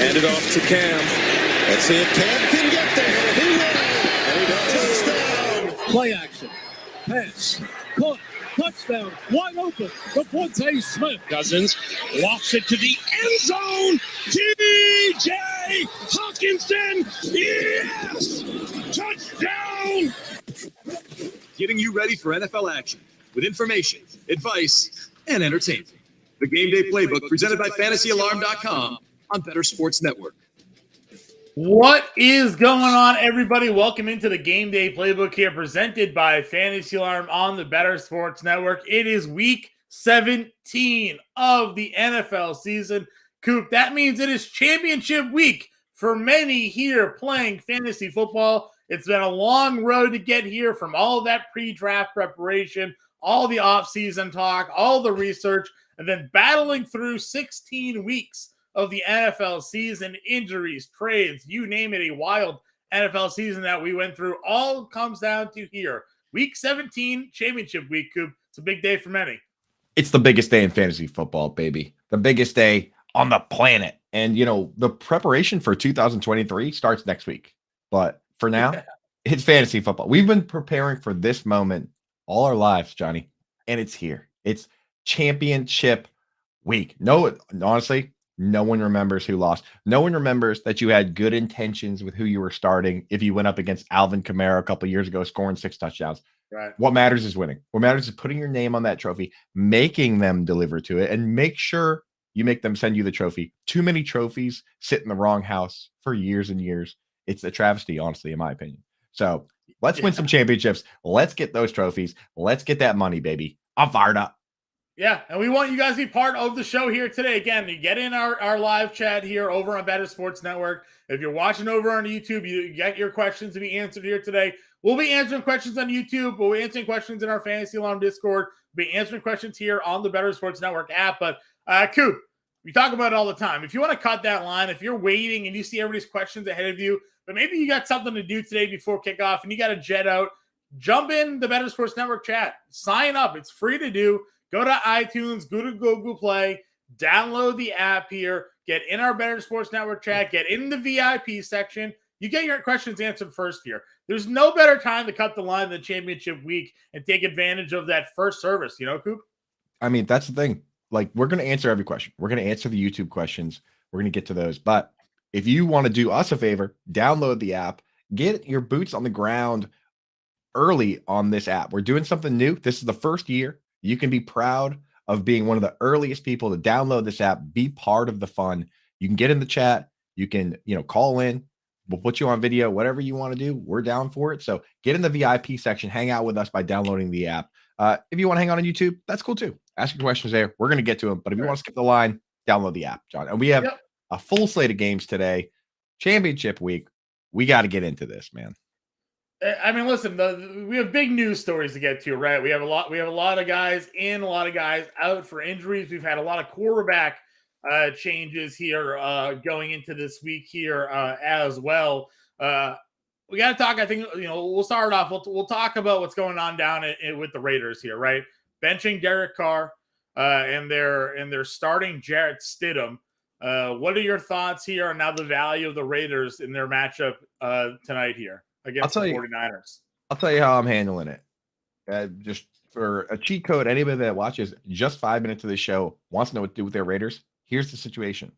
Hand it off to Cam. Let's see if Cam can get there. He will. And he does. Touchdown. Play action. Pass. Caught. Touchdown. Wide open. DeVonta Smith. Cousins lofts it to the end zone. T.J. Hawkinson. Yes! Touchdown! Getting you ready for NFL action with information, advice, and entertainment. The Game Day Playbook presented by FantasyAlarm.com on Bettor Sports Network. What is going on, everybody? Welcome into the Game Day Playbook here, presented by Fantasy Alarm on the Bettor Sports Network. It is week 17 of the NFL season. Coop, that means it is championship week for many here playing fantasy football. It's been a long road to get here, from all of that pre-draft preparation, all the offseason talk, all the research, and then battling through 16 weeks of the NFL season, injuries, trades, you name it, a wild NFL season that we went through. All comes down to here. Week 17, championship week, Coop. It's a big day for many. It's the biggest day in fantasy football, baby. The biggest day on the planet. And, you know, the preparation for 2023 starts next week. But for now, it's fantasy football. We've been preparing for this moment all our lives, Johnny, and it's here. It's championship week. No, honestly, no one remembers who lost. No one remembers that you had good intentions with who you were starting if you went up against Alvin Kamara a couple of years ago, scoring 6 touchdowns. Right. What matters is winning. What matters is putting your name on that trophy, making them deliver to it, and make sure you make them send you the trophy. Too many trophies sit in the wrong house for years and years. It's a travesty, honestly, in my opinion. So let's win some championships. Let's get those trophies. Let's get that money, baby. I'm fired up. Yeah, and we want you guys to be part of the show here today. Again, you get in our live chat here over on Bettor Sports Network. If you're watching over on YouTube, you get your questions to be answered here today. We'll be answering questions on YouTube. We'll be answering questions in our Fantasy Alarm Discord. We'll be answering questions here on the Bettor Sports Network app. But, Coop, we talk about it all the time. If you want to cut that line, if you're waiting and you see everybody's questions ahead of you, but maybe you got something to do today before kickoff and you got to jet out, jump in the Bettor Sports Network chat. Sign up. It's free to do. Go to iTunes, go to Google Play, download the app here, get in our Bettor Sports Network chat, get in the VIP section. You get your questions answered first here. There's no better time to cut the line than championship week and take advantage of that first service, you know, Coop? I mean, that's the thing. Like, we're going to answer every question. We're going to answer the YouTube questions. We're going to get to those. But if you want to do us a favor, download the app, get your boots on the ground early on this app. We're doing something new. This is the first year. You can be proud of being one of the earliest people to download this app, be part of the fun. You can get in the chat. You can, call in. We'll put you on video, whatever you want to do. We're down for it. So get in the VIP section, hang out with us by downloading the app. If you want to hang out on YouTube, that's cool too. Ask your questions there. We're going to get to them. But if you want to skip the line, download the app, John. And we have a full slate of games today. Championship week. We got to get into this, man. I mean, listen, we have big news stories to get to, right? We have a lot of guys in, a lot of guys out for injuries. We've had a lot of quarterback changes here going into this week here as well. We got to talk. I think we'll start off. We'll talk about what's going on down with the Raiders here, right? Benching Derek Carr and they're starting Jarrett Stidham. What are your thoughts here on now the value of the Raiders in their matchup tonight here against the 49ers? I'll tell you how I'm handling it. Just for a cheat code, anybody that watches just 5 minutes of the show wants to know what to do with their Raiders. Here's the situation.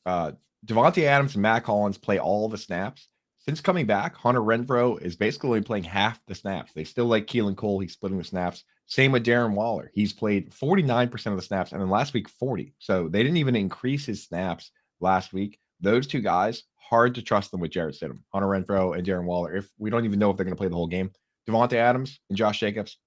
Devontae Adams and Matt Collins play all the snaps. Since coming back, Hunter Renfrow is basically only playing half the snaps. They still like Keelan Cole. He's splitting the snaps. Same with Darren Waller. He's played 49% of the snaps, and then last week, 40. So they didn't even increase his snaps last week. Those two guys, hard to trust them with Jarrett Stidham, Hunter Renfrow, and Darren Waller. If we don't even know if they're going to play the whole game. Devontae Adams and Josh Jacobs,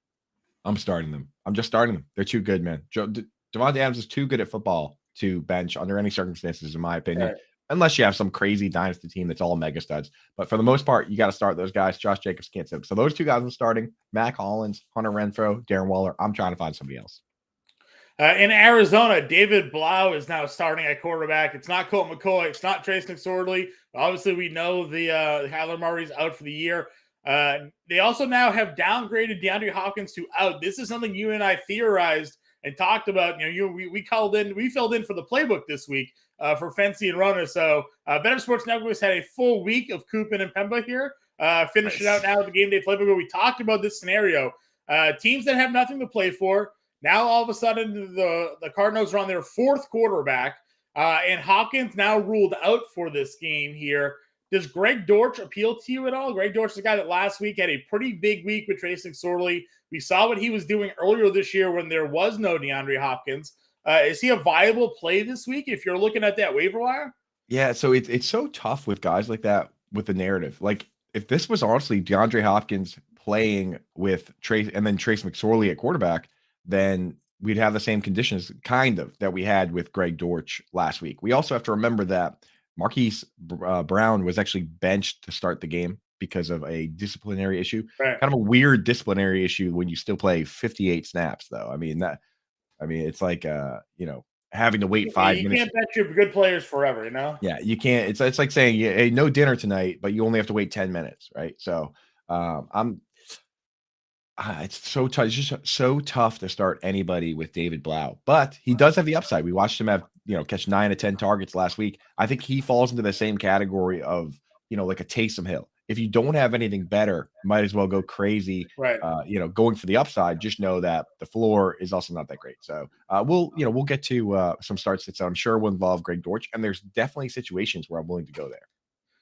I'm starting them. I'm just starting them. They're too good, man. Devontae Adams is too good at football to bench under any circumstances, in my opinion. Right. Unless you have some crazy dynasty team that's all mega studs. But for the most part, you got to start those guys. Josh Jacobs can't sit. So those two guys I'm starting. Matt Collins, Hunter Renfrow, Darren Waller. I'm trying to find somebody else. In Arizona, David Blau is now starting at quarterback. It's not Colt McCoy. It's not Trace McSorley. Obviously, we know the Kyler Murray's out for the year. They also now have downgraded DeAndre Hopkins to out. This is something you and I theorized and talked about. We filled in for the playbook this week. for Fancy and Rona. So Bettor Sports Network has had a full week of Coop and Impemba here. Finish it out now with the Game Day playbook where we talked about this scenario. Teams that have nothing to play for. Now all of a sudden the Cardinals are on their fourth quarterback. And Hawkins now ruled out for this game here. Does Greg Dortch appeal to you at all? Greg Dortch is the guy that last week had a pretty big week with Trace McSorley. We saw what he was doing earlier this year when there was no DeAndre Hopkins. Is he a viable play this week if you're looking at that waiver wire? Yeah, so it's so tough with guys like that with the narrative. Like if this was honestly DeAndre Hopkins playing with Trace and then Trace McSorley at quarterback, then we'd have the same conditions kind of that we had with Greg Dortch last week. We also have to remember that Marquise Brown was actually benched to start the game because of a disciplinary issue. Right. Kind of a weird disciplinary issue when you still play 58 snaps, though. I mean, it's like having to wait 5 minutes. You can't bet your good players forever, you know? Yeah, you can't. It's like saying, hey, no dinner tonight, but you only have to wait 10 minutes, right? So it's so tough. It's just so tough to start anybody with David Blau, but he does have the upside. We watched him have, catch 9 to 10 targets last week. I think he falls into the same category of, like a Taysom Hill. If you don't have anything better, might as well go crazy. Right. Going for the upside. Just know that the floor is also not that great. So we'll get to some starts that I'm sure will involve Greg Dortch, and there's definitely situations where I'm willing to go there.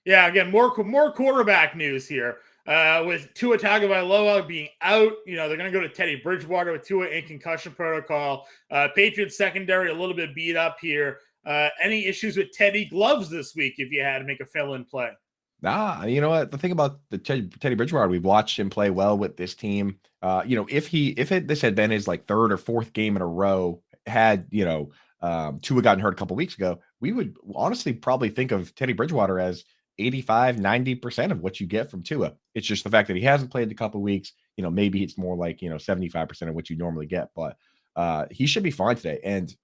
Yeah, again, more quarterback news here. With Tua Tagovailoa being out, they're going to go to Teddy Bridgewater with Tua in concussion protocol. Patriots secondary a little bit beat up here. Any issues with Teddy Gloves this week if you had to make a fill-in play? Nah, you know what? The thing about the Teddy Bridgewater, we've watched him play well with this team. If this had been his like third or fourth game in a row, had Tua gotten hurt a couple weeks ago, we would honestly probably think of Teddy Bridgewater as 85-90% of what you get from Tua. It's just the fact that he hasn't played in a couple of weeks. Maybe it's more like 75% of what you normally get, but he should be fine today. And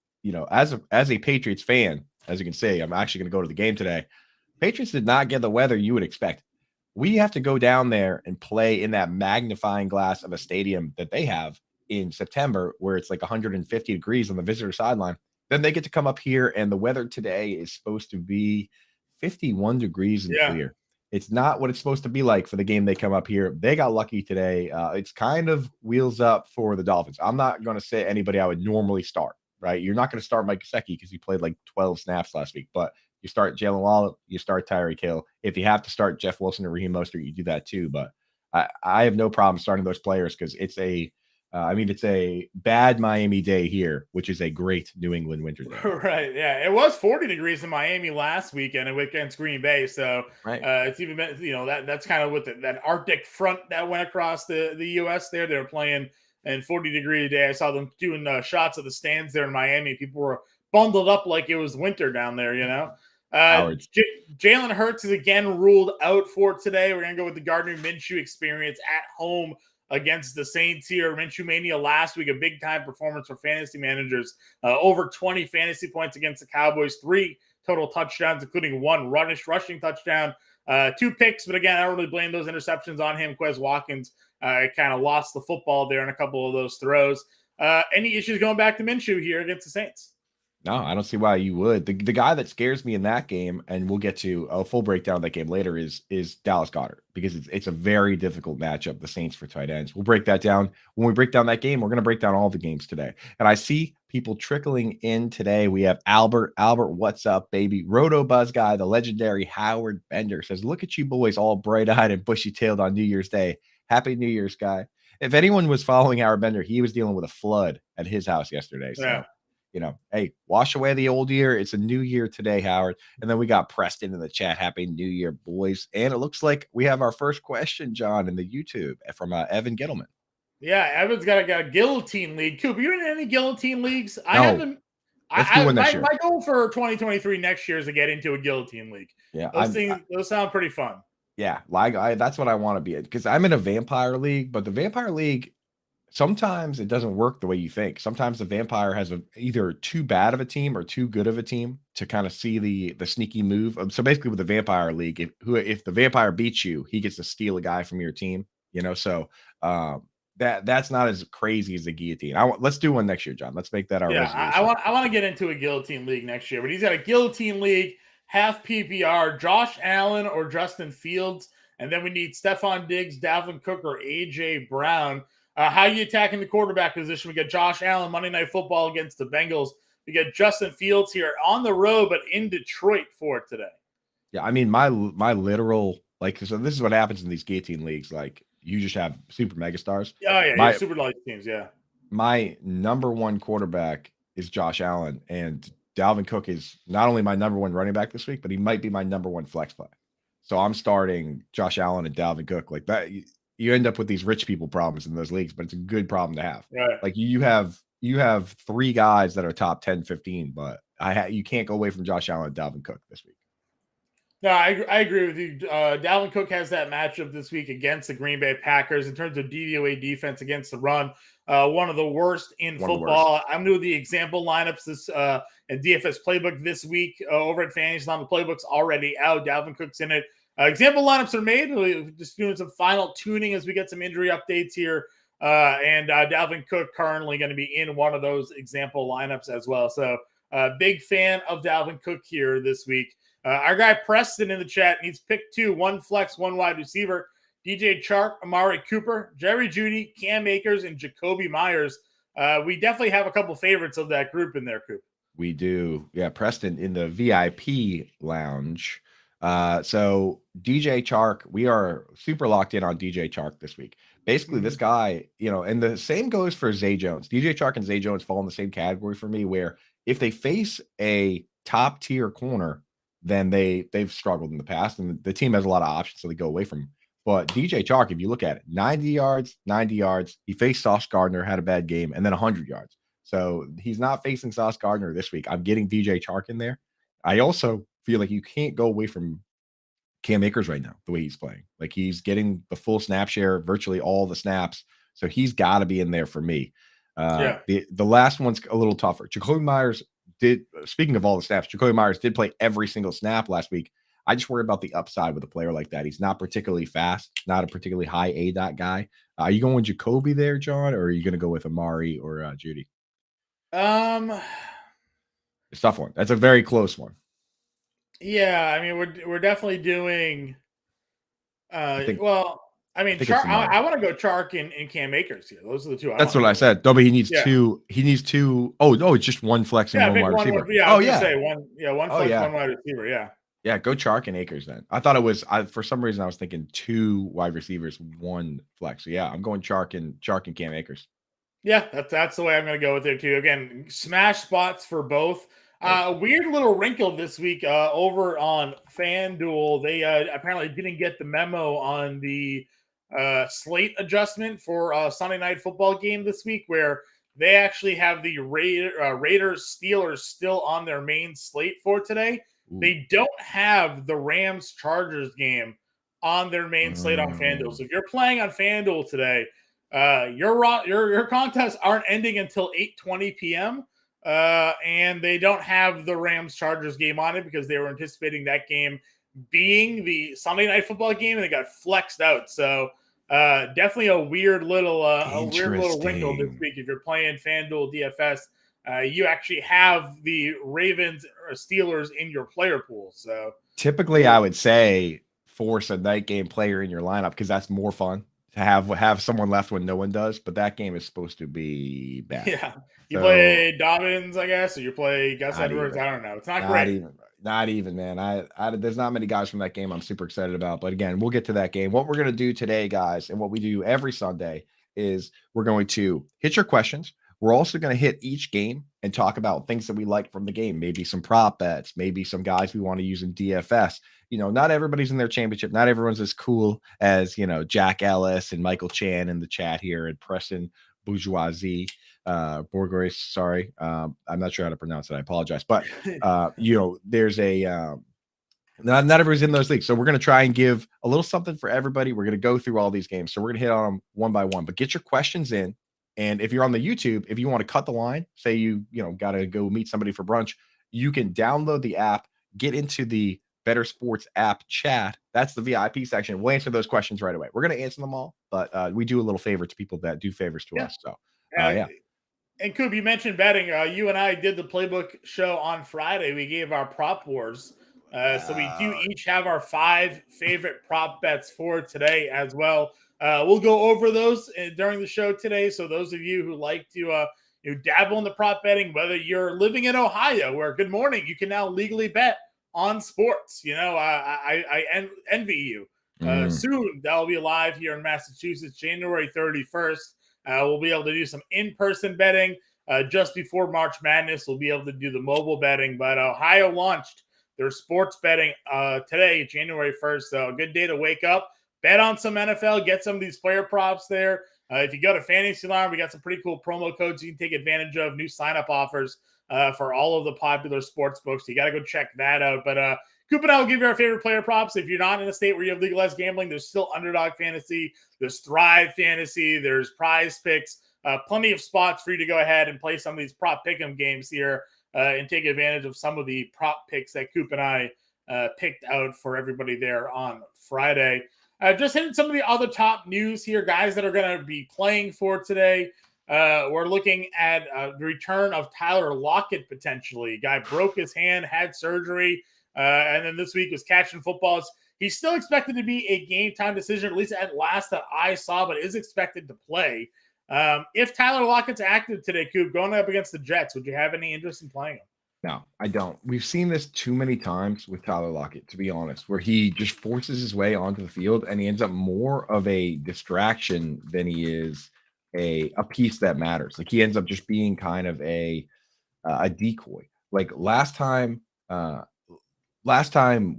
as a Patriots fan, as you can see, I'm actually going to go to the game today. Patriots did not get the weather you would expect. We have to go down there and play in that magnifying glass of a stadium that they have in September, where it's like 150 degrees on the visitor sideline. Then they get to come up here, and the weather today is supposed to be 51 degrees and clear. It's not what it's supposed to be like for the game they come up here. They got lucky today. It's kind of wheels up for the Dolphins. I'm not going to say anybody I would normally start, right? You're not going to start Mike Gesicki because he played like 12 snaps last week, but you start Jalen Waddle, you start Tyreek Hill. If you have to start Jeff Wilson or Raheem Mostert, you do that too. But I have no problem starting those players because it's a bad Miami day here, which is a great New England winter day. Right. Yeah. It was 40 degrees in Miami last weekend against Green Bay. So it's even been, that's kind of with that Arctic front that went across the U.S. there. They were playing in 40-degree day. I saw them doing shots of the stands there in Miami. People were bundled up like it was winter down there, Jalen Hurts is again ruled out for today. We're going to go with the Gardner Minshew experience at home against the Saints here. Minshew Mania last week, a big-time performance for fantasy managers. Over 20 fantasy points against the Cowboys, 3 total touchdowns, including 1 rushing touchdown, 2 picks. But again, I don't really blame those interceptions on him. Quez Watkins kind of lost the football there in a couple of those throws. Any issues going back to Minshew here against the Saints? No, I don't see why you would. The guy that scares me in that game, and we'll get to a full breakdown of that game later, is Dallas Goedert, because it's a very difficult matchup, the Saints for tight ends. We'll break that down. When we break down that game, we're going to break down all the games today. And I see people trickling in today. We have Albert, what's up, baby? Roto Buzz Guy, the legendary Howard Bender says, look at you boys all bright-eyed and bushy-tailed on New Year's Day. Happy New Year's, guy. If anyone was following Howard Bender, he was dealing with a flood at his house yesterday. So. Hey, wash away the old year. It's a new year today, Howard. And then we got Preston in the chat. Happy New Year, boys. And it looks like we have our first question, John, in the YouTube from Evan Gittleman. Yeah, Evan's got a guillotine league. Coop, you in any guillotine leagues? No. I haven't. My goal for 2023 next year is to get into a guillotine league. Yeah, those sound pretty fun. Yeah, that's what I want to be in, because I'm in a vampire league, but the vampire league, sometimes it doesn't work the way you think. Sometimes the vampire has either too bad of a team or too good of a team to kind of see the sneaky move. So basically with the vampire league, if the vampire beats you, he gets to steal a guy from your team, So that's not as crazy as the guillotine. Let's do one next year, John. Let's make that our resolution. I want to get into a guillotine league next year, but he's got a guillotine league, half PPR, Josh Allen or Justin Fields, and then we need Stephon Diggs, Dalvin Cook, or AJ Brown. How are you attacking the quarterback position? We got Josh Allen Monday Night Football against the Bengals. We got Justin Fields here on the road, but in Detroit for today. Yeah, I mean, my literal, like, so this is what happens in these guillotine leagues. Like, you just have super mega stars. Oh yeah, super light teams. Yeah, my number one quarterback is Josh Allen, and Dalvin Cook is not only my number one running back this week, but he might be my number one flex play. So I'm starting Josh Allen and Dalvin Cook like that. You end up with these rich people problems in those leagues, but it's a good problem to have. Right. Like you have 3 guys that are top 10, 15, but you can't go away from Josh Allen and Dalvin Cook this week. No, I agree with you. Dalvin Cook has that matchup this week against the Green Bay Packers in terms of DVOA defense against the run. One of the worst in football. I'm doing the example lineups this and DFS playbook this week over at Fantasy. The playbook's already out. Dalvin Cook's in it. Example lineups are made. We're just doing some final tuning as we get some injury updates here. And Dalvin Cook currently going to be in one of those example lineups as well. So big fan of Dalvin Cook here this week. Our guy Preston in the chat needs pick 2, 1 flex, 1 wide receiver. DJ Chark, Amari Cooper, Jerry Jeudy, Cam Akers, and Jacoby Myers. We definitely have a couple favorites of that group in there, Coop. We do. Yeah, Preston in the VIP lounge. So DJ Chark, we are super locked in on DJ Chark this week. Basically, this guy, and the same goes for Zay Jones. DJ Chark and Zay Jones fall in the same category for me, where if they face a top tier corner, then they've struggled in the past, and the team has a lot of options, so they go away from him. But DJ Chark, if you look at it, 90 yards, he faced Sauce Gardner, had a bad game, and then 100 yards. So he's not facing Sauce Gardner this week. I'm getting DJ Chark in there. I also feel like you can't go away from Cam Akers right now, the way he's playing. Like, he's getting the full snap share, virtually all the snaps. So he's got to be in there for me. The last one's a little tougher. Jacoby Myers speaking of all the snaps, Jacoby Myers did play every single snap last week. I just worry about the upside with a player like that. He's not particularly fast, not a particularly high A-dot guy. Are you going with Jacoby there, John, or are you going to go with Amari or Jeudy? It's a tough one. That's a very close one. Yeah, I mean, we're definitely doing. I want to go Chark and Cam Akers here. Those are the two. That's what I said. No, but he needs 2. He needs 2. Oh, no, it's just 1 flex and 1 wide receiver. One flex, 1 wide receiver. Yeah. Yeah, go Chark and Akers then. I thought it was. For some reason I was thinking 2 wide receivers, 1 flex. So yeah, I'm going Chark and Cam Akers. Yeah, that's the way I'm going to go with it too. Again, smash spots for both. Weird little wrinkle this week over on FanDuel. They apparently didn't get the memo on the slate adjustment for Sunday Night Football game this week, where they actually have the Raiders Steelers still on their main slate for today. Ooh. They don't have the Rams Chargers game on their main slate on FanDuel. So if you're playing on FanDuel today, your contests aren't ending until 8:20 p.m. And they don't have the Rams Chargers game on it because they were anticipating that game being the Sunday Night Football game, and they got flexed out. So definitely a weird little wrinkle this week. If you're playing FanDuel DFS, you actually have the Ravens or Steelers in your player pool. So typically, I would say force a night game player in your lineup because that's more fun to have someone left when no one does. But that game is supposed to be bad. Yeah, you play Dobbins, I guess, or you play Gus Edwards. I don't know. It's not great. Not even, man. I there's not many guys from that game I'm super excited about. But again, we'll get to that game. What we're going to do today, guys, and what we do every Sunday is we're going to hit your questions. We're also going to hit each game and talk about things that we like from the game. Maybe some prop bets, maybe some guys we want to use in DFS. Not everybody's in their championship. Not everyone's as cool as, Jack Ellis and Michael Chan in the chat here and Preston Bourgeoisie. Bourgeois, sorry. I'm not sure how to pronounce it. I apologize. But, there's not everyone's in those leagues. So we're going to try and give a little something for everybody. We're going to go through all these games. So we're going to hit on them one by one. But get your questions in. And if you're on the YouTube, if you want to cut the line, say you got to go meet somebody for brunch, you can download the app, get into the Bettor Sports app chat. That's the VIP section. We'll answer those questions right away. We're going to answer them all, but we do a little favor to people that do favors to us. So, yeah. And Coop, you mentioned betting. You and I did the playbook show on Friday. We gave our prop wars. So we do each have our 5 favorite prop bets for today as well. We'll go over those during the show today. So those of you who like to dabble in the prop betting, whether you're living in Ohio, where good morning, you can now legally bet on sports. I envy you. Soon that'll be live here in Massachusetts, January 31st. We'll be able to do some in-person betting just before March Madness. We'll be able to do the mobile betting, but Ohio launched their sports betting today, January 1st. So a good day to wake up, bet on some NFL, get some of these player props there. If you go to Fantasy Alarm, we got some pretty cool promo codes you can take advantage of, new sign-up offers for all of the popular sports books. You got to go check that out. But Coop and I will give you our favorite player props. If you're not in a state where you have legalized gambling, there's still Underdog Fantasy, there's Thrive Fantasy, there's Prize Picks, plenty of spots for you to go ahead and play some of these prop pick'em games here and take advantage of some of the prop picks that Coop and I picked out for everybody there on Friday. Just hitting some of the other top news here, guys that are going to be playing for today. We're looking at the return of Tyler Lockett potentially. Guy broke his hand, had surgery. And then this week was catching footballs. He's still expected to be a game time decision, at least at last that I saw, but is expected to play. If Tyler Lockett's active today, Coop, going up against the Jets, would you have any interest in playing him? No, I don't. We've seen this too many times with Tyler Lockett, to be honest, where he just forces his way onto the field and he ends up more of a distraction than he is a piece that matters. Like he ends up just being kind of a decoy. Like last time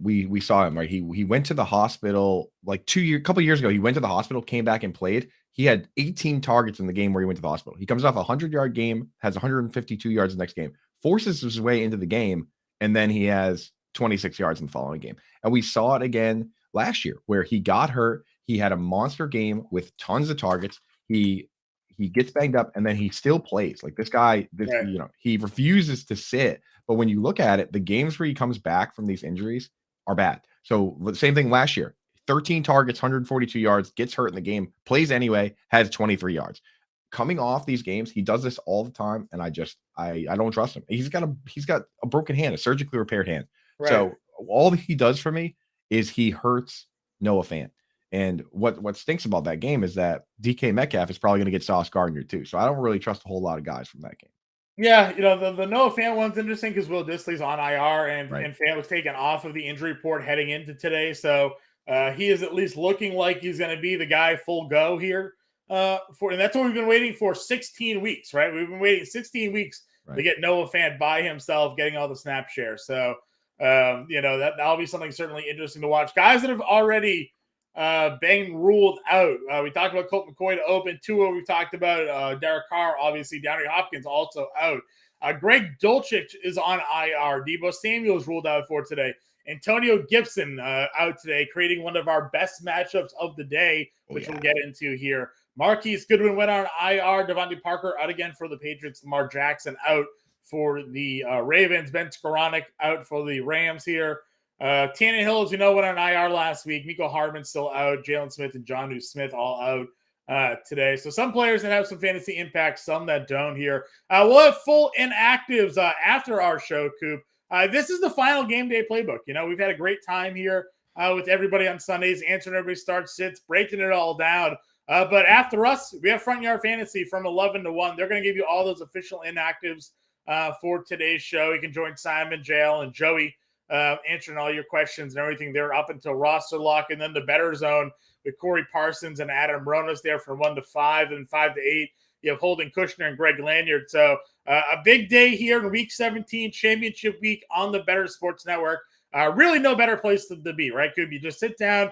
we saw him, right? He went to the hospital like a couple years ago. He went to the hospital, came back and played. He had 18 targets in the game where he went to the hospital. He comes off a 100-yard game, has 152 yards the next game, forces his way into the game, and then he has 26 yards in the following game. And we saw it again last year where he got hurt. He had a monster game with tons of targets. He gets banged up, and then he still plays. Like this guy, he refuses to sit. But when you look at it, the games where he comes back from these injuries are bad. So the same thing last year, 13 targets, 142 yards, gets hurt in the game, plays anyway, has 23 yards. Coming off these games, he does this all the time, and I don't trust him. He's got a broken hand, a surgically repaired hand. Right. So all that he does for me is he hurts Noah Fant. And what stinks about that game is that DK Metcalf is probably going to get Sauce Gardner too. So I don't really trust a whole lot of guys from that game. Yeah, the Noah Fant one's interesting because Will Dissly's on IR and Fant was taken off of the injury report heading into today. So he is at least looking like he's going to be the guy full go here. And that's what we've been waiting for 16 weeks, right? We've been waiting 16 weeks to get Noah Fant by himself, getting all the snap share. So, that'll be something certainly interesting to watch. Guys that have already been ruled out. We talked about Colt McCoy to open. Tua, we talked about Derek Carr, obviously. DeAndre Hopkins also out. Greg Dulcich is on IR. Deebo Samuel's ruled out for today. Antonio Gibson out today, creating one of our best matchups of the day, which we'll get into here. Marquise Goodwin went on IR. Devontae Parker out again for the Patriots. Lamar Jackson out for the Ravens. Ben Skoranek out for the Rams here. Tannehill, as you know, went on IR last week. Mecole Hardman still out. Jalen Smith and Jonnu Smith all out today. So some players that have some fantasy impact, some that don't here. We'll have full inactives after our show, Coop. This is the final game day playbook. We've had a great time here with everybody on Sundays, answering everybody's start sits, breaking it all down. But after us, we have Front Yard Fantasy from 11 to 1. They're going to give you all those official inactives for today's show. You can join Simon, JL, and Joey answering all your questions and everything there up until roster lock. And then the Bettor Zone with Corey Parsons and Adam Ronas there from 1 to 5 and 5 to 8. You have Holden Kushner and Greg Lanyard. So a big day here in Week 17, Championship Week on the Bettor Sports Network. Really no better place to be, right? Could you just sit down,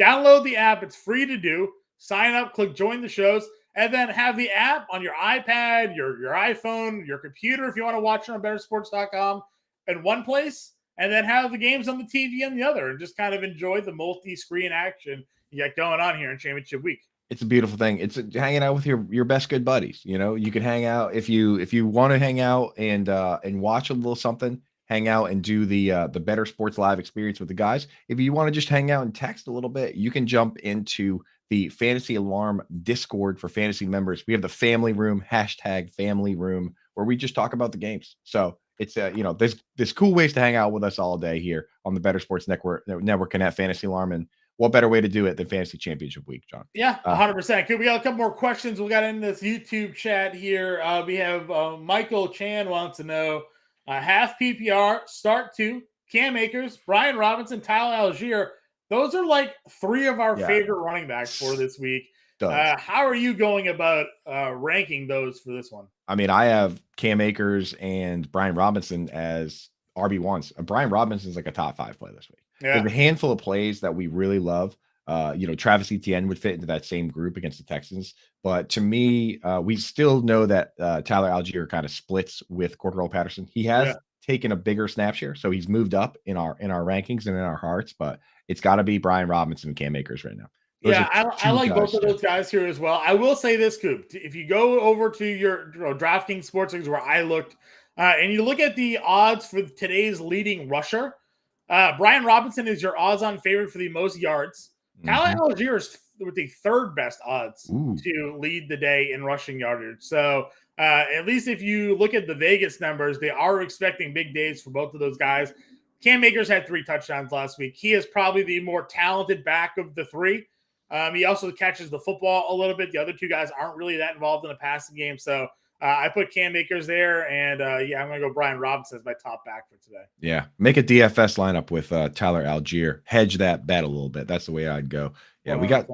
download the app. It's free to do. Sign up, click join the shows, and then have the app on your iPad, your iPhone, your computer if you want to watch it on bettorsports.com in one place, and then have the games on the TV on the other, and just kind of enjoy the multi-screen action you got going on here in Championship Week. It's a beautiful thing. It's hanging out with your best good buddies. You can hang out if you want to hang out and watch a little something. hang out and do the Bettor Sports Live experience with the guys. If you want to just hang out and text a little bit, you can jump into the Fantasy Alarm Discord for fantasy members. We have the family room, #family room, where we just talk about the games. So it's there's cool ways to hang out with us all day here on the Bettor Sports Network and at Fantasy Alarm. And what better way to do it than Fantasy Championship Week, John? Yeah, 100%. Cool. We got a couple more questions. We got in this YouTube chat here. We have Michael Chan wants to know half PPR, start two, Cam Akers, Brian Robinson, Tyler Algier. Those are like three of our favorite running backs for this week. How are you going about ranking those for this one? I mean, I have Cam Akers and Brian Robinson as RB1s. Brian Robinson's like a top 5 play this week. Yeah. There's a handful of plays that we really love. Travis Etienne would fit into that same group against the Texans. But to me, we still know that Tyler Algier kind of splits with Cordero Patterson. He has taken a bigger snap share, so he's moved up in our rankings and in our hearts. But it's got to be Brian Robinson and Cam Akers right now. I like both of those guys here as well. I will say this, Coop. If you go over to your DraftKings Sportsbook where I looked, and you look at the odds for today's leading rusher, Brian Robinson is your odds-on favorite for the most yards. Tyler Algier is with the third best odds to lead the day in rushing yardage. So at least if you look at the Vegas numbers, they are expecting big days for both of those guys. Cam Akers had 3 touchdowns last week. He is probably the more talented back of the 3. He also catches the football a little bit. The other 2 guys aren't really that involved in the passing game. So I put Cam Akers there, and I'm going to go Brian Robinson as my top back for today. Yeah, make a DFS lineup with Tyler Algier. Hedge that bet a little bit. That's the way I'd go. Yeah, we got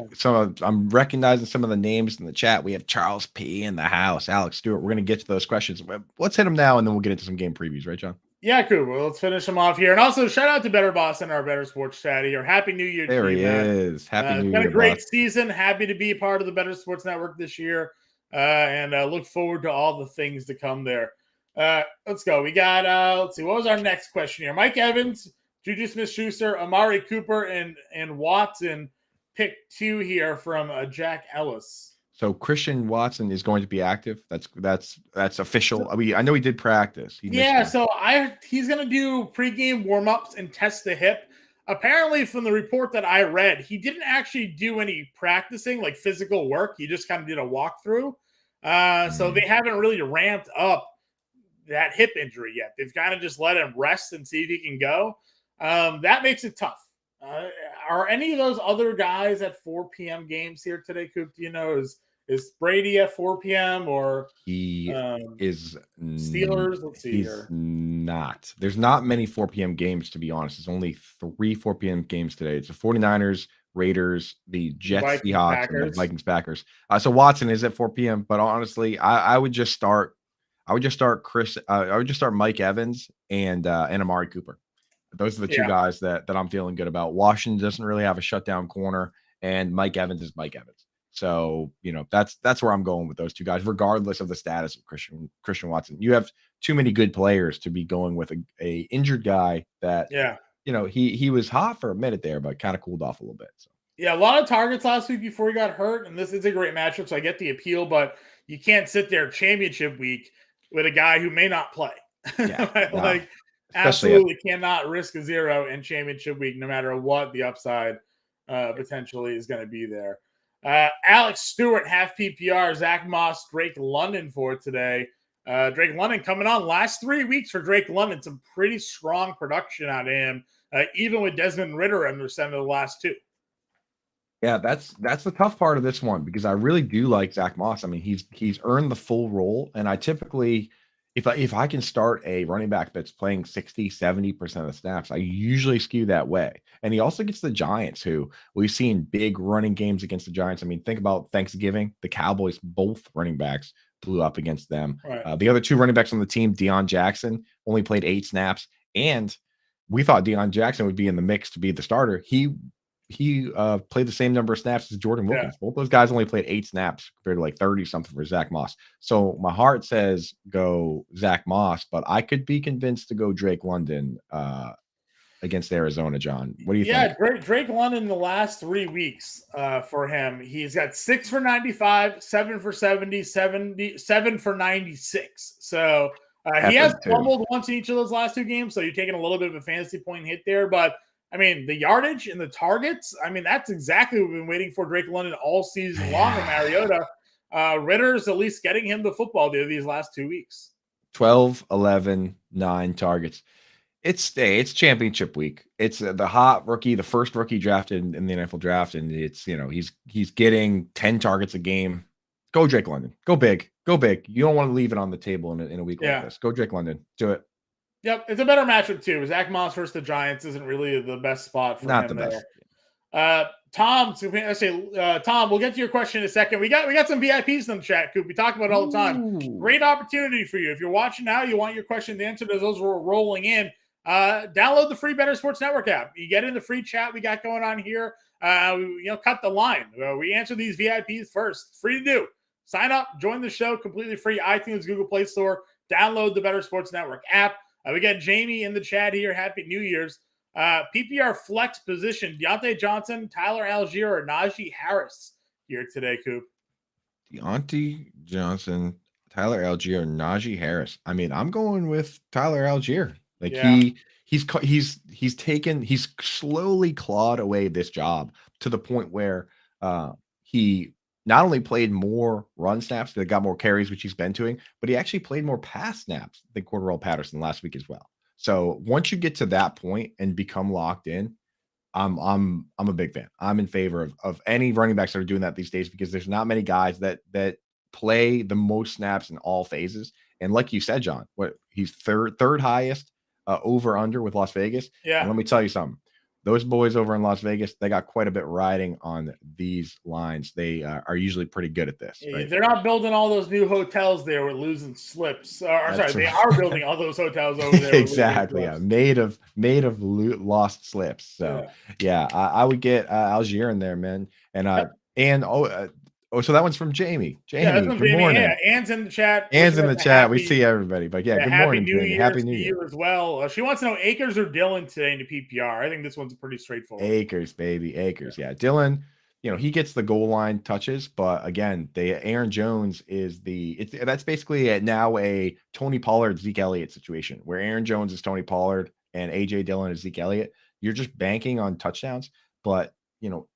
I'm recognizing some of the names in the chat. We have Charles P. in the house, Alex Stewart. We're going to get to those questions. Let's hit them now, and then we'll get into some game previews. Right, John? Yeah, cool. Well, let's finish them off here. And also, shout out to Better Boss and our Better Sports chat here. Happy New Year there to you, man. Is. Happy New Year, It's been a great boss. season. Happy to be a part of the Better Sports Network this year. And look forward to all the things to come there. Let's go. We got, let's see, what was our next question here? Mike Evans, Juju Smith-Schuster, Amari Cooper, and Watson pick 2 here from Jack Ellis. So Christian Watson is going to be active. That's official. I know he did practice. He's going to do pregame warm-ups and test the hip. Apparently, from the report that I read, he didn't actually do any practicing, like physical work. He just kind of did a walkthrough. So they haven't really ramped up that hip injury yet. They've kind of just let him rest and see if he can go. That makes it tough. Are any of those other guys at 4 p.m. games here today, Coop? Do you know, is Brady at 4 p.m. or he is Steelers? Let's see he's here. Not. There's not many 4 p.m. games, to be honest. There's only 3 4 p.m. games today. It's the 49ers, Raiders, the Jets, Vikings, Seahawks, Packers. and the Vikings, Packers. So Watson is at 4 p.m. But honestly, I would just start. I would just start Mike Evans and Amari Cooper. Those are the 2 guys that I'm feeling good about. Washington doesn't really have a shutdown corner, and Mike Evans is Mike Evans. So, that's where I'm going with those 2 guys, regardless of the status of Christian Watson. You have too many good players to be going with a injured guy that, he was hot for a minute there, but kind of cooled off a little bit. So. Yeah, a lot of targets last week before he got hurt, and this is a great matchup, so I get the appeal, but you can't sit there championship week with a guy who may not play. Yeah, absolutely cannot risk a 0 in championship week, no matter what the upside potentially is going to be there. Alex Stewart, half PPR, Zach Moss, Drake London for today. Drake London coming on last 3 weeks for Drake London. Some pretty strong production out of him, even with Desmond Ridder under center the last 2. Yeah, that's the tough part of this one, because I really do like Zach Moss. I mean, he's earned the full role, and I typically, if I can start a running back that's playing 60-70% of the snaps, I usually skew that way. And he also gets the Giants, who we've seen big running games against the Giants. I mean, think about Thanksgiving. The Cowboys, both running backs blew up against them. Right. The other 2 running backs on the team, Deion Jackson, only played 8 snaps, and we thought Deion Jackson would be in the mix to be the starter. He played the same number of snaps as Jordan Wilkins. Yeah. Both those guys only played 8 snaps compared to like 30 something for Zach Moss. So my heart says go Zach Moss, but I could be convinced to go Drake London against Arizona. John, what do you think? Yeah, Drake London the last 3 weeks for him. He's got 6 for 95, 7 for 70, 7 for 96. So He has Happened too. fumbled once in each of those last 2 games, so you're taking a little bit of a fantasy point hit there. But I mean, the yardage and the targets, I mean, that's exactly what we've been waiting for Drake London all season long with Mariota. Ritter's at least getting him the football these last 2 weeks. 12, 11, 9 targets. It's championship week. It's the hot rookie, the first rookie drafted in the NFL draft, and it's he's getting 10 targets a game. Go Drake London. Go big. Go big. You don't want to leave it on the table in a week like this. Go Drake London. Do it. Yep, it's a better matchup too. Zach Moss versus the Giants isn't really the best spot for him there. Best. Tom, so let's say Tom, we'll get to your question in a second. We got some VIPs in the chat, Coop. We talk about it all the time. Great opportunity for you. If you're watching now, you want your question answered as those were rolling in. Download the free Bettor Sports Network app. You get in the free chat we got going on here. Cut the line. We answer these VIPs first. Free to do. Sign up, join the show, completely free. iTunes, Google Play Store. Download the Bettor Sports Network app. We got Jamie in the chat here. Happy New Year's. PPR flex position: Deontay Johnson, Tyler Algier, or Najee Harris here today, Coop. Deontay Johnson, Tyler Algier, Najee Harris. I mean, I'm going with Tyler Algier. Like he's slowly clawed away this job to the point where he not only played more run snaps, that got more carries, which he's been doing, but he actually played more pass snaps than Cordarrelle Patterson last week as well. So once you get to that point and become locked in, I'm a big fan. I'm in favor of any running backs that are doing that these days because there's not many guys that play the most snaps in all phases. And like you said, John, he's third highest over under with Las Vegas. Yeah. And let me tell you something. Those boys over in Las Vegas, they got quite a bit riding on these lines. They are usually pretty good at this. Right? They're not building all those new hotels there with losing slips. They are building all those hotels over there. Exactly. Yeah. Made of lost slips. So I would get Algier in there, man. So that one's from Jamie. Jamie, good morning. Yeah, Anne's in the chat. Anne's in the chat. We see everybody. But yeah, good morning, Jamie. Happy New Year as well. She wants to know Akers or Dillon today in the PPR. I think this one's pretty straightforward. Akers, baby. Akers. Yeah. Dillon, he gets the goal line touches, but again, Aaron Jones is that's basically now a Tony Pollard, Zeke Elliott situation where Aaron Jones is Tony Pollard and AJ Dillon is Zeke Elliott. You're just banking on touchdowns. But,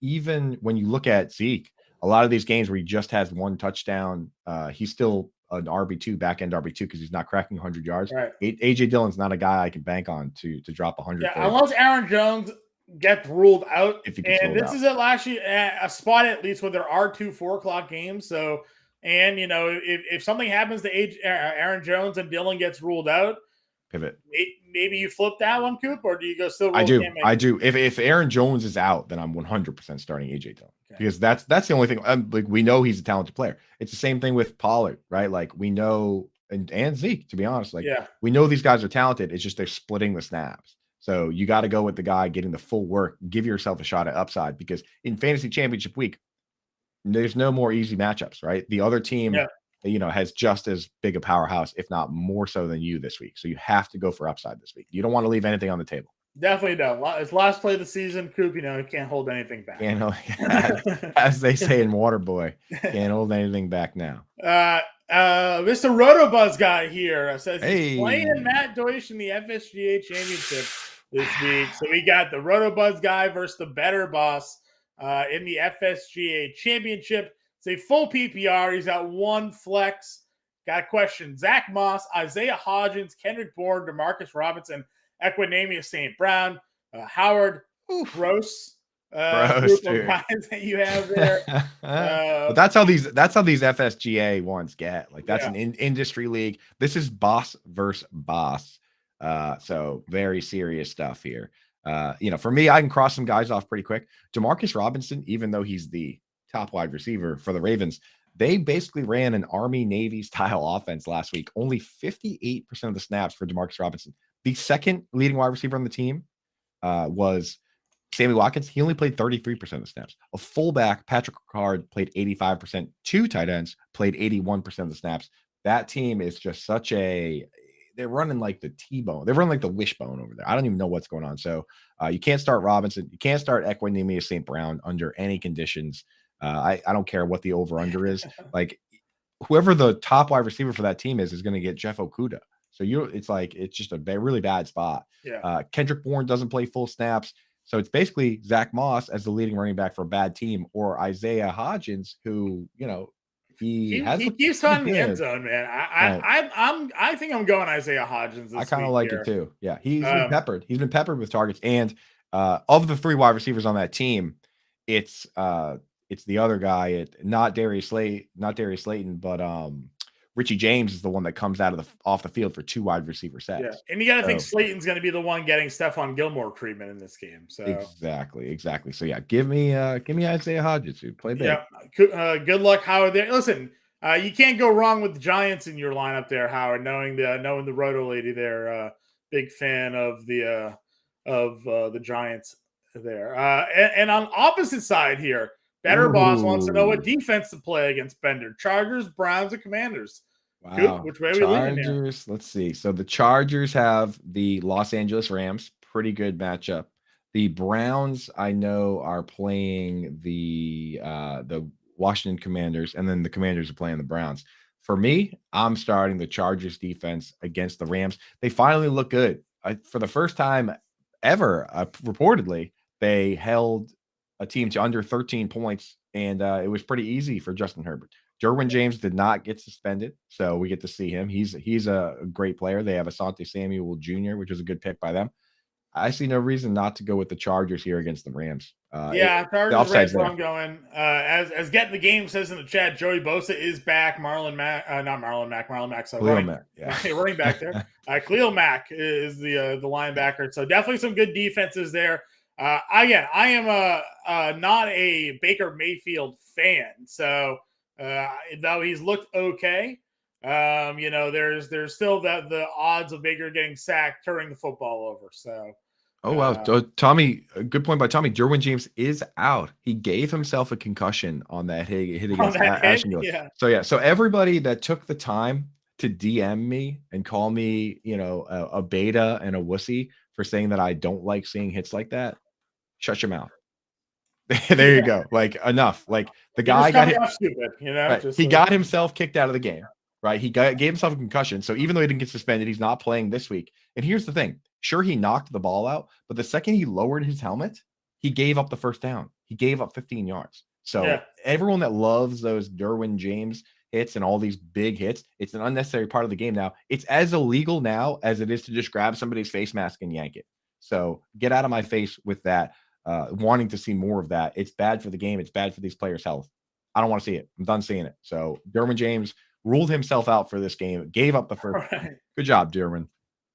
even when you look at Zeke, a lot of these games where he just has one touchdown, he's still an RB2, back end RB2 because he's not cracking 100 yards. Right. AJ Dillon's not a guy I can bank on to drop 100. Yeah, unless Aaron Jones gets ruled out. This is actually a spot at least where there are 2 4:00 games. So, and if something happens to Aaron Jones and Dillon gets ruled out, pivot. Maybe you flip that one, Coop, or do you go still? I do. If Aaron Jones is out, then I'm 100% starting AJ Dillon because that's the only thing. Like we know he's a talented player. It's the same thing with Pollard, right? Like we know, and Zeke, to be honest, we know these guys are talented. It's just they're splitting the snaps. So you got to go with the guy getting the full work. Give yourself a shot at upside because in fantasy championship week, there's no more easy matchups, right? The other team. Yeah. Has just as big a powerhouse, if not more so than you this week. So you have to go for upside this week. You don't want to leave anything on the table. Definitely don't. It's last play of the season, Coop. You can't hold anything back. As they say in Waterboy, can't hold anything back now. Mr. Rotobuzz guy here says he's playing Matt Deutsch in the FSGA championship this week. So we got the Rotobuzz guy versus the Bettor Boss in the FSGA championship. It's a full PPR. He's got 1 flex. Got a question. Zach Moss, Isaiah Hodgins, Kendrick Bourne, Demarcus Robinson, Equinemius St. Brown, Howard, Gross. Group of guys that you have there. But that's how these FSGA ones get. Like that's an industry league. This is boss versus boss. So very serious stuff here. For me, I can cross some guys off pretty quick. Demarcus Robinson, even though he's the top wide receiver for the Ravens, they basically ran an Army-Navy style offense last week. Only 58% of the snaps for Demarcus Robinson. The second leading wide receiver on the team was Sammy Watkins. He only played 33% of the snaps. A fullback, Patrick Ricard, played 85%. 2 tight ends played 81% of the snaps. That team is just they're running like the T-bone. They're running like the wishbone over there. I don't even know what's going on. So you can't start Robinson. You can't start Equinemius St. Brown under any conditions. I don't care what the over-under is. Like whoever the top wide receiver for that team is going to get Jeff Okudah. So it's just a really bad spot. Yeah. Kendrick Bourne doesn't play full snaps. So it's basically Zach Moss as the leading running back for a bad team, or Isaiah Hodgins, who, he has He looked keeps pretty finding the end good. zone, man. Right. I think I'm going Isaiah Hodgins I this kind of week like here. it too. Yeah, he's been peppered. He's been peppered with targets, and of the 3 wide receivers on that team, it's the other guy. Not Darius Slayton, but Richie James is the one that comes out of off the field for 2 wide receiver sets. Yeah, and you got to think So- Slayton's going to be the one getting Stephon Gilmore treatment in this game. So Exactly. So yeah, give me Isaiah Hodgins, dude. Play big. yeah, good luck, Howard. There, listen, you can't go wrong with the Giants in your lineup there, Howard. Knowing the Roto lady there, big fan of the Giants there. And on opposite side here, Better Boss wants to know what defense to play against Bender: Chargers, Browns, or Commanders. Wow. Coop, which way are we leaning there? Chargers. Let's see. So the Chargers have the Los Angeles Rams. Pretty good matchup. The Browns, I know, are playing the Washington Commanders, and then the Commanders are playing the Browns. For me, I'm starting the Chargers defense against the Rams. They finally look good. For the first time ever, reportedly, they held a team to under 13 points, and it was pretty easy for Justin Herbert. Derwin James did not get suspended, so we get to see him. He's a great player. They have Asante Samuel Jr., which is a good pick by them. I see no reason not to go with the Chargers here against the Rams. Chargers, Rams, where I'm going. As getting the game says in the chat, Joey Bosa is back. Marlon Mack. Running back there. Khalil Mack is the linebacker. So definitely some good defenses there. Again, I am not a Baker Mayfield fan, so though he's looked okay, there's still the odds of Baker getting sacked, turning the football over. So, wow, Tommy, a good point by Tommy. Derwin James is out. He gave himself a concussion on that hit against Ashton. Yeah. So everybody that took the time to DM me and call me, a beta and a wussy for saying that I don't like seeing hits like that, shut your mouth. There you go. Like, enough. Like, the guy got hit. Stupid, right. He got himself kicked out of the game. Right. He gave himself a concussion. So even though he didn't get suspended, he's not playing this week. And here's the thing. Sure, he knocked the ball out, but the second he lowered his helmet, he gave up the first down. He gave up 15 yards. So everyone that loves those Derwin James hits and all these big hits, it's an unnecessary part of the game now. It's as illegal now as it is to just grab somebody's face mask and yank it. So get out of my face with that. Wanting to see more of that. It's bad for the game. It's bad for these players' health. I don't want to see it. I'm done seeing it. So Derwin James ruled himself out for this game. Gave up the first. Right. Good job, Derwin.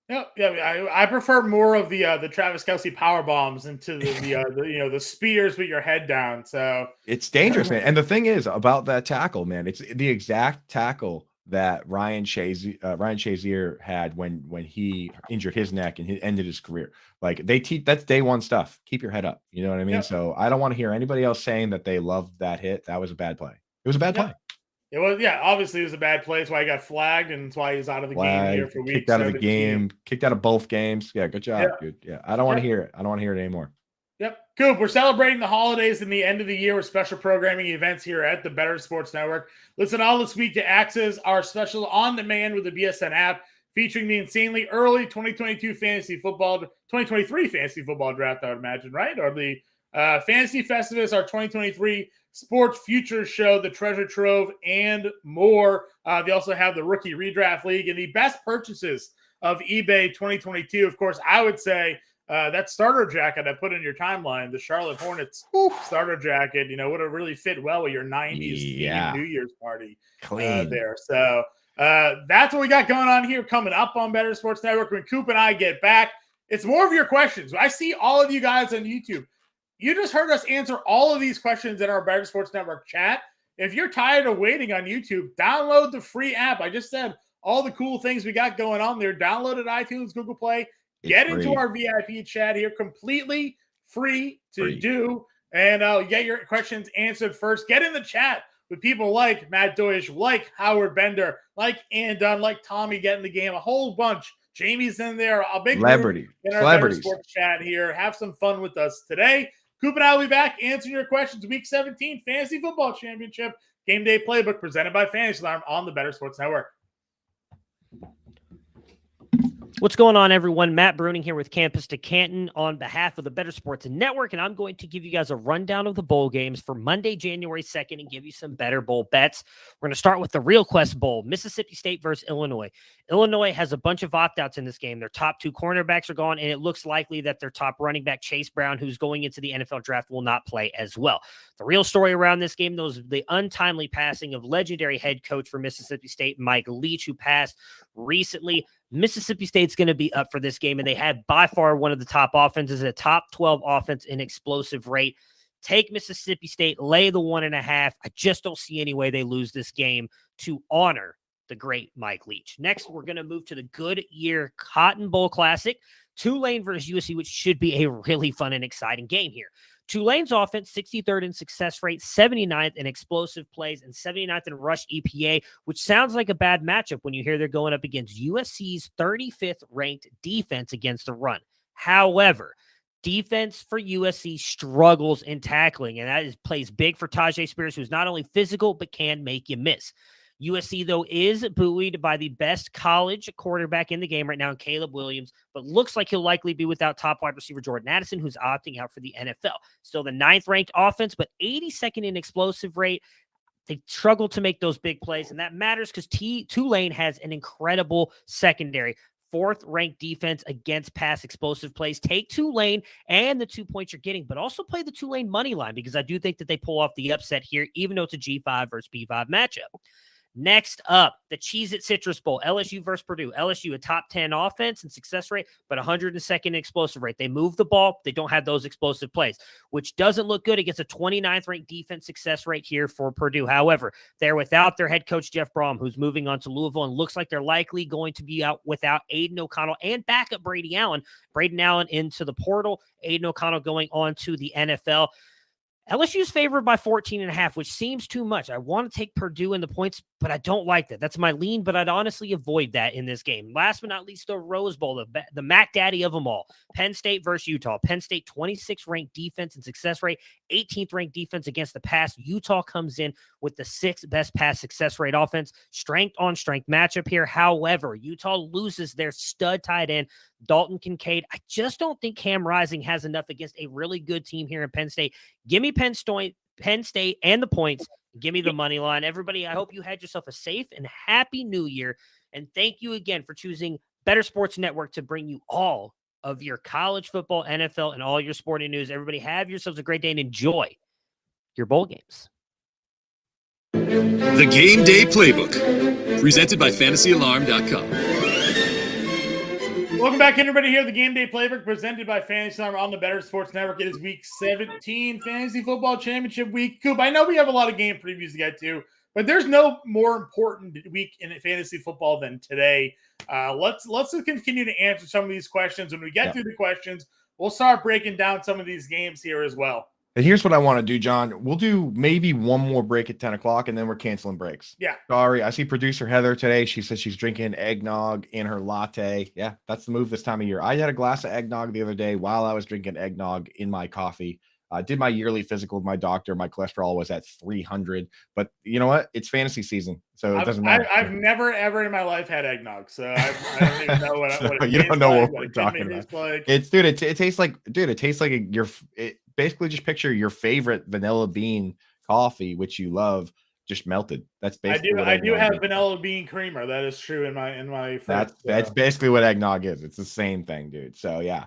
Yeah. I prefer more of the Travis Kelce power bombs into the spears with your head down. So it's dangerous, man. And the thing is about that tackle, man, it's the exact tackle that Ryan Shazier had when he injured his neck and he ended his career. Like, that's day one stuff. Keep your head up. You know what I mean? Yep. So I don't want to hear anybody else saying that they loved that hit. That was a bad play. It was a bad play. It was, obviously it was a bad play. That's why he got flagged, and that's why he's out of the game here for weeks. Kicked out of the game, kicked out of both games. Yeah, good job, dude. Yeah, I don't want to hear it. I don't want to hear it anymore. Yep. Coop, we're celebrating the holidays and the end of the year with special programming events here at the Bettor Sports Network. Listen all this week to access our special on demand with the BSN app, featuring the insanely early 2023 fantasy football draft, I would imagine, right? Or the Fantasy Festivus, our 2023 Sports Futures Show, the Treasure Trove, and more. They also have the Rookie Redraft League and the best purchases of eBay 2022. Of course, I would say that starter jacket I put in your timeline, the Charlotte Hornets starter jacket, would have really fit well with your 90s theme New Year's party there. So that's what we got going on here coming up on Bettor Sports Network. When Coop and I get back, it's more of your questions. I see all of you guys on YouTube. You just heard us answer all of these questions in our Bettor Sports Network chat. If you're tired of waiting on YouTube, download the free app. I just said all the cool things we got going on there. Download it, iTunes, Google Play. Get into our VIP chat here, completely free to do, and get your questions answered first. Get in the chat with people like Matt Doyish, like Howard Bender, like Ann Dunn, like Tommy getting the game, a whole bunch. Jamie's in there, a big celebrity in our Bettor Sports chat here. Have some fun with us today. Coop and I will be back answering your questions. Week 17 Fantasy Football Championship Game Day Playbook presented by Fantasy Alarm on the Bettor Sports Network. What's going on, everyone? Matt Bruning here with Campus to Canton on behalf of the Bettor Sports Network, and I'm going to give you guys a rundown of the bowl games for Monday, January 2nd, and give you some better bowl bets. We're going to start with the Real Quest Bowl, Mississippi State versus Illinois. Illinois has a bunch of opt-outs in this game. Their top 2 cornerbacks are gone, and it looks likely that their top running back, Chase Brown, who's going into the NFL draft, will not play as well. The real story around this game, though, is the untimely passing of legendary head coach for Mississippi State, Mike Leach, who passed recently. Mississippi State's going to be up for this game, and they have by far one of the top offenses, a top 12 offense in explosive rate. Take Mississippi State, lay the 1.5. I just don't see any way they lose this game to honor the great Mike Leach. Next, we're going to move to the Goodyear Cotton Bowl Classic, Tulane versus USC, which should be a really fun and exciting game here. Tulane's offense, 63rd in success rate, 79th in explosive plays, and 79th in rush EPA, which sounds like a bad matchup when you hear they're going up against USC's 35th ranked defense against the run. However, defense for USC struggles in tackling, and that plays big for Tajay Spears, who's not only physical, but can make you miss. USC, though, is buoyed by the best college quarterback in the game right now, Caleb Williams, but looks like he'll likely be without top wide receiver Jordan Addison, who's opting out for the NFL. Still the 9th-ranked offense, but 82nd in explosive rate. They struggle to make those big plays, and that matters because Tulane has an incredible secondary. 4th-ranked defense against pass explosive plays. Take Tulane and the 2 points you're getting, but also play the Tulane money line because I do think that they pull off the upset here, even though it's a G5 versus P5 matchup. Next up, the Cheez-It Citrus Bowl, LSU versus Purdue. LSU, a top 10 offense and success rate, but 102nd in explosive rate. They move the ball. They don't have those explosive plays, which doesn't look good against a 29th ranked defense success rate here for Purdue. However, they're without their head coach, Jeff Brom, who's moving on to Louisville, and looks like they're likely going to be out without Aiden O'Connell and backup Brady Allen. Braden Allen into the portal, Aiden O'Connell going on to the NFL. LSU's favored by 14.5, which seems too much. I want to take Purdue in the points, but I don't like that. That's my lean, but I'd honestly avoid that in this game. Last but not least, the Rose Bowl, the Mac Daddy of them all. Penn State versus Utah. Penn State, 26th ranked defense and success rate, 18th ranked defense against the pass. Utah comes in with the 6th best pass success rate offense. Strength on strength matchup here. However, Utah loses their stud tight end, Dalton Kincaid. I just don't think Cam Rising has enough against a really good team here in Penn State. Give me Penn State and the points. Give me the money line. Everybody, I hope you had yourself a safe and happy new year. And thank you again for choosing Bettor Sports Network to bring you all of your college football, NFL, and all your sporting news. Everybody have yourselves a great day and enjoy your bowl games. The Game Day Playbook, presented by FantasyAlarm.com. Welcome back, everybody. Here, the Game Day Playbook presented by Fantasy Alarm on the Bettor Sports Network. It is Week 17, Fantasy Football Championship Week. Coop, I know we have a lot of game previews to get to, but there's no more important week in fantasy football than today. Let's continue to answer some of these questions. When we get through the questions, we'll start breaking down some of these games here as well. And here's what I want to do, John. We'll do maybe one more break at 10 o'clock, and then we're canceling breaks. Yeah. Sorry. I see producer Heather today. She says she's drinking eggnog in her latte. Yeah, that's the move this time of year. I had a glass of eggnog the other day while I was drinking eggnog in my coffee. I did my yearly physical with my doctor. My cholesterol was at 300. But you know what? It's fantasy season, so it doesn't matter. I've never, ever in my life had eggnog, so I don't even know what it you don't know like, what we're talking about. Like. It tastes like, it tastes like basically just picture your favorite vanilla bean coffee, which you love, just melted. That's basically I do have vanilla bean creamer. That is true in my fridge, that's basically what eggnog is. It's the same thing, dude. So yeah.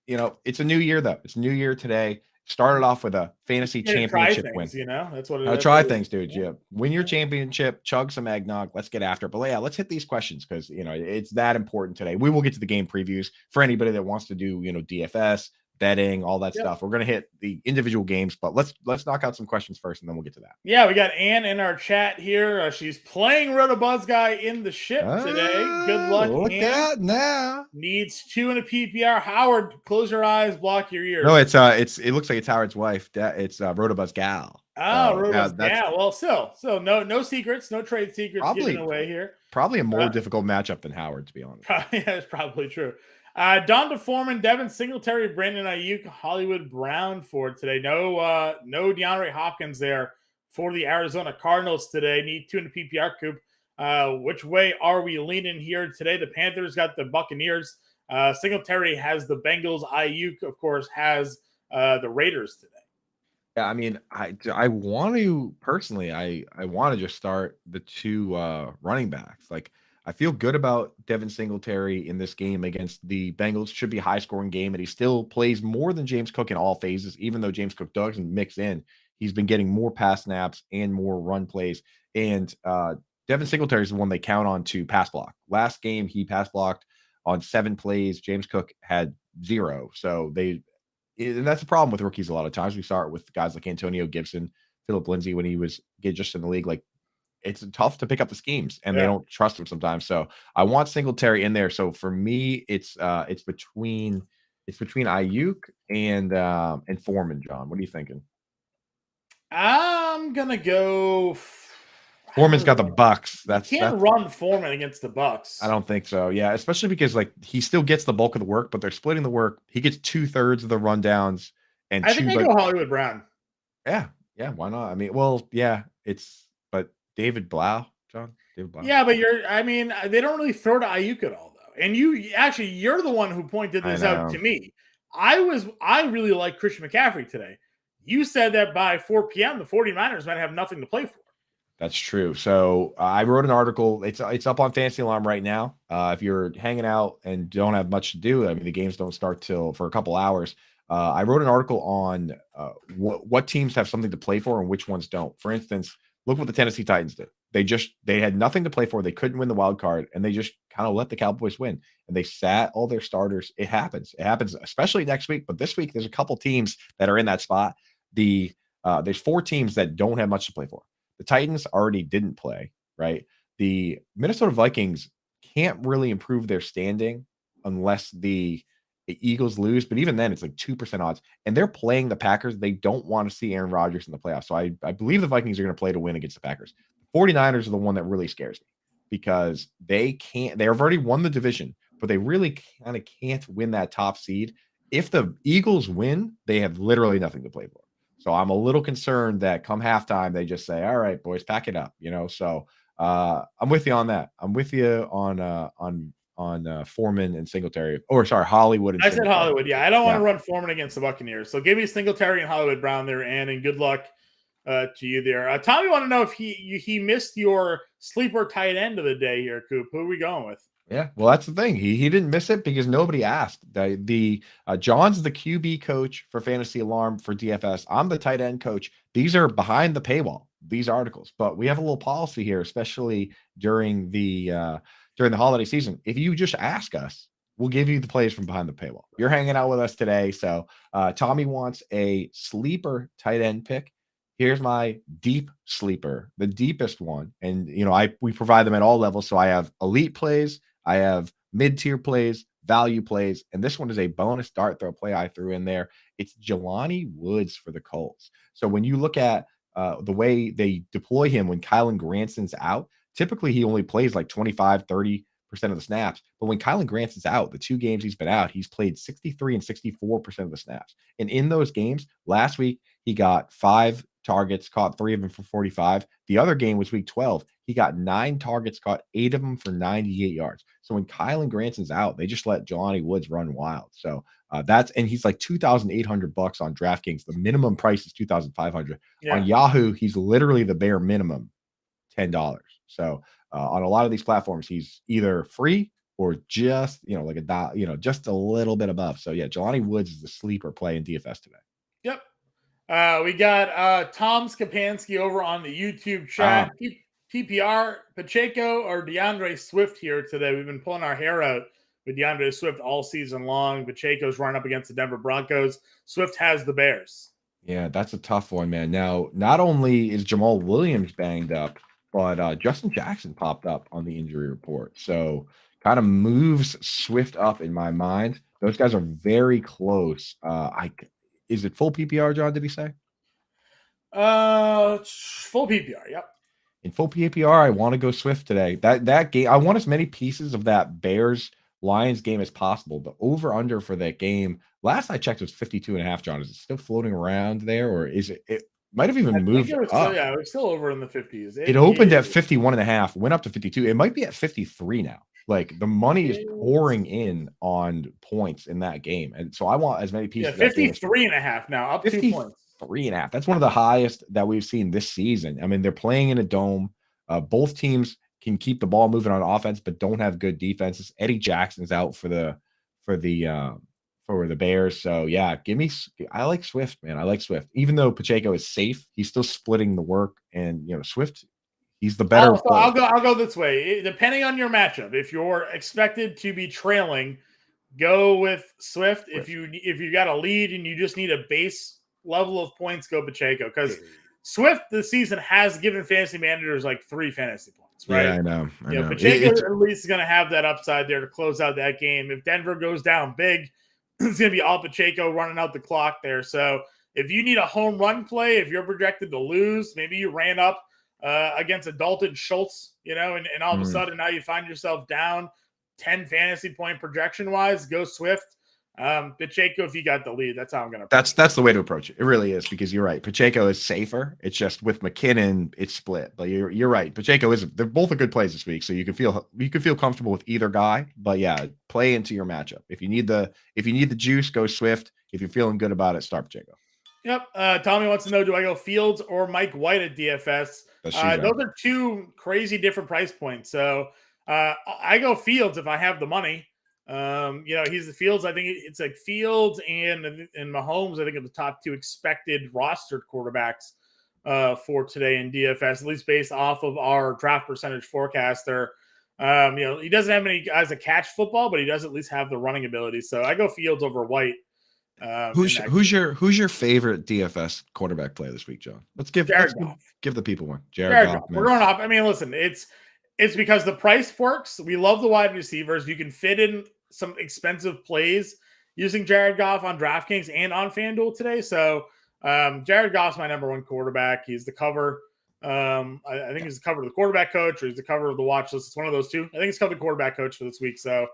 It's a new year though. It's a new year today. Started off with a fantasy championship win. That's what it is. Try things, dude. Yeah. Win your championship, chug some eggnog. Let's get after it. But yeah, let's hit these questions because it's that important today. We will get to the game previews for anybody that wants to do, DFS, betting, all that stuff. We're gonna hit the individual games, but let's knock out some questions first, and then we'll get to that. Yeah, we got Ann in our chat here. She's playing Rotobuzz Guy in the ship today. Good luck, look Ann. at now. Needs 2 in a PPR. Howard, close your eyes, block your ears. No, it looks like it's Howard's wife. It's Rotobuzz Gal. Rotobuzz Gal. Well, still no secrets, no trade secrets given away here. Probably a more difficult matchup than Howard, to be honest. That's probably true. Donta Foreman, Devin Singletary, Brandon Ayuk, Hollywood Brown for today. No DeAndre Hopkins there for the Arizona Cardinals today. Need 2 in the PPR, Coop. Which way are we leaning here today? The Panthers got the Buccaneers. Singletary has the Bengals. Ayuk, of course, has the Raiders today. Yeah, I mean, I want to personally, I want to just start the two running backs. Like, I feel good about Devin Singletary in this game against the Bengals. Should be a high scoring game, and he still plays more than James Cook in all phases. Even though James Cook doesn't mix in, he's been getting more pass snaps and more run plays. And Devin Singletary is the one they count on to pass block. Last game, he pass blocked on 7 plays. James Cook had 0. So and that's the problem with rookies a lot of times. We saw it with guys like Antonio Gibson, Philip Lindsay when he was just in the league. Like, it's tough to pick up the schemes, and they don't trust him sometimes. So I want Singletary in there. So for me, it's between Ayuk and Foreman. John, what are you thinking? I'm gonna go. Foreman's got the Bucks. That's run Foreman against the Bucks. I don't think so. Yeah, especially because like he still gets the bulk of the work, but they're splitting the work. He gets 2/3 of the rundowns, and I think I go Hollywood Brown. Yeah, why not? I mean, well, yeah, but David Blau, John, David Blau. Yeah, but they don't really throw to Ayuk at all though. And you're the one who pointed this out to me. I really like Christian McCaffrey today. You said that by 4 p.m. the 49ers might have nothing to play for. That's true. So I wrote an article. It's up on Fantasy Alarm right now. If you're hanging out and don't have much to do, I mean, the games don't start for a couple hours. I wrote an article on what teams have something to play for and which ones don't. For instance, look what the Tennessee Titans did. They had nothing to play for. They couldn't win the wild card, and they just kind of let the Cowboys win. And they sat all their starters. It happens. It happens, especially next week. But this week, there's a couple teams that are in that spot. There's 4 teams that don't have much to play for. The Titans already didn't play, right? The Minnesota Vikings can't really improve their standing unless the Eagles lose, but even then it's like 2% odds. And they're playing the Packers. They don't want to see Aaron Rodgers in the playoffs. So I believe the Vikings are going to play to win against the Packers. The 49ers are the one that really scares me because they've already won the division, but they really kind of can't win that top seed. If the Eagles win, they have literally nothing to play for. So I'm a little concerned that come halftime, they just say, all right, boys, pack it up, So I'm with you on that. I'm with you on Foreman and Singletary. Or sorry, Hollywood. I said Hollywood. Yeah, I don't want to run Foreman against the Buccaneers. So give me Singletary and Hollywood Brown there, and good luck to you there. Tommy, want to know if he missed your sleeper tight end of the day here, Coop. Who are we going with? Yeah, well, that's the thing. He didn't miss it because nobody asked. John's the QB coach for Fantasy Alarm for DFS. I'm the tight end coach. These are behind the paywall, these articles, but we have a little policy here, especially during the holiday season. If you just ask us, we'll give you the plays from behind the paywall. You're hanging out with us today, so Tommy wants a sleeper tight end pick. Here's my deep sleeper, the deepest one, and we provide them at all levels. So I have elite plays. I have mid-tier plays, value plays, and this one is a bonus dart throw play I threw in there. It's Jelani Woods for the Colts. So when you look at the way they deploy him when Kylan Granson's out, typically he only plays like 25, 30% of the snaps. But when Kylan Granson's out, the 2 games he's been out, he's played 63 and 64% of the snaps. And in those games, last week, he got 5 targets, caught 3 of them for 45. The other game was week 12. He got 9 targets, caught 8 of them for 98 yards. So when Kylan Granson's out, they just let Jelani Woods run wild. So and he's like $2,800 on DraftKings. The minimum price is $2,500. Yeah. On Yahoo, he's literally the bare minimum, $10. So on a lot of these platforms, he's either free or just just a little bit above. So yeah, Jelani Woods is the sleeper play in DFS today. Yep. We got Tom Skapansky over on the YouTube chat. PPR, Pacheco or DeAndre Swift here today. We've been pulling our hair out with DeAndre Swift all season long. Pacheco's run up against the Denver Broncos. Swift has the Bears. Yeah, that's a tough one, man. Now, not only is Jamal Williams banged up, but Justin Jackson popped up on the injury report. So kind of moves Swift up in my mind. Those guys are very close. Is it full PPR, John, did he say? Full PPR, yep. In full PPR, I want to go Swift today. That game, I want as many pieces of that Bears-Lions game as possible. The over-under for that game, last I checked, was 52.5, John. Is it still floating around there, or is it Might have even I think moved it was up. still, it was still over in the 50s. It opened at 51.5, went up to 52. It might be at 53 now. Like the money is pouring in on points in that game. And so I want as many pieces. 53.5 now, up 2 points. 3.5. That's one of the highest that we've seen this season. I mean, they're playing in a dome. Both teams can keep the ball moving on offense, but don't have good defenses. Eddie Jackson's out for the Bears. So yeah, I like Swift, man. I like Swift. Even though Pacheco is safe, he's still splitting the work. And Swift, he's the better. I'll go this way. Depending on your matchup, if you're expected to be trailing, go with Swift. If you got a lead and you just need a base level of points, go Pacheco. Because Swift this season has given fantasy managers like 3 fantasy points, right? Yeah, I know. Pacheco at least is going to have that upside there to close out that game. If Denver goes down big, it's going to be all Pacheco running out the clock there. So if you need a home run play, if you're projected to lose, maybe you ran up against a Dalton Schultz, and all of a sudden now you find yourself down 10 fantasy point projection wise, go Swift. Pacheco, if you got the lead, that's how I'm going to. That's the way to approach it. It really is, because you're right. Pacheco is safer. It's just with McKinnon, it's split. But you're right. Pacheco they're both a good plays this week, so you can feel comfortable with either guy. But yeah, play into your matchup. If you need the juice, go Swift. If you're feeling good about it, start Pacheco. Yep. Tommy wants to know: do I go Fields or Mike White at DFS? Those are 2 crazy different price points. So I go Fields if I have the money. He's the Fields. I think it's like Fields and Mahomes. I think are the top 2 expected rostered quarterbacks for today in DFS, at least based off of our draft percentage forecaster. He doesn't have many guys that catch football, but he does at least have the running ability. So I go Fields over White. Who's your favorite DFS quarterback play this week, John? Let's give the people one. Jared Goff. We're going off. I mean, listen, it's because the price works. We love the wide receivers. You can fit in some expensive plays using Jared Goff on DraftKings and on FanDuel today. So Jared Goff's my number 1 quarterback. He's the cover. I think he's the cover of the quarterback coach, or he's the cover of the watch list. It's one of those 2. I think it's covered the quarterback coach for this week. So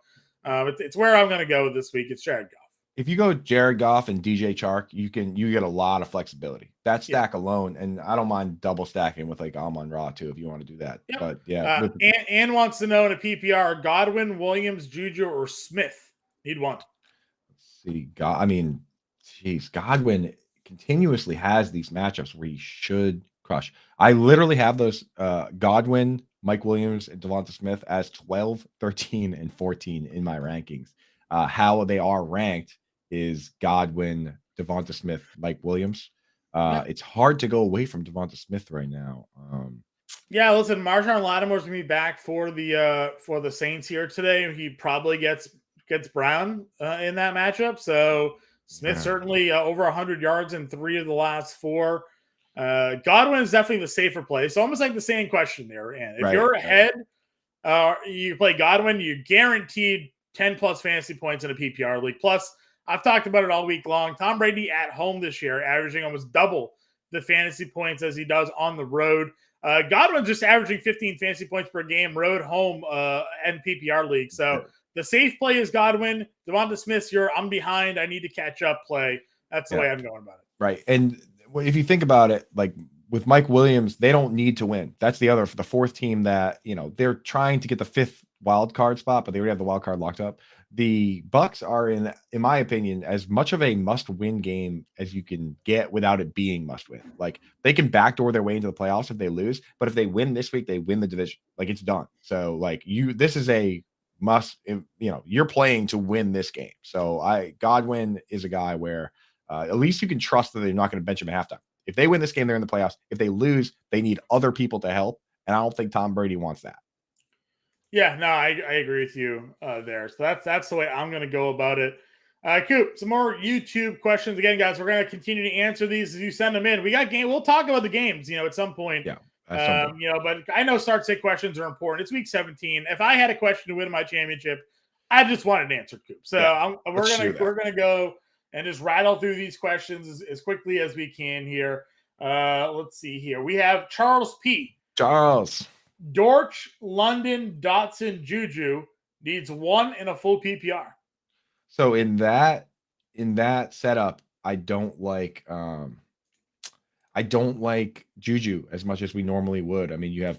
it's where I'm going to go this week. It's Jared Goff. If you go Jared Goff and DJ Chark, you get a lot of flexibility. That stack alone, and I don't mind double stacking with like Amon-Ra too if you want to do that. Yep. But yeah, Ann wants to know in a PPR: Godwin, Williams, Juju, or Smith. Need one. Let's see, Godwin continuously has these matchups where he should crush. I literally have those Godwin, Mike Williams, and Devonta Smith as 12, 13, and 14 in my rankings. How they are ranked is Godwin, Devonta Smith, Mike Williams. It's hard to go away from Devonta Smith right now. Listen, Marshawn Lattimore's gonna be back for the Saints here today. He probably gets Brown in that matchup. So Smith certainly over 100 yards in 3 of the last 4. Godwin is definitely the safer play. So almost like the same question there, and if you're ahead, you play Godwin, you guaranteed 10 plus fantasy points in a PPR league. Plus, I've talked about it all week long. Tom Brady at home this year, averaging almost double the fantasy points as he does on the road. Godwin's just averaging 15 fantasy points per game, road, home, and PPR league. So the safe play is Godwin. Devonta Smith's I'm behind. I need to catch up play. That's the way I'm going about it. Right. And if you think about it, like with Mike Williams, they don't need to win. That's the 4th team that, they're trying to get the 5th wild card spot, but they already have the wild card locked up. The Bucks are in my opinion, as much of a must-win game as you can get without it being must-win. Like they can backdoor their way into the playoffs if they lose, but if they win this week, they win the division. Like it's done. So like this is a must. You're playing to win this game. So Godwin is a guy where at least you can trust that they're not going to bench him at halftime. If they win this game, they're in the playoffs. If they lose, they need other people to help, and I don't think Tom Brady wants that. Yeah, no, I agree with you there. So that's the way I'm going to go about it. Coop, some more YouTube questions. Again, guys, we're going to continue to answer these as you send them in. We got game. We'll talk about the games, at some point. Yeah. But I know start-sit questions are important. It's week 17. If I had a question to win my championship, I just wanted an answer, Coop. So we're gonna go and just rattle through these questions as quickly as we can here. Let's see here. We have Charles P. Dortch, London, Dotson, Juju needs 1 in a full PPR. So in that setup, I don't like I don't like Juju as much as we normally would. I mean, you have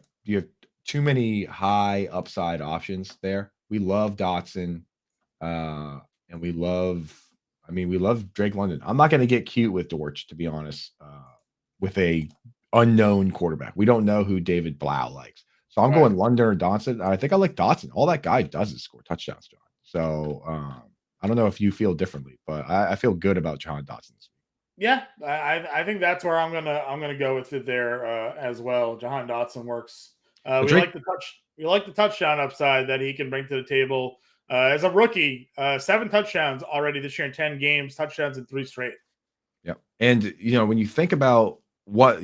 too many high upside options there. We love Dotson, and we love. I mean, we love Drake London. I'm not going to get cute with Dortch, to be honest. With a unknown quarterback, we don't know who David Blau likes, so I'm going London or Dotson. I think I like Dotson. All that guy does is score touchdowns, John. So I don't know if you feel differently, but I feel good about John Dotson this week. Yeah, I think that's where I'm gonna go with it there as well. Jahan Dotson works. We like the touchdown upside that he can bring to the table as a rookie. 7 touchdowns already this year in 10 games, touchdowns in 3 straight. Yeah, and when you think about what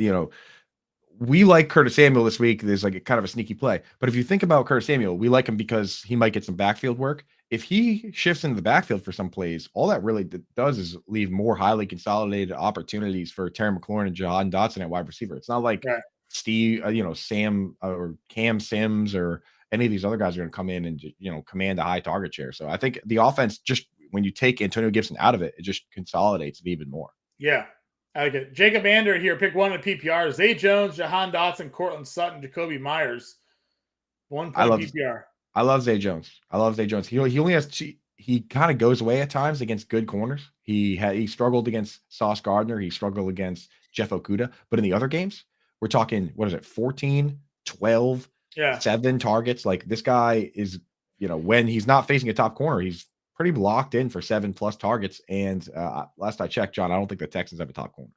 we like Curtis Samuel this week. There's like a kind of a sneaky play. But if you think about Curtis Samuel, we like him because he might get some backfield work. If he shifts into the backfield for some plays, all that really does is leave more highly consolidated opportunities for Terry McLaurin and Jahan Dotson at wide receiver. It's not like Steve, Sam or Cam Sims or any of these other guys are going to come in and command a high target share. So I think the offense, just when you take Antonio Gibson out of it, it just consolidates it even more. Yeah. Okay. Jacob Ander here, pick one in PPR. Zay Jones, Jahan Dotson, Cortland Sutton, Jacoby Myers. 1 point PPR. I love Zay Jones. He only has he kind of goes away at times against good corners. He struggled against Sauce Gardner. He struggled against Jeff Okudah. But in the other games, we're talking, 14, 12, 7 targets. Like this guy is, when he's not facing a top corner, he's pretty locked in for 7+ targets. And last I checked, John, I don't think the Texans have a top corner.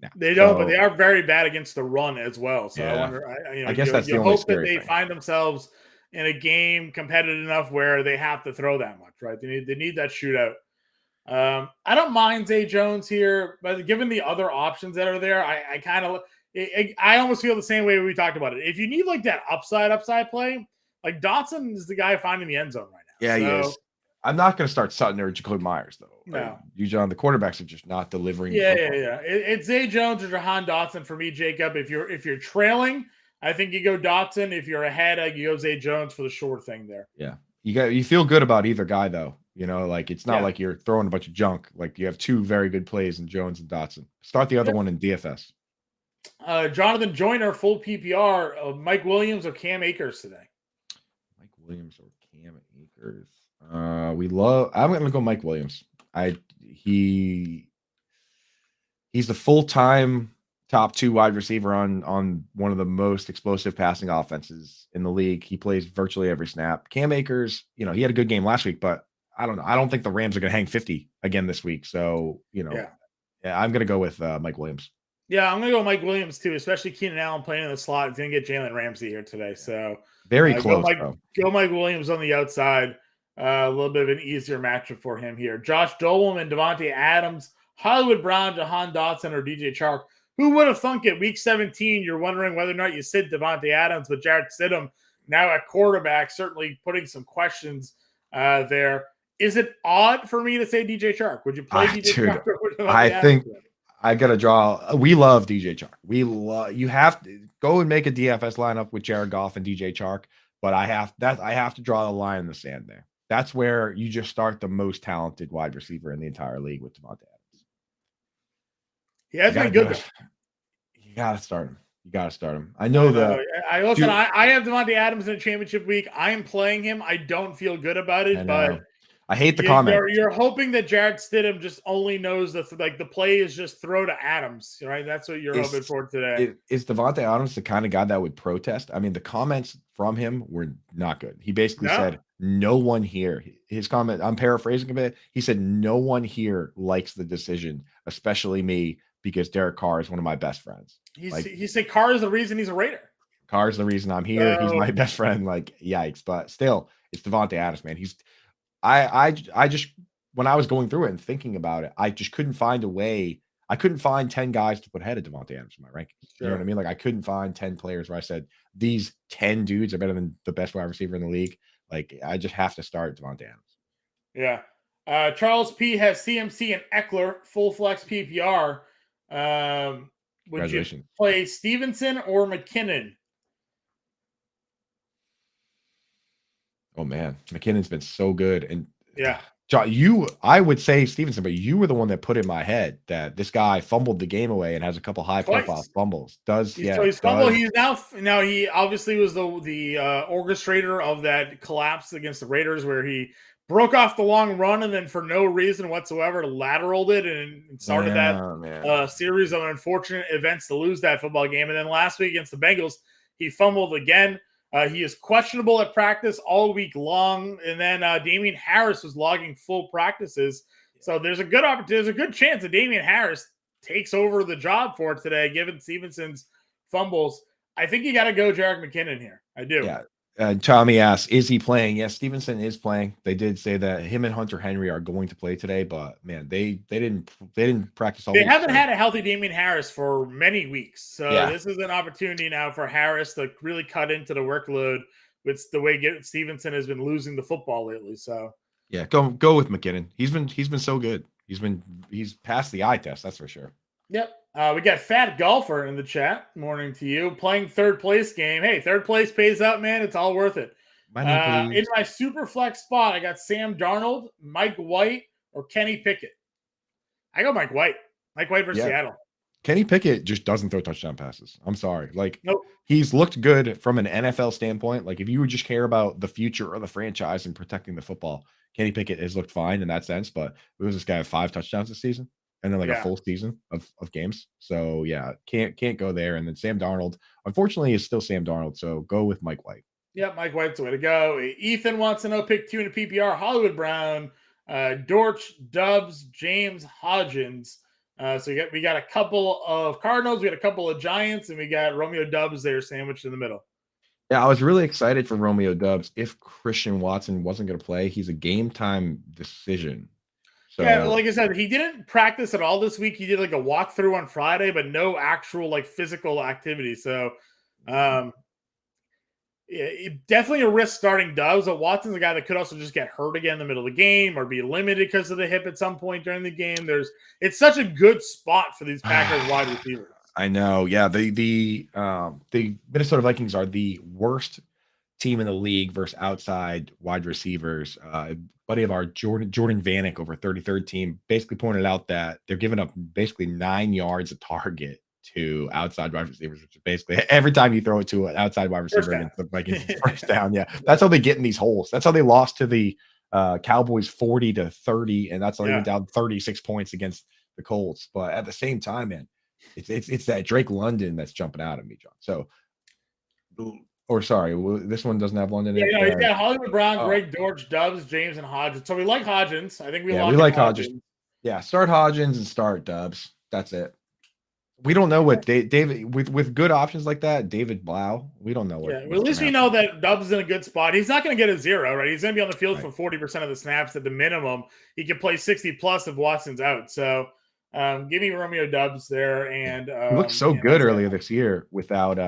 No. They don't, but they are very bad against the run as well. So yeah. I wonder, I guess that's the you only hope that they thing. find themselves in a game competitive enough where they have to throw that much, right? They need that shootout. I don't mind Zay Jones here, but given the other options that are there, I almost feel the same way we talked about it. If you need like that upside play, like Dotson is the guy finding the end zone right now. Yeah, he is. I'm not going to start Sutton or Jacoby Myers though. No, you, John, the quarterbacks are just not delivering. Yeah. It's Zay Jones or Jahan Dotson for me, Jacob. If you're trailing, I think you go Dotson. If you're ahead, you go Zay Jones for the short thing there. Yeah, you feel good about either guy though. Like it's not like you're throwing a bunch of junk. Like you have 2 very good plays in Jones and Dotson. Start the other one in DFS. Jonathan Joyner, full PPR. Mike Williams or Cam Akers today? Mike Williams or Cam Akers? I'm going to go Mike Williams. He's the full-time top 2 wide receiver on one of the most explosive passing offenses in the league. He plays virtually every snap. Cam Akers, he had a good game last week, but I don't know. I don't think the Rams are going to hang 50 again this week. So, I'm going to go with Mike Williams. Yeah, I'm going to go Mike Williams too, especially Keenan Allen playing in the slot. He's going to get Jalen Ramsey here today. So very close. Go Mike Williams on the outside. A little bit of an easier matchup for him here. Josh Dolan and Devontae Adams, Hollywood Brown, Jahan Dotson, or DJ Chark. Who would have thunk it? Week 17, you're wondering whether or not you sit Devontae Adams, but Jarrett Stidham now at quarterback, certainly putting some questions there. Is it odd for me to say DJ Chark? Would you play DJ Chark? I think I got to draw. We love DJ Chark. You have to go and make a DFS lineup with Jared Goff and DJ Chark, but I have to draw the line in the sand there. That's where you just start the most talented wide receiver in the entire league with Devontae Adams. He has been good. You got to start him. I know that. I have Devontae Adams in a championship week. I am playing him. I don't feel good about it, but I hate the comment. You're hoping that Jarrett Stidham just only knows the play is just throw to Adams, right? That's what you're hoping for today. Is Devontae Adams the kind of guy that would protest? I mean, the comments from him were not good. He basically said, no one here. His comment, I'm paraphrasing a bit. He said, no one here likes the decision, especially me, because Derek Carr is one of my best friends. He said Carr is the reason he's a Raider. Carr is the reason I'm here. He's my best friend. Like, yikes. But still, it's Devontae Adams, man. I just, when I was going through it and thinking about it, I just couldn't find a way. I couldn't find 10 guys to put ahead of Devontae Adams in my rankings. Sure. You know what I mean? Like I couldn't find 10 players where I said, these 10 dudes are better than the best wide receiver in the league. Like I just have to start Devontae Adams. Yeah. Charles P has CMC and Eckler, full flex PPR. Would you play Stevenson or McKinnon? Oh man, McKinnon's been so good, and John, I would say Stevenson, but you were the one that put in my head that this guy fumbled the game away and has a couple high profile Twice. fumbles. He's fumbled. He's now he obviously was the orchestrator of that collapse against the Raiders where he broke off the long run and then for no reason whatsoever lateraled it and started that series of unfortunate events to lose that football game. And then last week against the Bengals, he fumbled again. He is questionable at practice all week long. And then Damian Harris was logging full practices. So there's a good opportunity. There's a good chance that Damian Harris takes over the job for today, given Stevenson's fumbles. I think you got to go Jerick McKinnon here. I do. Yeah. Tommy asks, is he playing? Yes, Stevenson is playing. They did say that him and Hunter Henry are going to play today, but man, they didn't practice all They week. haven't had a healthy Damian Harris for many weeks. So Yeah. this is an opportunity now for Harris to really cut into the workload with the way Stevenson has been losing the football lately. So yeah, go with McKinnon. He's been so good. He's passed the eye test, that's for sure. Yep. We got Fat Golfer in the chat. Morning to you. Playing third place game. Hey, third place pays out, man. It's all worth it. In my super flex spot, I got Sam Darnold, Mike White, or Kenny Pickett. I go Mike White. Mike White versus Seattle. Kenny Pickett just doesn't throw touchdown passes. I'm sorry. Nope. He's looked good from an NFL standpoint. If you would just care about the future of the franchise and protecting the football, Kenny Pickett has looked fine in that sense. But it was this guy have 5 touchdowns this season and then a full season of games. So yeah, can't go there. And then Sam Darnold, unfortunately, is still Sam Darnold. So go with Mike White. Yeah, Mike White's the way to go. Ethan wants to know pick 2 in a PPR. Hollywood Brown, Dortch, Dubs, James, Hodgins. So we got a couple of Cardinals, we got a couple of Giants, and we got Romeo Dubs there sandwiched in the middle. Yeah, I was really excited for Romeo Dubs. If Christian Watson wasn't going to play, he's a game time decision. So, yeah, like I said, he didn't practice at all this week. He did a walkthrough on Friday, but no actual physical activity. So, definitely a risk starting Dubs. But Watson's a guy that could also just get hurt again in the middle of the game or be limited because of the hip at some point during the game. It's such a good spot for these Packers wide receivers. I know. Yeah, the Minnesota Vikings are the worst team in the league versus outside wide receivers. Buddy of our Jordan Vanek over 33rd team basically pointed out that they're giving up basically 9 yards a target to outside wide receivers, which is basically every time you throw it to an outside wide receiver against the Vikings, first down. Yeah, that's how they get in these holes. That's how they lost to the Cowboys 40-30, and that's how they went down 36 points against the Colts. But at the same time, man, it's that Drake London that's jumping out at me, John. So, or sorry, this one doesn't have London. Yeah, he's got Hollywood Brown, Greg Dortch, Dubs, James, and Hodgins. So we like Hodgins. I think we like Hodgins. Yeah, start Hodgins and start Dubs. That's it. We don't know what David with good options like that. David Blau, we don't know what. Yeah, well, at least we know that Dubs is in a good spot. He's not going to get a 0, right? He's going to be on the field for 40% of the snaps at the minimum. He can play 60 plus if Watson's out. So, give me Romeo Dubs there. And he looked so good earlier this year without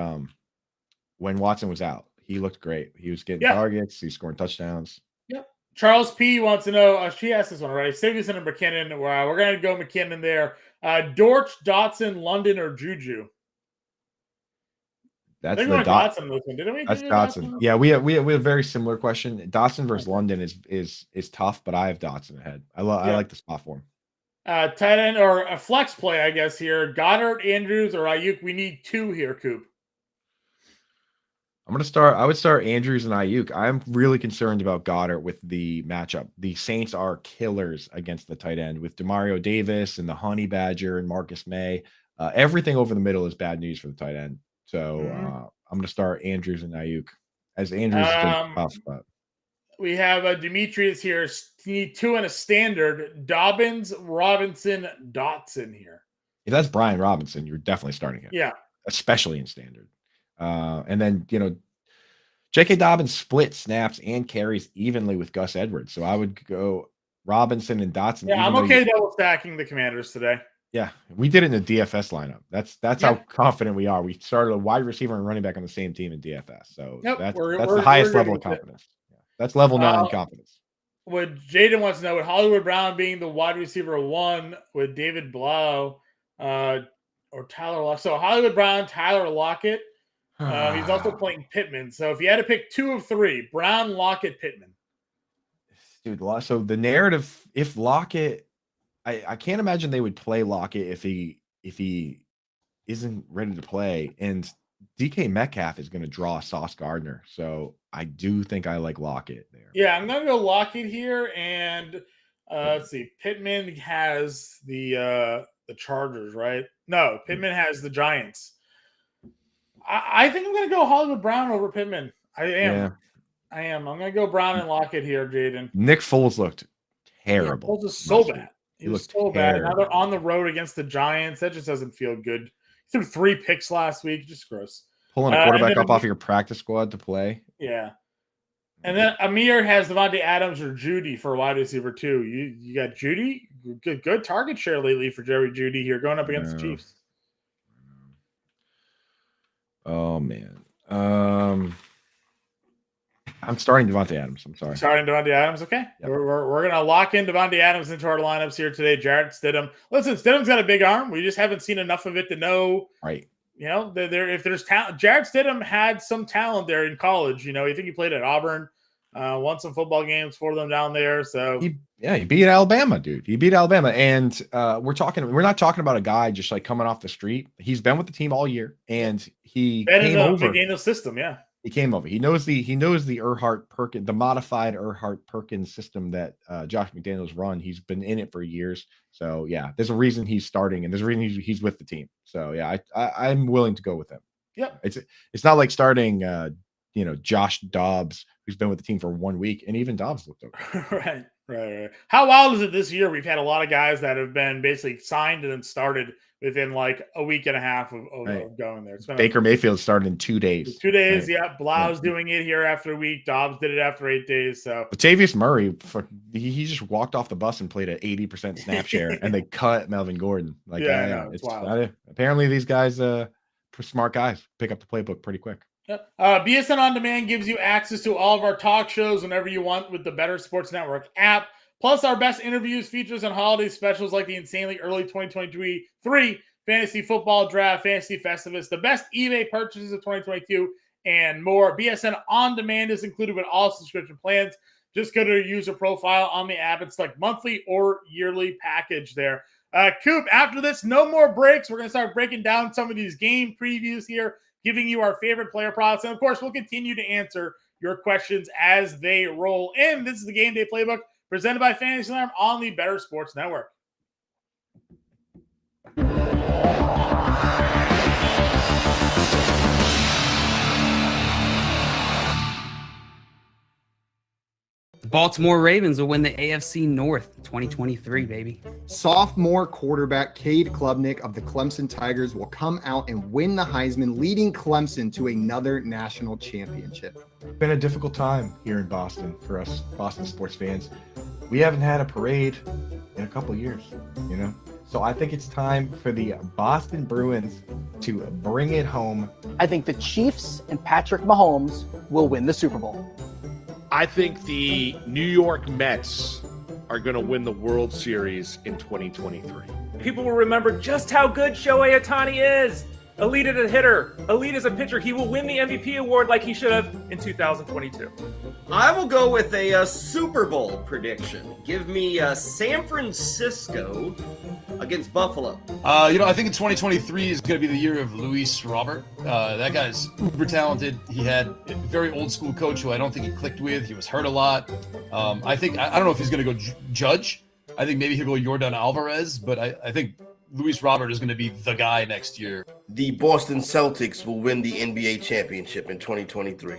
when Watson was out. He looked great. He was getting targets. He's scoring touchdowns. Yep. Charles P wants to know. She asked this one already. Stevenson and McKinnon. We're going to go McKinnon there. Dortch, Dotson, London, or Juju? That's the Dotson listen, didn't we? That's Dotson. Yeah, we have a very similar question. Dotson versus London is tough, but I have Dotson ahead. I like the spot for him. Tight end or a flex play, I guess here. Goddard, Andrews, or Ayuk. We need 2 here, Coop. I would start Andrews and Ayuk. I'm really concerned about Goddard with the matchup. The Saints are killers against the tight end with Demario Davis and the Honey Badger and Marcus May. Everything over the middle is bad news for the tight end. So I'm going to start Andrews and Ayuk as Andrews is a tough spot. We have Demetrius here. You need 2 and a standard. Dobbins, Robinson, Dotson here. If that's Brian Robinson, you're definitely starting him. Yeah. Especially in standard. And then, J.K. Dobbins split snaps and carries evenly with Gus Edwards. So I would go Robinson and Dotson. Yeah, I'm okay double stacking the Commanders today. Yeah, we did it in the DFS lineup. That's how confident we are. We started a wide receiver and running back on the same team in DFS. So that's the highest level of confidence. Yeah. That's level 9 confidence. What Jaden wants to know, with Hollywood Brown being the wide receiver 1 with David Blau or Tyler Lockett. So Hollywood Brown, Tyler Lockett. He's also playing Pittman. So if you had to pick 2 of 3, Brown, Lockett, Pittman. Dude, so the narrative, if Lockett, I can't imagine they would play Lockett if he isn't ready to play. And DK Metcalf is going to draw Sauce Gardner. So I do think I like Lockett there. Yeah, I'm going to go Lockett here. And let's see. Pittman has the Chargers, right? No, Pittman has the Giants. I think I'm going to go Hollywood Brown over Pittman. I am. Yeah. I'm going to go Brown and Lockett here, Jaden. Nick Foles looked terrible. Yeah, Foles is so bad. He was so bad. Now they're on the road against the Giants. That just doesn't feel good. He threw 3 picks last week. Just gross. Pulling a quarterback up off your practice squad to play. Yeah. And then Amir has Devontae Adams or Judy for wide receiver 2. You got Judy. Good target share lately for Jerry Judy here going up against the Chiefs. Oh, man. I'm starting Devontae Adams. I'm sorry. Starting Devontae Adams. Okay. Yep. We're going to lock in Devontae Adams into our lineups here today. Jarrett Stidham. Listen, Stidham's got a big arm. We just haven't seen enough of it to know. Right. You know, if there's talent. Jarrett Stidham had some talent there in college. You know, you think he played at Auburn, won some football games for them down there. So he beat Alabama, dude. He beat Alabama. And we're not talking about a guy just like coming off the street. He's been with the team all year, and he came over. McDaniel's system, yeah. He came over. He knows the Erhardt-Perkins, the modified Erhardt-Perkins system that Josh McDaniels run. He's been in it for years. So yeah, there's a reason he's starting, and there's a reason he's with the team. So yeah, I'm willing to go with him. Yep. It's not like starting Josh Dobbs, who's been with the team for 1 week, and even Dobbs looked okay. Right. How wild is it this year? We've had a lot of guys that have been basically signed and then started within like a week and a half of going there. It's been Baker Mayfield started in 2 days. 2 days, right? Yeah. Blau's doing it here after a week. Dobbs did it after 8 days. So Latavius Murray, he just walked off the bus and played at 80% snap share, and they cut Melvin Gordon. It's wild. Apparently these guys, smart guys, pick up the playbook pretty quick. Yep. BSN On Demand gives you access to all of our talk shows whenever you want with the Bettor Sports Network app, plus our best interviews, features, and holiday specials like the insanely early 2023 Fantasy Football Draft, Fantasy Festivus, the best eBay purchases of 2022, and more. BSN On Demand is included with all subscription plans. Just go to your user profile on the app and select monthly or yearly package there. Coop, after this, no more breaks. We're going to start breaking down some of these game previews here, giving you our favorite player props. And, of course, we'll continue to answer your questions as they roll in. This is the Game Day Playbook presented by Fantasy Alarm on the Bettor Sports Network. The Baltimore Ravens will win the AFC North 2023, baby. Sophomore quarterback Cade Klubnik of the Clemson Tigers will come out and win the Heisman, leading Clemson to another national championship. It's been a difficult time here in Boston for us Boston sports fans. We haven't had a parade in a couple of years, So I think it's time for the Boston Bruins to bring it home. I think the Chiefs and Patrick Mahomes will win the Super Bowl. I think the New York Mets are going to win the World Series in 2023. People will remember just how good Shohei Ohtani is. Elite as a hitter, elite as a pitcher. He will win the MVP award like he should have in 2022. I will go with a Super Bowl prediction. Give me San Francisco against Buffalo. I think in 2023 is going to be the year of Luis Robert. That guy's uber talented. He had a very old school coach who I don't think he clicked with. He was hurt a lot. I don't know if he's going to go Judge. I think maybe he'll go Jordan Alvarez, but I think Luis Robert is going to be the guy next year. The Boston Celtics will win the NBA championship in 2023.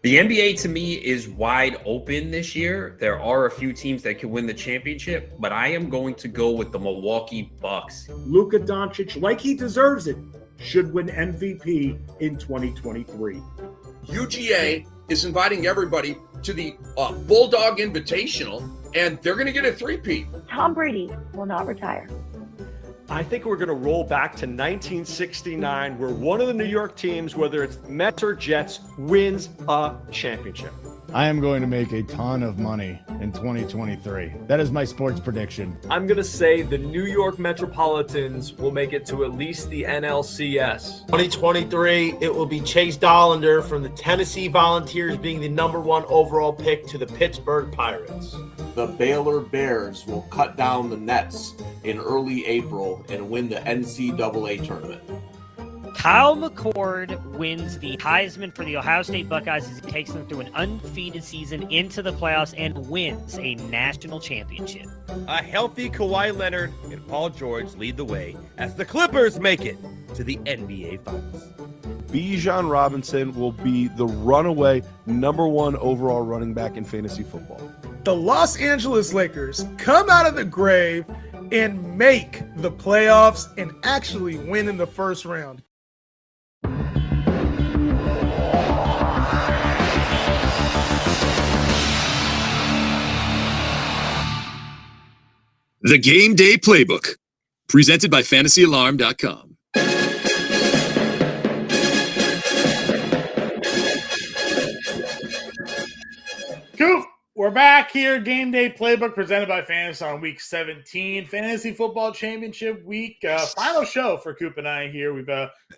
The NBA to me is wide open this year. There are a few teams that can win the championship, but I am going to go with the Milwaukee Bucks. Luka Doncic, like he deserves it, should win MVP in 2023. UGA is inviting everybody to the Bulldog Invitational, and they're going to get a three-peat. Tom Brady will not retire. I think we're going to roll back to 1969, where one of the New York teams, whether it's Mets or Jets, wins a championship. I am going to make a ton of money in 2023. That is my sports prediction. I'm going to say the New York Metropolitans will make it to at least the NLCS. 2023, it will be Chase Dollander from the Tennessee Volunteers being the #1 overall pick to the Pittsburgh Pirates. The Baylor Bears will cut down the Nets in early April and win the NCAA tournament. Kyle McCord wins the Heisman for the Ohio State Buckeyes as he takes them through an undefeated season into the playoffs and wins a national championship. A healthy Kawhi Leonard and Paul George lead the way as the Clippers make it to the NBA Finals. Bijan Robinson will be the runaway #1 overall running back in fantasy football. The Los Angeles Lakers come out of the grave and make the playoffs and actually win in the first round. The Game Day Playbook, presented by FantasyAlarm.com. Coop, we're back here. Game Day Playbook presented by Fantasy on Week 17, Fantasy Football Championship Week. Final show for Coop and I here. We've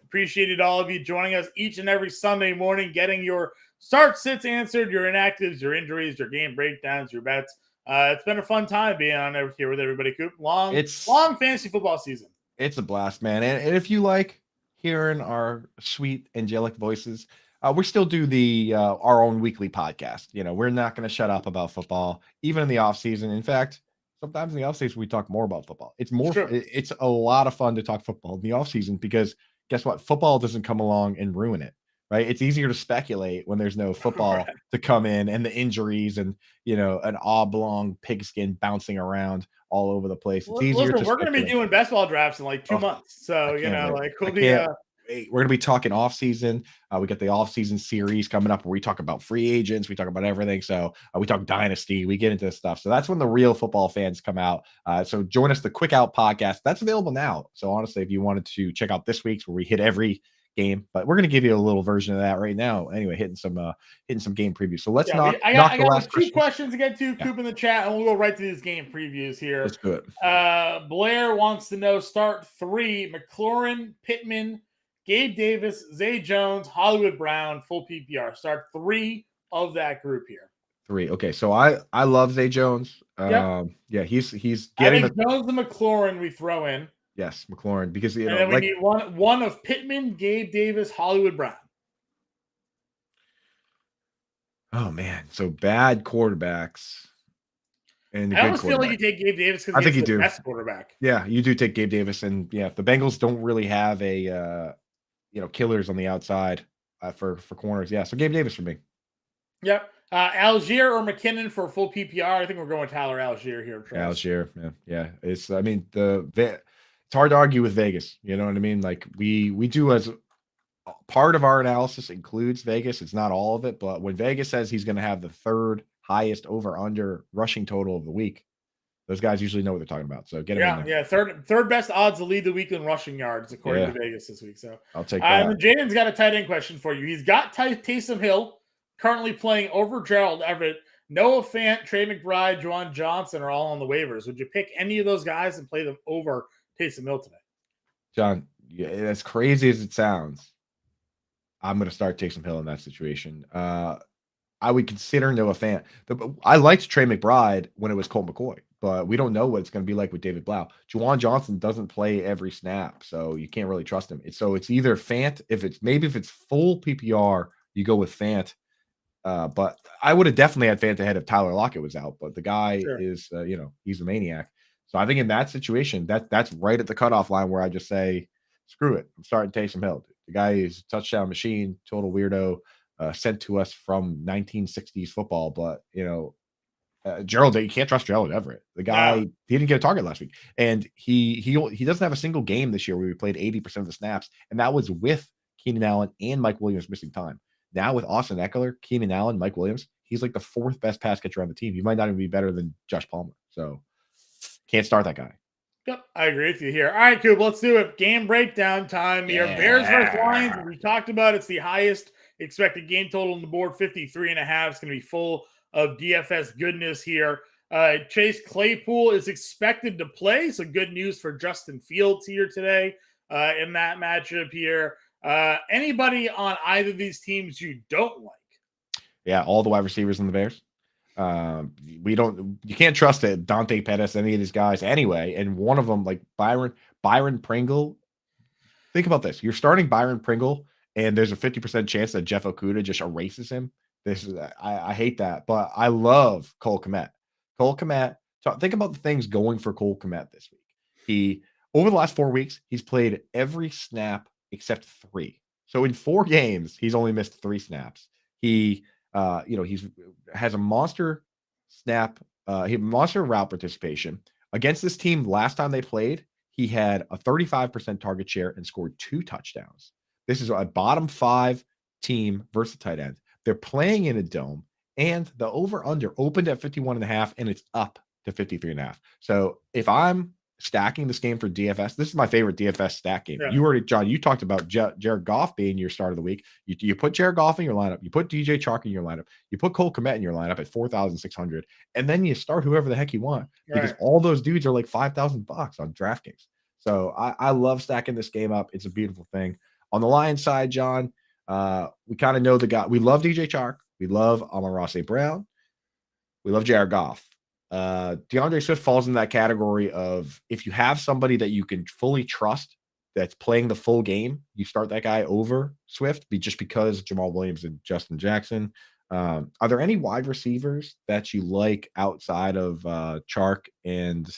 appreciated all of you joining us each and every Sunday morning, getting your start sits answered, your inactives, your injuries, your game breakdowns, your bets. It's been a fun time being on here with everybody, Coop. Long fantasy football season. It's a blast, man. And if you like hearing our sweet, angelic voices, we still do the our own weekly podcast. You know, we're not going to shut up about football, even in the off season. In fact, sometimes in the off season we talk more about football. It's a lot of fun to talk football in the off season because guess what? Football doesn't come along and ruin it. Right. It's easier to speculate when there's no football to come in and the injuries and, you know, an oblong pigskin bouncing around all over the place. It's easier to we're going to be doing best ball drafts in like 2 months. So, you know, like we'll be we're going to be talking off season. We got the off season series coming up where we talk about free agents. We talk about everything. So we talk dynasty. We get into this stuff. So that's when the real football fans come out. So join us, the Quick Out podcast. That's available now. So honestly, if you wanted to check out this week's where we hit every game, but we're going to give you a little version of that right now. Anyway, hitting some game previews. So let's knock I got the last two questions to get to, Coop, in the chat, and we'll go right to these game previews here. Let's do it. Blair wants to know start 3: McLaurin, Pittman, Gabe Davis, Zay Jones, Hollywood Brown, full PPR. Start 3 of that group here. 3. Okay, so I love Zay Jones. Yep. Yeah, he's I getting think Jones and McLaurin we throw in. Yes, McLaurin, because you and know, then we need one of Pittman, Gabe Davis, Hollywood Brown. Oh man, so bad quarterbacks. And I almost feel like you take Gabe Davis because he's the best quarterback. Yeah, you do take Gabe Davis, and yeah, if the Bengals don't really have a killers on the outside for corners, yeah. So Gabe Davis for me. Yep. Algier or McKinnon for full PPR. I think we're going Tyler Algier here. Algier, yeah. It's it's hard to argue with Vegas. You know what I mean? Like we do, as part of our analysis includes Vegas. It's not all of it, but when Vegas says he's going to have the 3rd highest over under rushing total of the week, those guys usually know what they're talking about. So get him in there. Yeah. Third best odds to lead the week in rushing yards according to Vegas this week. So I'll take that. And Jaden's got a tight end question for you. He's got Taysom Hill currently playing over Gerald Everett. Noah Fant, Trey McBride, Juwan Johnson are all on the waivers. Would you pick any of those guys and play them over Taysom Hill today? John, as crazy as it sounds, I'm going to start Taysom Hill in that situation. I would consider Noah Fant. I liked Trey McBride when it was Colt McCoy, but we don't know what it's going to be like with David Blau. Juwan Johnson doesn't play every snap, so you can't really trust him. So it's either Fant. If it's full PPR, you go with Fant. But I would have definitely had Fant ahead if Tyler Lockett was out. But the guy is, he's a maniac. So I think in that situation, that's right at the cutoff line where I just say, screw it. I'm starting Taysom Hill. The guy is a touchdown machine, total weirdo, sent to us from 1960s football. But, Gerald, you can't trust Gerald Everett. The guy, he didn't get a target last week. And he doesn't have a single game this year where we played 80% of the snaps. And that was with Keenan Allen and Mike Williams missing time. Now with Austin Eckler, Keenan Allen, Mike Williams, he's like the 4th best pass catcher on the team. He might not even be better than Josh Palmer. So can't start that guy. Yep, I agree with you here. All right, Coop, let's do it. Game breakdown time. Your Bears versus Lions. We talked about it's the highest expected game total on the board, 53.5. It's going to be full of DFS goodness here. Chase Claypool is expected to play, so good news for Justin Fields here today in that matchup here. Anybody on either of these teams you don't like? Yeah, all the wide receivers in the Bears. You can't trust it. Dante Pettis, any of these guys anyway. And one of them, like Byron Pringle. Think about this. You're starting Byron Pringle, and there's a 50% chance that Jeff Okudah just erases him. I hate that, but I love Cole Kmet. Cole Kmet, think about the things going for Cole Kmet this week. Over the last 4 weeks, he's played every snap except 3. So in 4 games, he's only missed 3 snaps. He has a monster snap, monster route participation. Against this team last time they played, he had a 35% target share and scored 2 touchdowns. This is a bottom 5 team versus tight end. They're playing in a dome, and the over-under opened at 51.5, and it's up to 53.5. So if I'm stacking this game for DFS, this is my favorite DFS stack game. Yeah. John, you talked about Jared Goff being your start of the week. You put Jared Goff in your lineup. You put DJ Chark in your lineup. You put Cole Kmet in your lineup at 4,600, and then you start whoever the heck you want because all those dudes are like $5,000 on DraftKings. So I love stacking this game up. It's a beautiful thing. On the Lions side, John, we kind of know the guy. We love DJ Chark. We love Amon-Ra St. Brown. We love Jared Goff. DeAndre Swift falls in that category of if you have somebody that you can fully trust that's playing the full game, you start that guy over Swift just because Jamal Williams and Justin Jackson. Are there any wide receivers that you like outside of Chark and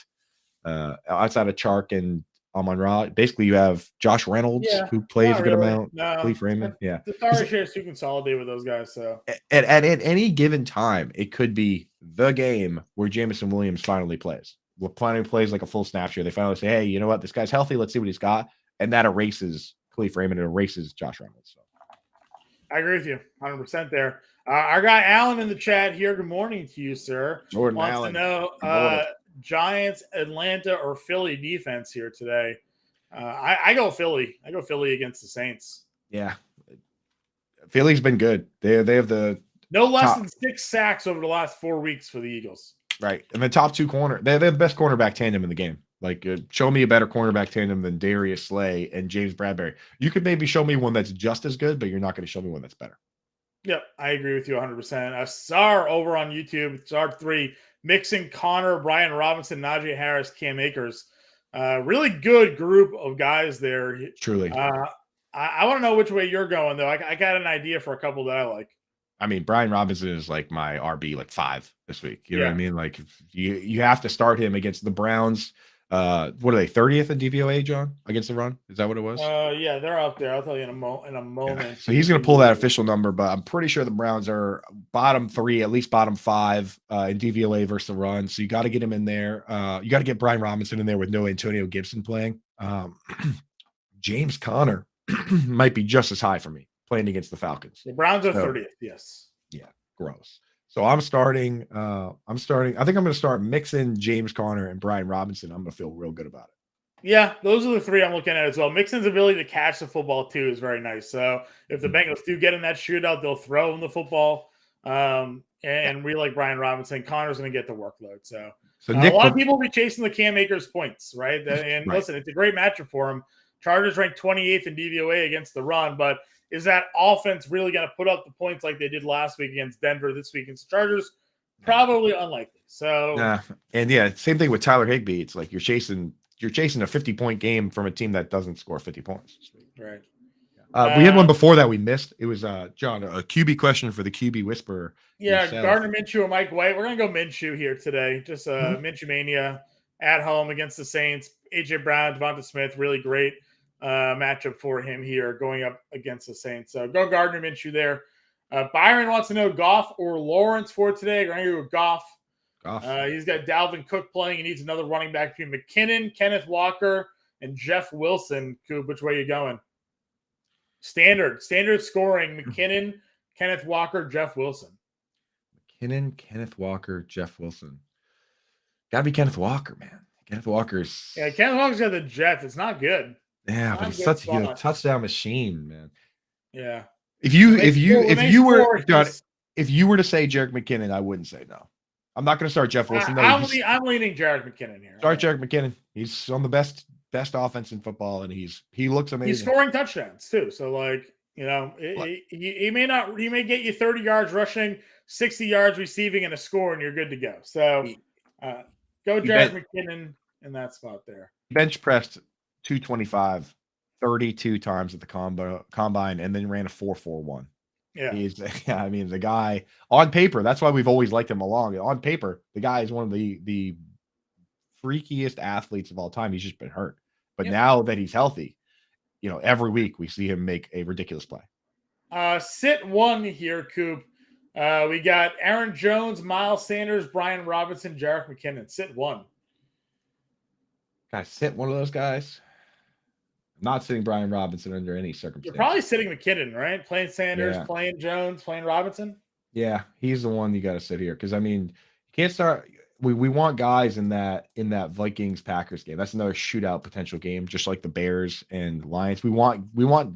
Amon-Ra? Basically, you have Josh Reynolds, who plays a good amount. Cleve Raymond. Yeah. The target shares to consolidate with those guys. So at any given time, it could be the game where Jameson Williams finally plays. Finally plays like a full snap share. They finally say, hey, you know what? This guy's healthy. Let's see what he's got. And that erases Cleve Raymond. It erases Josh Reynolds. So. I agree with you 100% there. Our guy Alan in the chat here. Good morning to you, sir. Jordan Wants Allen. to know Giants, Atlanta, or Philly defense here today. I go Philly. I go Philly against the Saints. Yeah. Philly's been good. They have the no less than 6 sacks over the last 4 weeks for the Eagles. Right. And the top 2 corner, they have the best cornerback tandem in the game. Like, show me a better cornerback tandem than Darius Slay and James Bradbury. You could maybe show me one that's just as good, but you're not going to show me one that's better. Yep, I agree with you 100%. Sar over on YouTube, Sar 3, Mixon, Connor, Brian Robinson, Najee Harris, Cam Akers. Really good group of guys there. Truly. I want to know which way you're going, though. I got an idea for a couple that I like. I mean, Brian Robinson is like my RB 5 this week. You know what I mean? Like you have to start him against the Browns. What are they, 30th in DVOA, John, against the run? Is that what it was? Yeah, they're up there. I'll tell you in a moment. Yeah. So he's going to pull that official number, but I'm pretty sure the Browns are bottom 3, at least bottom 5 in DVOA versus the run. So you got to get him in there. You got to get Brian Robinson in there with no Antonio Gibson playing. James Conner might be just as high for me playing against the Falcons. The Browns are 30th. Yes. Yeah. Gross. So I'm starting. I think I'm going to start mixing James Conner and Brian Robinson. I'm going to feel real good about it. Yeah, those are the 3 I'm looking at as well. Mixon's ability to catch the football too is very nice. So if the Bengals do get in that shootout, they'll throw him the football. And we like Brian Robinson. Connor's going to get the workload. So Nick, a lot of people will be chasing the Cam Akers points, right? And listen, it's a great matchup for him. Chargers ranked 28th in DVOA against the run, but is that offense really going to put up the points like they did last week against Denver this week against the Chargers? Probably unlikely. So and yeah, same thing with Tyler Higbee. It's like you're chasing a 50-point game from a team that doesn't score 50 points. Right. We had one before that we missed. It was John, a QB question for the QB Whisperer. Yeah, yourself. Gardner Minshew or Mike White. We're gonna go Minshew here today. Just Minshew mania at home against the Saints. AJ Brown, Devonta Smith, really great matchup for him here going up against the Saints. So go Gardner Minshew there. Byron wants to know Goff or Lawrence for today. We're going to go with Goff. He's got Dalvin Cook playing. He needs another running back between McKinnon, Kenneth Walker, and Jeff Wilson. Coop, which way are you going? Standard scoring. McKinnon, Kenneth Walker, Jeff Wilson. McKinnon, Kenneth Walker, Jeff Wilson. Got to be Kenneth Walker, man. Kenneth Walker's. Yeah, Kenneth Walker's got the Jets. It's not good. Yeah, but he's a touchdown machine, man. Yeah. If you were John, if you were to say Jerick McKinnon, I wouldn't say no. I'm not going to start Jeff Wilson. No, I'm leaning Jerick McKinnon here. Start Jerick McKinnon. He's on the best offense in football, and he looks amazing. He's scoring touchdowns too. So like, he may get you 30 yards rushing, 60 yards receiving, and a score, and you're good to go. So go Jerick McKinnon in that spot there. Bench pressed 225 32 times at the combine, and then ran a 4.41. Yeah. I mean, the guy on paper, that's why we've always liked him along. On paper, the guy is one of the freakiest athletes of all time. He's just been hurt. But now that he's healthy, every week we see him make a ridiculous play. Sit one here, Coop. We got Aaron Jones, Miles Sanders, Brian Robinson, Jerick McKinnon. Sit one. Can I sit one of those guys? I'm not sitting Brian Robinson under any circumstance. You're probably sitting McKinnon, right? Playing Sanders, playing Jones, playing Robinson. Yeah, he's the one you got to sit here because I mean, you can't start. We want guys in that Vikings Packers game. That's another shootout potential game, just like the Bears and Lions. We want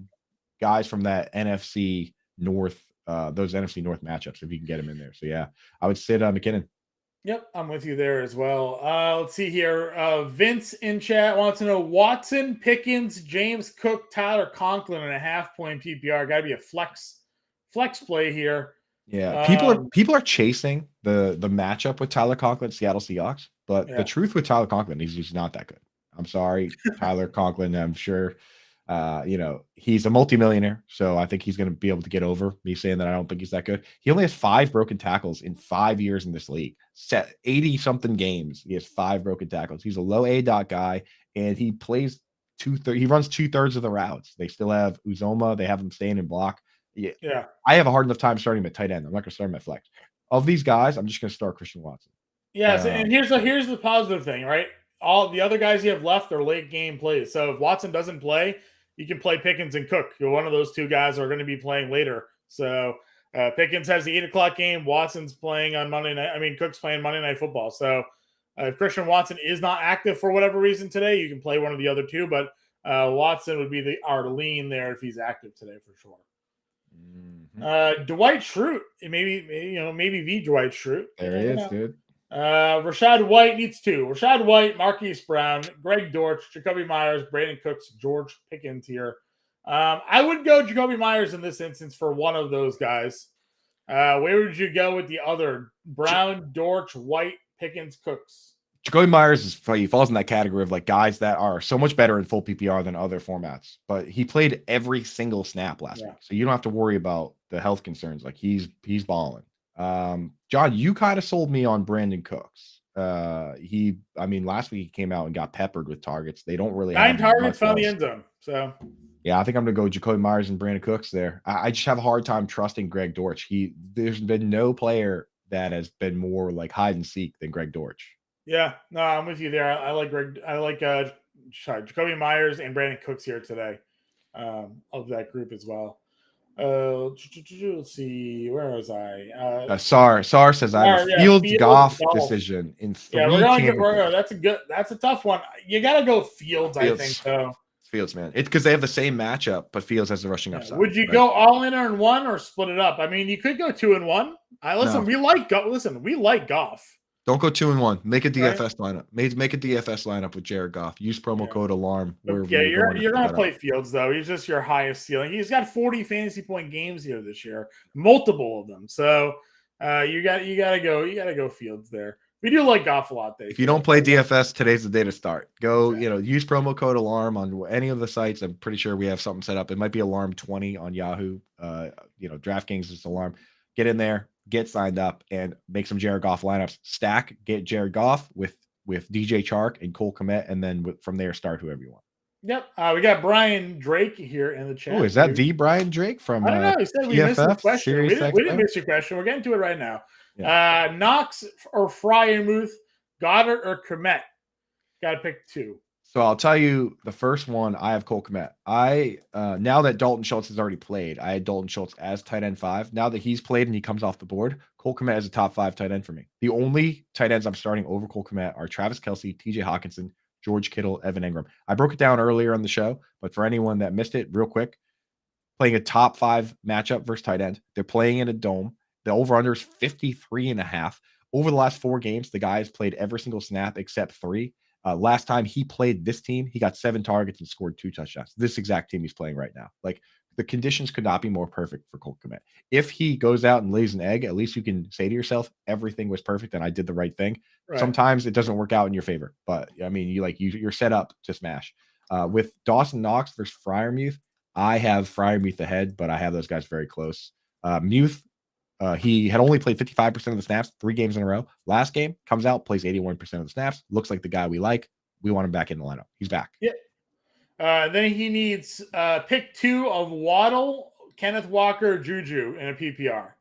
guys from that NFC North, those NFC North matchups if you can get them in there. So yeah, I would sit McKinnon. Yep, I'm with you there as well. Let's see here. Vince in chat wants to know Watson, Pickens, James Cook, Tyler Conklin in a half-point PPR. Got to be a flex play here. Yeah, people are chasing the matchup with Tyler Conklin, Seattle Seahawks, but the truth with Tyler Conklin is he's not that good. I'm sorry, Tyler Conklin. I'm sure, he's a multimillionaire, so I think he's going to be able to get over me saying that I don't think he's that good. He only has 5 broken tackles in 5 years in this league. 80-something games, he has 5 broken tackles. He's a low A-dot guy, and he plays he runs 2/3 of the routes. They still have Uzoma. They have him staying in block. Yeah. I have a hard enough time starting him at tight end. I'm not going to start him at flex. Of these guys, I'm just going to start Christian Watson. Yes, and here's the positive thing, right? All the other guys you have left are late game plays. So if Watson doesn't play, you can play Pickens and Cook. One of those two guys are going to be playing later. So Pickens has the 8:00 game. Watson's playing on Monday night. I mean, Cook's playing Monday Night Football. So if Christian Watson is not active for whatever reason today, you can play one of the other two. But Watson would be our lean there if he's active today for sure. Dwight Schrute, maybe the Dwight Schrute. There he is, dude. Rashad White needs 2. Rashad White, Marquise Brown, Greg Dortch, Jacoby Myers, Brandon Cooks, George Pickens here. I would go Jacoby Myers in this instance for one of those guys. Where would you go with the other? Brown, Dortch, White, Pickens, Cooks. Jacoby Myers he falls in that category of like guys that are so much better in full PPR than other formats. But he played every single snap last week, so you don't have to worry about the health concerns. Like he's balling. John, you kind of sold me on Brandon Cooks. Last week he came out and got peppered with targets. They don't really 9 targets found the end zone. So yeah, I think I'm gonna go Jacoby Myers and Brandon Cooks there. I just have a hard time trusting Greg Dortch. There's been no player that has been more like hide and seek than Greg Dortch. Yeah, no, I'm with you there. I like Jacoby Myers and Brandon Cooks here today, of that group as well. Let's see, where was I? Sar says I have a Fields Goff decision in 3. Yeah, that's a tough one. You got to go Fields, I think. So Fields, man, it's because they have the same matchup, but Fields has the rushing upside. Would you go all in on one or split it up? I mean, you could go 2 and 1. We like Goff. Don't go 2 and 1. Make a DFS lineup. Make a DFS lineup with Jared Goff. Use promo code ALARM. You're gonna play Fields though. He's just your highest ceiling. He's got 40 fantasy point games here this year, multiple of them. So you gotta go Fields there. We do like Goff a lot. If you don't play DFS, today's the day to start. Go, use promo code ALARM on any of the sites. I'm pretty sure we have something set up. It might be ALARM20 on Yahoo. DraftKings is ALARM. Get in there. Get signed up and make some Jared Goff lineups. Stack, get Jared Goff with DJ Chark and Cole Kmet, and then from there start whoever you want. Yep. We got Brian Drake here in the chat. Oh, is that the Brian Drake from? I don't know. He said we missed the question. We didn't miss your question. We're getting to it right now. Yeah. Knox or Fryermuth, Goddard or Kmet? Got to pick 2. So I'll tell you the first one. I have Cole Kmet. Now that Dalton Schultz has already played, I had Dalton Schultz as tight end 5. Now that he's played and he comes off the board, Cole Kmet is a top 5 tight end for me. The only tight ends I'm starting over Cole Kmet are Travis Kelce, TJ Hawkinson, George Kittle, Evan Engram. I broke it down earlier on the show, but for anyone that missed it, real quick, playing a top 5 matchup versus tight end. They're playing in a dome. The over-under is 53.5. Over the last 4 games, the guy has played every single snap except 3. Last time he played this team, he got 7 targets and scored 2 touchdowns. This exact team he's playing right now. Like, the conditions could not be more perfect for Colt Kmet. If he goes out and lays an egg, at least you can say to yourself, everything was perfect and I did the right thing. Right. Sometimes it doesn't work out in your favor, but I mean, you're set up to smash. With Dawson Knox versus Freiermuth, I have Freiermuth ahead, but I have those guys very close. Muth, he had only played 55% of the snaps 3 games in a row. Last game, comes out, plays 81% of the snaps. Looks like the guy we like. We want him back in the lineup. He's back. Yeah. Then he needs pick 2 of Waddle, Kenneth Walker, Juju in a PPR.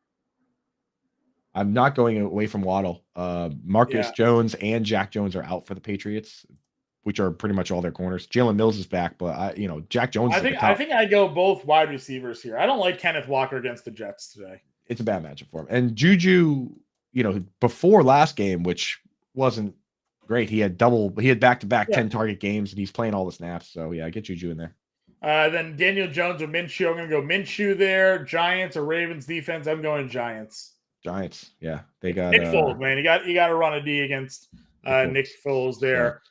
I'm not going away from Waddle. Marcus Jones and Jack Jones are out for the Patriots, which are pretty much all their corners. Jalen Mills is back, but Jack Jones. I think I go both wide receivers here. I don't like Kenneth Walker against the Jets today. It's a bad matchup for him. And Juju, before last game, which wasn't great, he had back-to-back 10 target games, and he's playing all the snaps. So yeah, get Juju in there. Then Daniel Jones or Minshew. I'm going to go Minshew there. Giants or Ravens defense. I'm going Giants. Giants, yeah, they got Nick Foles, man. You got to run a D against Nick Foles there.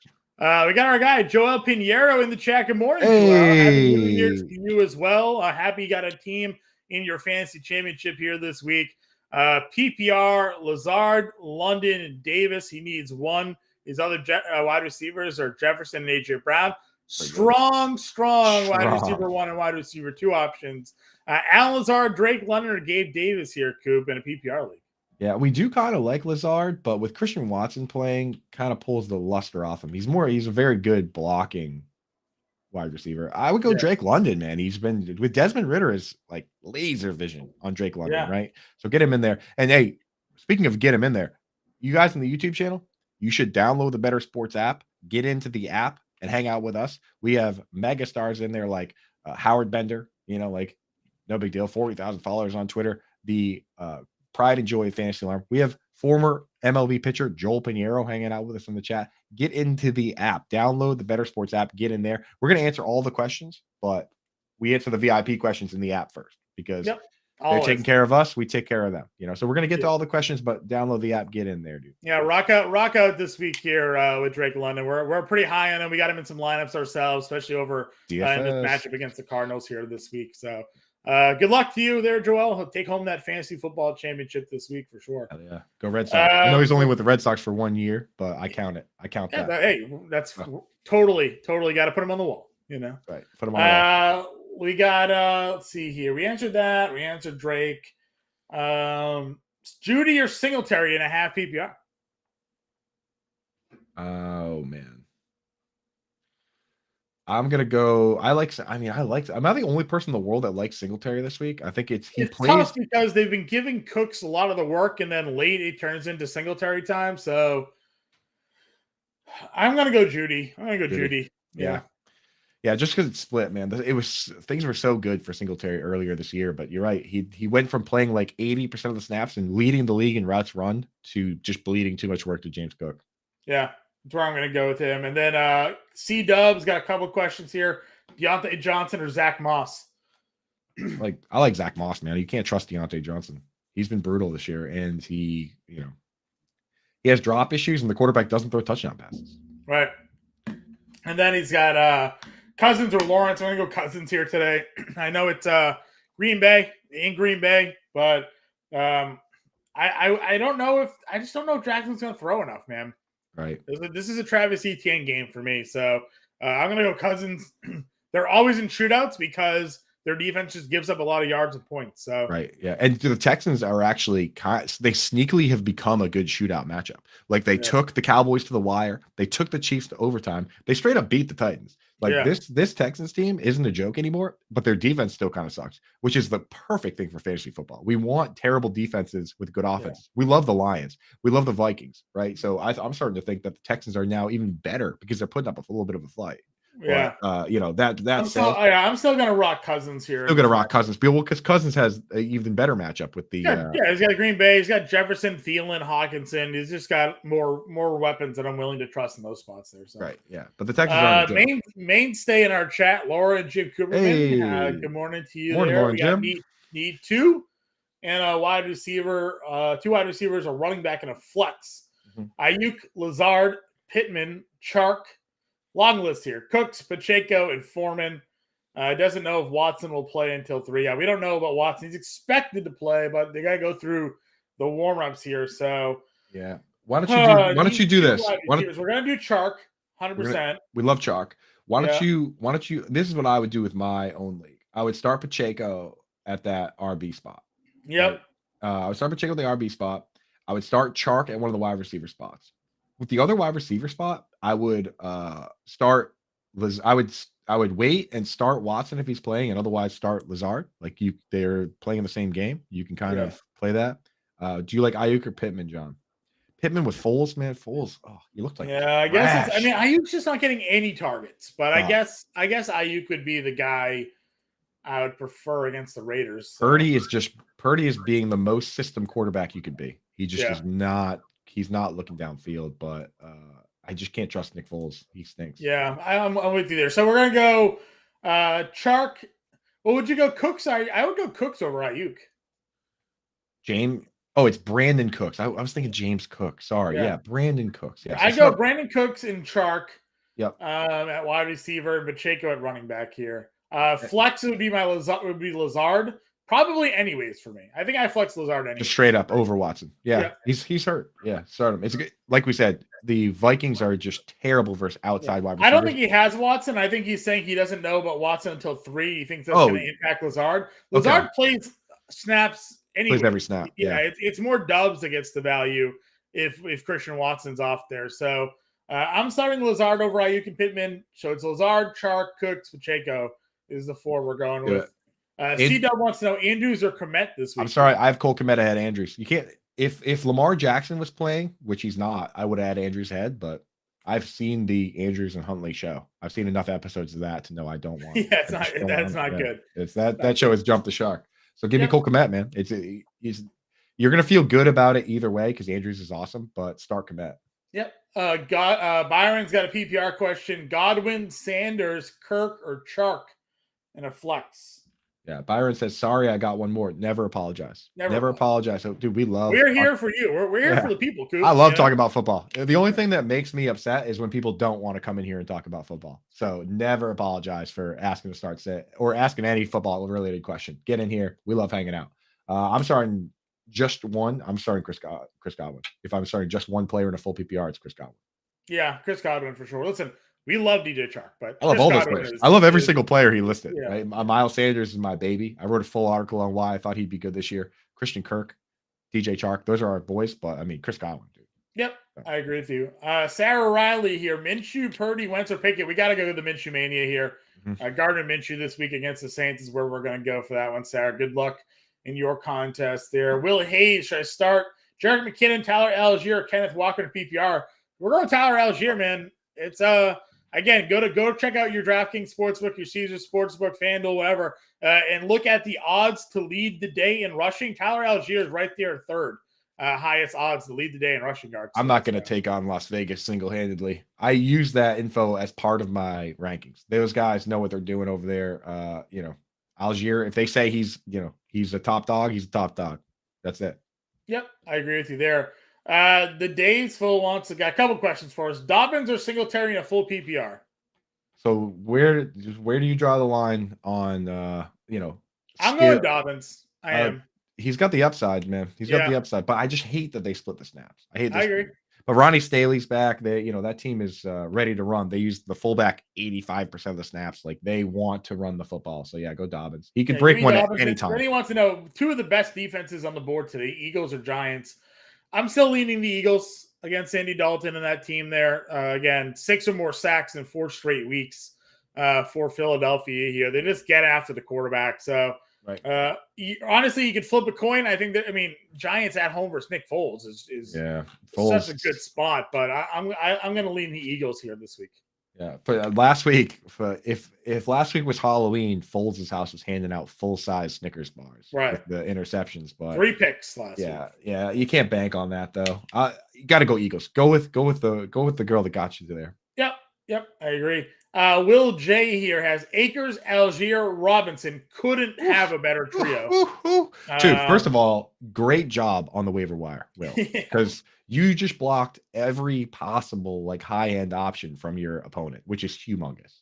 We got our guy Joel Pinheiro in the chat. Good morning, Joel. Happy New Year to you as well. Happy you got a team in your fantasy championship here this week. PPR, Lazard, London, and Davis. He needs 1. His other wide receivers are Jefferson and AJ Brown. Strong wide receiver 1 and wide receiver 2 options. Alan Lazard, Drake London, or Gabe Davis here, Coop, in a PPR league. Yeah, we do kind of like Lazard, but with Christian Watson playing, kind of pulls the luster off him. He's a very good blocking wide receiver. I would go Drake London, man. He's been with Desmond Ritter is like laser vision on Drake London, right? So get him in there. And hey, speaking of get him in there, you guys in the YouTube channel, you should download the Bettor Sports app, get into the app, and hang out with us. We have mega stars in there like Howard Bender, like no big deal, 40,000 followers on Twitter. The pride and joy of Fantasy Alarm. We have former MLB pitcher Joel Pinheiro hanging out with us in the chat. Get into the app, download the Bettor Sports app, get in there. We're going to answer all the questions, but we answer the VIP questions in the app first because they're taking care of us. We take care of them, so we're going to get to all the questions, but download the app, get in there, dude. Yeah. Rock out this week here with Drake London. We're pretty high on him. We got him in some lineups ourselves, especially over in this matchup against the Cardinals here this week. So good luck to you there, Joel. He'll take home that fantasy football championship this week for sure. Hell yeah. Go Red Sox. I know he's only with the Red Sox for 1 year, but I count it. I count that. Hey, that's totally got to put him on the wall, Right. Put him on the wall. We got, let's see here. We answered that. We answered Drake. Judy or Singletary in a half PPR? Oh, man. I'm gonna go. I'm not the only person in the world that likes Singletary this week. I think it's plays tough because they've been giving Cooks a lot of the work, and then late it turns into Singletary time. So I'm gonna go Judy. Judy. Yeah, just because it's split, man. Things were so good for Singletary earlier this year, but you're right. He went from playing like 80% of the snaps and leading the league in routes run to just bleeding too much work to James Cook. Yeah. That's where I'm going to go with him. And then C-Dub's got a couple of questions here. Deontay Johnson or Zach Moss? I like Zach Moss, man. You can't trust Deontay Johnson. He's been brutal this year, and he has drop issues, and the quarterback doesn't throw touchdown passes. Right. And then he's got Cousins or Lawrence. I'm going to go Cousins here today. I know it's Green Bay, but I don't know I just don't know if Jackson's going to throw enough, man. Right. This is a Travis Etienne game for me. So I'm going to go Cousins. They're always in shootouts because their defense just gives up a lot of yards and points. So right. Yeah. And the Texans are actually they sneakily have become a good shootout matchup. Like they took the Cowboys to the wire. They took the Chiefs to overtime. They straight up beat the Titans. This Texans team isn't a joke anymore, but their defense still kind of sucks, which is the perfect thing for fantasy football. We want terrible defenses with good offenses. We love the Lions. We love the Vikings, right? So I'm starting to think that the Texans are now even better because they're putting up a little bit of a fight. Yeah. But, I'm still going to rock Cousins here. Still going to rock Cousins. Because Cousins has an even better matchup with the. He's got Green Bay. He's got Jefferson, Thielen, Hawkinson. He's just got more weapons that I'm willing to trust in those spots there. So. Right. Yeah. But the Texans are mainstay in our chat, Laura and Jim Cooperman. Good morning to you. Morning, there. Lauren, We got Jim. need 2 and a wide receiver, 2 wide receivers, a running back, and a flex. Ayuk, Lazard, Pittman, Chark. Long list here. Cooks, Pacheco, and Foreman. Doesn't know if Watson will play until 3. Yeah, we don't know about Watson. He's expected to play, but they got to go through the warm-ups here. So yeah, why don't you do this? We're gonna do Chark, 100%. We love Chark. Why don't you? This is what I would do with my own league. I would start Pacheco at that RB spot. Yep. Right? I would start Pacheco at the RB spot. I would start Chark at one of the wide receiver spots. With the other wide receiver spot, I would start. I would wait and start Watson if he's playing, and otherwise start Lazard. Like they're playing the same game. You can kind of play that. Do you like Ayuk or Pittman, John? Pittman with Foles, man. Foles, he looked like I guess. Ayuk's just not getting any targets, but I guess Ayuk would be the guy I would prefer against the Raiders. So. Purdy is being the most system quarterback you could be. He just is not. He's not looking downfield, but I just can't trust Nick Foles. He stinks. Yeah, I'm with you there. So we're gonna go Chark. Well, would you go Cooks? I would go Cooks over Ayuk. James. Oh, it's Brandon Cooks. I was thinking James Cook. Sorry. Yeah, Brandon Cooks. Yeah, I go Brandon Cooks and Chark. Yep. At wide receiver and Pacheco at running back here. Flex would be Lazard. Probably anyways for me. I think I flex Lazard anyway. Just straight up over Watson. Yeah. He's hurt. Yeah, start him. It's good. Like we said, the Vikings are just terrible versus outside wide receivers. I don't think he has Watson. I think he's saying he doesn't know about Watson until 3. He thinks that's going to impact Lazard. Lazard plays snaps anyway. Plays every snap. Yeah. It's more dubs that gets the value if Christian Watson's off there. So I'm starting Lazard over Ayuk and Pittman. So it's Lazard, Chark, Cooks, Pacheco is the 4 we're going with. C-Dub wants to know Andrews or Komet this week. I'm sorry, I have Cole Komet ahead of Andrews. You can't if Lamar Jackson was playing, which he's not, I would add Andrews ahead, but I've seen the Andrews and Huntley show. I've seen enough episodes of that to know I don't want. That's not good. It's that show has jumped the shark. So give me Cole Komet, man. You're gonna feel good about it either way because Andrews is awesome, but start Komet. Yep. Byron's got a PPR question. Godwin, Sanders, Kirk, or Chark in a flex. Yeah, Byron says, sorry, I got one more. Never apologize. Never apologize. So, dude, we're here for you. We're here for the people, Coop. I love talking about football. The only thing that makes me upset is when people don't want to come in here and talk about football. So never apologize for asking to start set or asking any football related question. Get in here. We love hanging out. I'm starting just one. I'm starting Chris Godwin. If I'm starting just one player in a full PPR, it's Chris Godwin. Yeah, Chris Godwin for sure. Listen, we love DJ Chark, but I love all those players. I love every single player he listed. Yeah. Right? Miles Sanders is my baby. I wrote a full article on why I thought he'd be good this year. Christian Kirk, DJ Chark, those are our boys. But I mean, Chris Godwin, dude. Yep, I agree with you. Sarah Riley here. Minshew, Purdy, Wentz, or Pickett. We got to go to the Minshew mania here. Gardner Minshew this week against the Saints is where we're going to go for that one, Sarah. Good luck in your contest there. Will Hayes, should I start Jerick McKinnon, Tyler Algier, or Kenneth Walker to PPR? We're going Tyler Algier, man. It's Again, go check out your DraftKings Sportsbook, your Caesar Sportsbook, FanDuel, whatever, and look at the odds to lead the day in rushing. Tyler Algier is right there, third highest odds to lead the day in rushing yards. I'm not going to take on Las Vegas single-handedly. I use that info as part of my rankings. Those guys know what they're doing over there. Algier, if they say he's a top dog, he's a top dog. That's it. Yep, I agree with you there. The Days Full got a couple questions for us. Dobbins or Singletary in a full PPR? So where do you draw the line on I'm going Dobbins. I am. He's got the upside, man. He's got the upside, but I just hate that they split the snaps. I agree. Game. But Ronnie Staley's back. That team is ready to run. They use the fullback 85% of the snaps. Like they want to run the football. So yeah, go Dobbins. He could break one at any time. Then he wants to know 2 of the best defenses on the board today: Eagles or Giants. I'm still leaning the Eagles against Andy Dalton and that team there. Again, 6 or more sacks in 4 straight weeks for Philadelphia here. They just get after the quarterback. So, honestly, you could flip a coin. I think Giants at home versus Nick Foles is Foles. Such a good spot. But I'm going to lean the Eagles here this week. Yeah, for last week, if last week was Halloween, Foles' house was handing out full-size Snickers bars, right? With the interceptions, but 3 picks last week. Yeah, you can't bank on that though. You got to go Eagles. Go with the girl that got you there. Yep, Yep, I agree. Will J here has Akers, Algier, Robinson. Couldn't have a better trio. Dude, first of all, great job on the waiver wire, Will, because you just blocked every possible like high-end option from your opponent, which is humongous.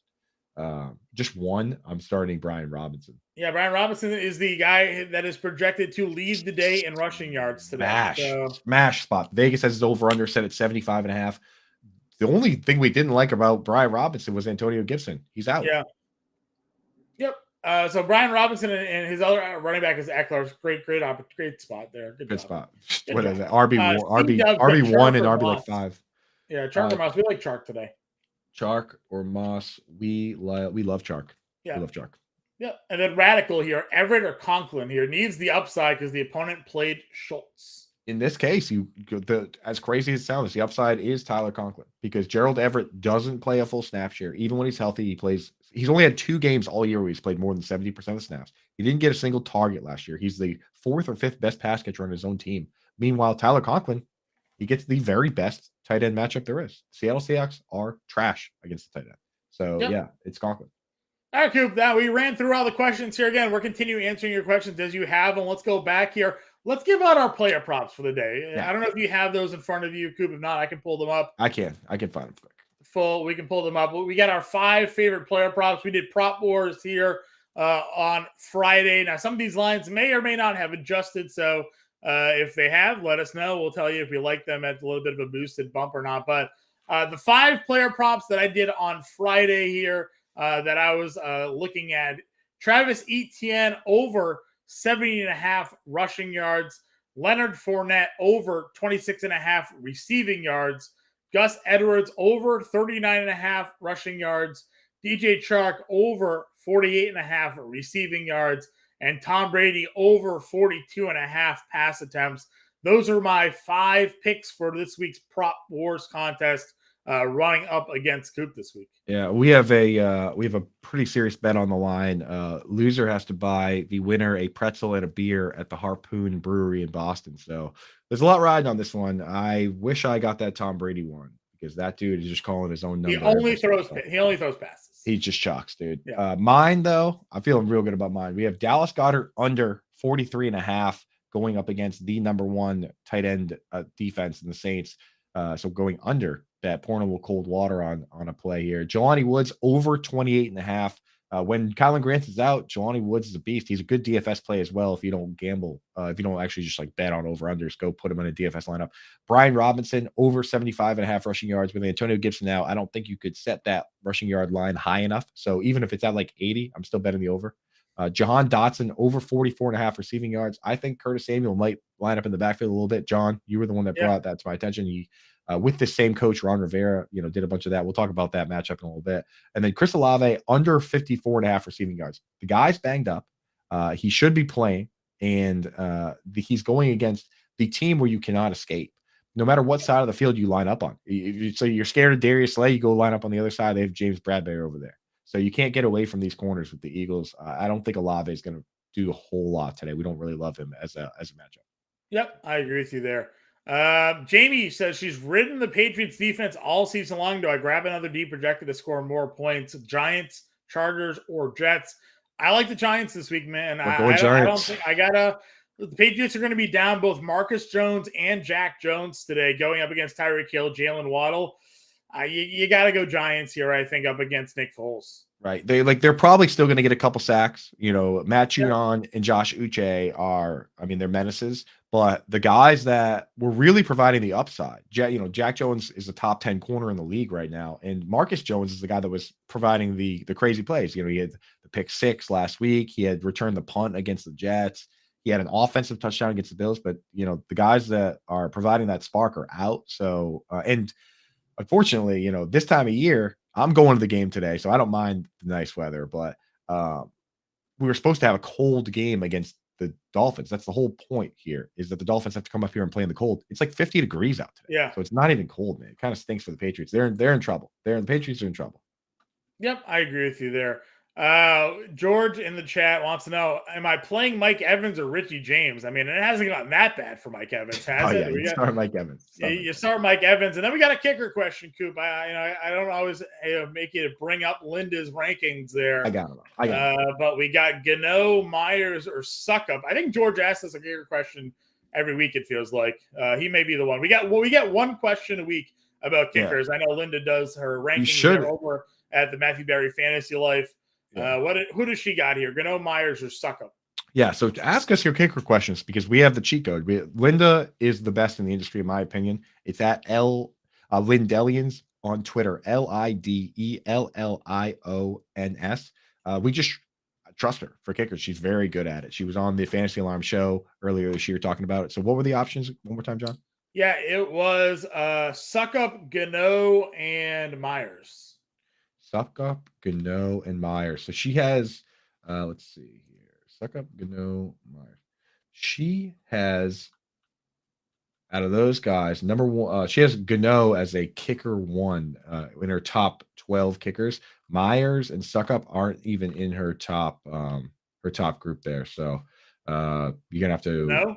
Just one, I'm starting Brian Robinson. Yeah, Brian Robinson is the guy that is projected to lead the day in rushing yards today. Smash spot. Vegas has his over-under set at 75.5. The only thing we didn't like about Brian Robinson was Antonio Gibson. He's out. Yeah. Yep. So Brian Robinson and his other running back is Eckler. Great spot there. Good spot. Good What job. is it? RB1 and RB like 5. Yeah, Chark or Moss. We like Chark today. Chark or Moss. We love Chark. Yeah. We love Chark. Yeah. And then Radical here, Everett or Conklin here needs the upside because the opponent played Schultz. In this case, as crazy as it sounds, the upside is Tyler Conklin because Gerald Everett doesn't play a full snap share. Even when he's healthy, he's only had 2 games all year where he's played more than 70% of the snaps. He didn't get a single target last year. He's the 4th or 5th best pass catcher on his own team. Meanwhile, Tyler Conklin, he gets the very best tight end matchup there is. Seattle Seahawks are trash against the tight end. So, yeah, it's Conklin. All right, Coop, now we ran through all the questions here. Again, we're continuing answering your questions as you have them. Let's go back here. Let's give out our player props for the day. Yeah. I don't know if you have those in front of you, Coop. If not, I can pull them up. I can find them quick. We can pull them up. We got our 5 favorite player props. We did prop wars here on Friday. Now, some of these lines may or may not have adjusted. So if they have, let us know. We'll tell you if we like them at a little bit of a boosted bump or not. But the 5 player props that I did on Friday here that I was looking at, Travis Etienne over 70.5 rushing yards, Leonard Fournette over 26.5 receiving yards, Gus Edwards over 39.5 rushing yards, DJ Chark over 48.5 receiving yards, and Tom Brady over 42.5 pass attempts. Those are my 5 picks for this week's Prop Wars contest, running up against Coop this week. Yeah, we have a pretty serious bet on the line. Loser has to buy the winner a pretzel and a beer at the Harpoon Brewery in Boston. So there's a lot riding on this one. I wish I got that Tom Brady one because that dude is just calling his own number. He only throws passes. He just chucks, dude. Yeah. Mine though, I'm feeling real good about mine. We have Dallas Goedert under 43.5 going up against the number 1 tight end defense in the Saints. So going under that, pouring a little cold water on a play here. Jelani Woods over 28.5. When Kylan Grant is out, Jelani Woods is a beast. He's a good DFS play as well. If you don't gamble, if you don't actually just like bet on over unders, go put him in a DFS lineup. Brian Robinson over 75.5 rushing yards with Antonio Gibson now. I don't think you could set that rushing yard line high enough. So even if it's at like 80, I'm still betting the over. Jahan Dotson over 44.5 receiving yards. I think Curtis Samuel might line up in the backfield a little bit. John, you were the one that brought that to my attention. He, with the same coach, Ron Rivera, did a bunch of that. We'll talk about that matchup in a little bit. And then Chris Olave under 54.5 receiving yards. The guy's banged up. He should be playing, and he's going against the team where you cannot escape. No matter what side of the field you line up on. So you're scared of Darius Slay, you go line up on the other side. They have James Bradbury over there. So you can't get away from these corners with the Eagles. I don't think Olave is going to do a whole lot today. We don't really love him as a matchup. Yep, I agree with you there. Jamie says she's ridden the Patriots defense all season long. Do I grab another D projected to score more points? Giants, Chargers, or Jets? I like the Giants this week, man. I don't think the Patriots are going to be down both Marcus Jones and Jack Jones today, going up against Tyreek Hill, Jalen Waddle. You got to go Giants here, I think, up against Nick Foles. Right. They're probably still going to get a couple sacks. Matt Judon and Josh Uche they're menaces, but the guys that were really providing the upside, Jack Jones is the top 10 corner in the league right now. And Marcus Jones is the guy that was providing the crazy plays. He had the pick 6 last week. He had returned the punt against the Jets. He had an offensive touchdown against the Bills, but the guys that are providing that spark are out. So, and unfortunately, this time of year, I'm going to the game today, so I don't mind the nice weather, but we were supposed to have a cold game against the Dolphins. That's the whole point here, is that the Dolphins have to come up here and play in the cold. It's like 50 degrees out today. Yeah. So it's not even cold, man. It kind of stinks for the Patriots. They're in trouble. The Patriots are in trouble. Yep, I agree with you there. George in the chat wants to know, am I playing Mike Evans or Richie James? I mean, it hasn't gotten that bad for Mike Evans, has it? Yeah, you start Mike Evans. You start Mike Evans, and then we got a kicker question, Coop. I don't always make you bring up Linda's rankings there. I got it. But we got Gano, Myers, or Suckup. I think George asked us a kicker question every week. It feels like he may be the one. We get one question a week about kickers. I know Linda does her rankings there over at the Matthew Berry Fantasy Life. Who does she got here? Gano, Myers, or Suckup? Yeah, so ask us your kicker questions because we have the cheat code. Linda is the best in the industry, in my opinion. It's at Lindellians on Twitter, Lidellions. We just trust her for kickers. She's very good at it. She was on the Fantasy Alarm show earlier this year talking about it. So what were the options one more time, John? Yeah, it was Suckup, Gano, and Myers. Suckup, Gano, and Myers. So she has, let's see here. Suckup, Gano, Myers. She has, out of those guys, number one, she has Gano as a kicker 1 in her top 12 kickers. Myers and Suckup aren't even in her top group there. So you're gonna have to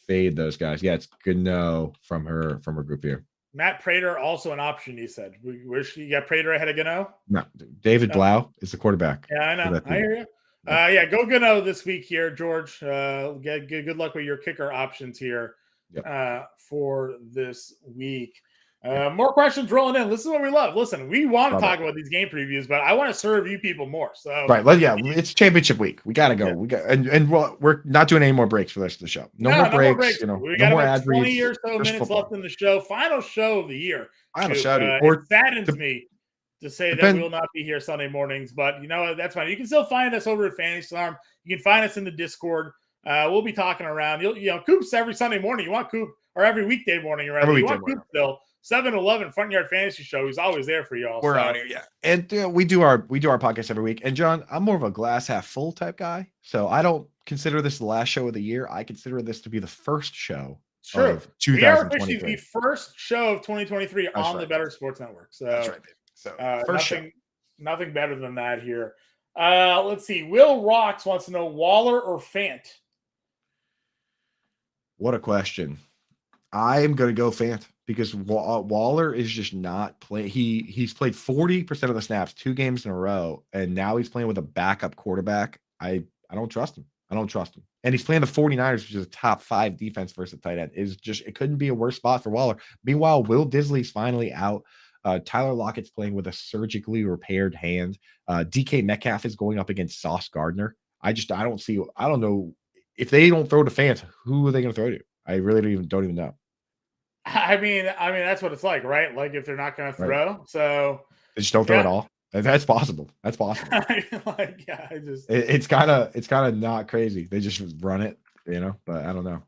fade those guys. Yeah, it's Gano from her group here. Matt Prater also an option. He said, "You got Prater ahead of Gano?" No, David Blau is the quarterback. Yeah, I know. I hear you. Go Gano this week here, George. Good luck with your kicker options here for this week. More questions rolling in. This is what we love. Listen, we want to talk about these game previews, but I want to serve you people more. So it's championship week. We gotta go. We got and we're not doing any more breaks for the rest of the show. No more breaks. We got about 20 or so minutes left in the show. Final show of the year. It saddens me to say that we will not be here Sunday mornings, but you know what? That's fine. You can still find us over at Fantasy Alarm. You can find us in the Discord. We'll be talking around. Coop's every Sunday morning. You want Coop, or every weekday morning, rather. You want Coop still. 7-11 Front Yard Fantasy Show. He's always there for y'all. We're out here, yeah. And we do our podcast every week. And John, I'm more of a glass half full type guy, so I don't consider this the last show of the year. I consider this to be the first show of 2023. We are officially the first show of 2023 on the Bettor Sports Network. So that's right, baby. So nothing better than that here. Let's see. Will Rocks wants to know Waller or Fant. What a question. I'm going to go Fant because Waller is just not playing. He's played 40% of the snaps 2 games in a row, and now he's playing with a backup quarterback. I don't trust him. And he's playing the 49ers, which is a top 5 defense versus a tight end. It couldn't be a worse spot for Waller. Meanwhile, Will Disley's finally out. Tyler Lockett's playing with a surgically repaired hand. DK Metcalf is going up against Sauce Gardner. I don't know if they don't throw to Fant, who are they going to throw to? I really don't even know. I mean, that's what it's like, right? Like if they're not going to throw, right. So they just don't throw at all. That's possible. It's kind of not crazy. They just run it, but I don't know.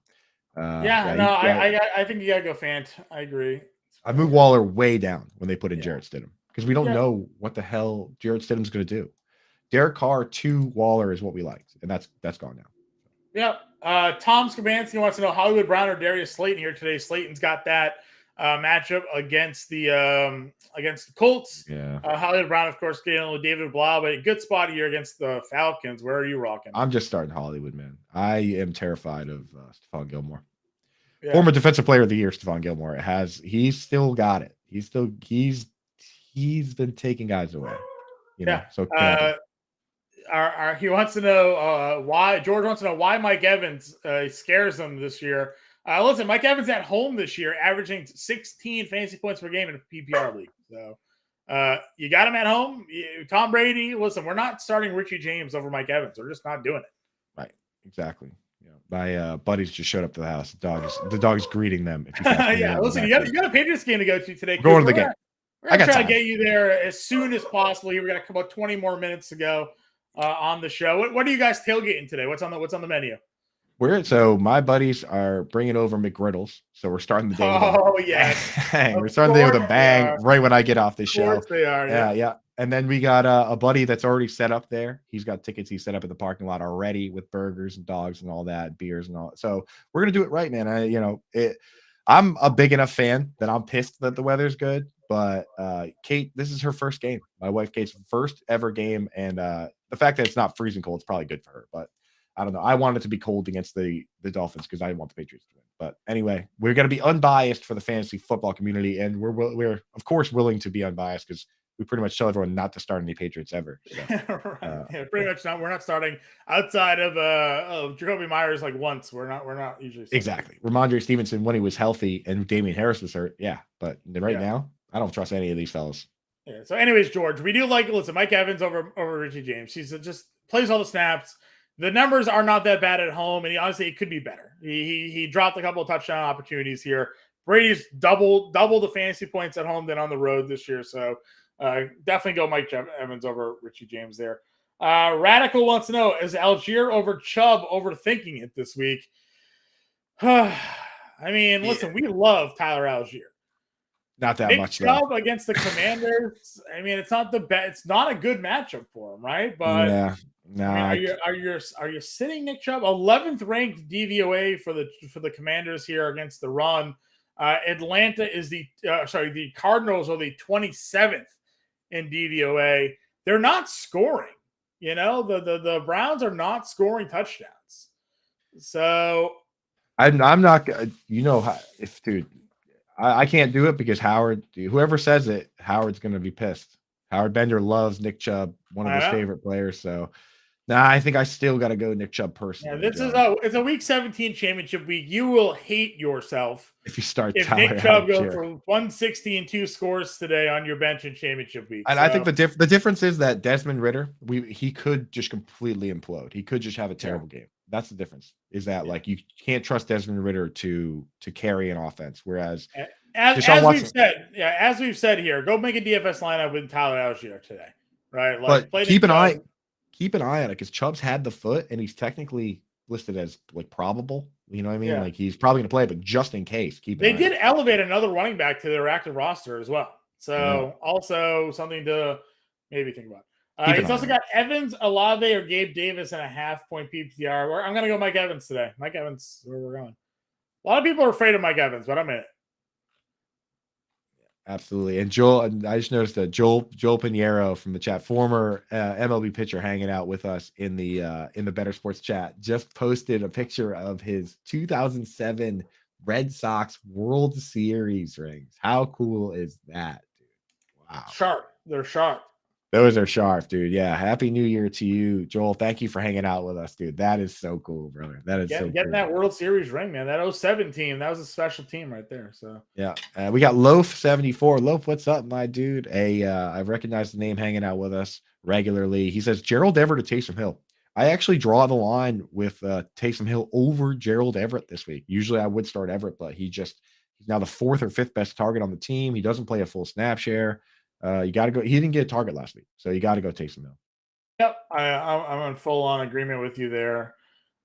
I think you gotta go Fant. I agree. I moved Waller way down when they put in Jarrett Stidham because we don't know what the hell Jarrett Stidham's going to do. Derek Carr to Waller is what we liked, and that's gone now. Yep. Tom Skabansky wants to know Hollywood Brown or Darius Slayton here today. Slayton's got that matchup against the Colts. Yeah. Hollywood Brown, of course, getting with David Blau, but a good spot here against the Falcons. Where are you rocking? I'm just starting Hollywood, man. I am terrified of Stephon Gilmore. Yeah. Former Defensive Player of the Year, Stephon Gilmore. He's still got it. He's been taking guys away. So he wants to know why George wants to know why Mike Evans scares them this year. Listen, Mike Evans at home this year, averaging 16 fantasy points per game in a PPR league. So you got him at home. Tom Brady. Listen, we're not starting Richie James over Mike Evans. We're just not doing it. Right. Exactly. My buddies just showed up to the house. The dog's greeting them. Listen, you got a Patriots game to go to today. Going to the game. We're gonna try to get you there as soon as possible. Here we got about 20 more minutes to go on the show. What are you guys tailgating today? What's on the menu? So my buddies are bringing over McGriddles. So we're starting the day. We're starting the day with a bang right when I get off the show. Of course they are. Yeah. And then we got a buddy that's already set up there. He's got tickets. He's set up in the parking lot already with burgers and dogs and all that, beers and all. So we're gonna do it right, man. I'm a big enough fan that I'm pissed that the weather's good, but Kate, this is her first game. My wife Kate's first ever game, and the fact that it's not freezing cold is probably good for her. But I don't know. I want it to be cold against the Dolphins because I want the Patriots to win. But anyway, we're going to be unbiased for the fantasy football community, and we're of course willing to be unbiased because we pretty much tell everyone not to start any Patriots ever. So, right. Yeah, pretty much not. We're not starting outside of Jacoby Myers like once. We're not usually starting. Exactly. Ramondre Stevenson when he was healthy and Damian Harris was hurt. Yeah, but right now I don't trust any of these fellas. Yeah. So, anyways, George, we do listen. Mike Evans over Richie James. He's just plays all the snaps. The numbers are not that bad at home, and honestly, it could be better. He dropped a couple of touchdown opportunities here. Brady's double the fantasy points at home than on the road this year. So definitely go Mike Evans over Richie James there. Radical wants to know, is Algier over Chubb overthinking it this week? I mean, listen, we love Tyler Algier. Not that Nick much. Chubb against the Commanders. I mean, it's not the best. It's not a good matchup for him, right? But yeah, no. I mean, are you sitting Nick Chubb? 11th ranked DVOA for the Commanders here against the run. Atlanta is the Cardinals are the 27th in DVOA. They're not scoring. You know, the Browns are not scoring touchdowns. So I'm not. You know, if dude. I can't do it because Howard, whoever says it, Howard's going to be pissed. Howard Bender loves Nick Chubb, one of his favorite players. So, I think I still got to go Nick Chubb personally. Yeah, it's a Week 17 championship week. You will hate yourself if you start. If Nick Chubb goes for 160 and 2 scores today on your bench in championship week. And I think the difference is that Desmond Ridder, he could just completely implode. He could just have a terrible game. That's the difference. Is that like you can't trust Desmond Ridder to carry an offense, whereas as we've said here, go make a DFS lineup with Tyler Algier today, right? Like, but keep an eye on it because Chubb's had the foot and he's technically listed as like probable. You know what I mean? Yeah. Like he's probably going to play, but just in case, they did elevate another running back to their active roster as well. So also something to maybe think about. He's also got Evans, Olave, or Gabe Davis and a half-point PPR. I'm going to go Mike Evans today. Mike Evans, where we're going. A lot of people are afraid of Mike Evans, but I'm in it. Absolutely. And Joel, I just noticed that Joel Pinheiro from the chat, former MLB pitcher hanging out with us in the Bettor Sports chat, just posted a picture of his 2007 Red Sox World Series rings. How cool is that, dude? Wow. Sharp. They're sharp. Those are sharp, dude. Yeah. Happy New Year to you, Joel. Thank you for hanging out with us, dude. That is so cool, brother. That is getting cool. that World Series ring, man. That 07 team, that was a special team right there. So yeah. We got Loaf 74. Loaf, what's up, my dude? I've recognized the name hanging out with us regularly. He says Gerald Everett to Taysom Hill. I actually draw the line with Taysom Hill over Gerald Everett this week. Usually I would start Everett, but he's now the 4th or 5th best target on the team. He doesn't play a full snap share. You got to go. He didn't get a target last week, so you got to go Taysom Hill. Yep, I'm in full on agreement with you there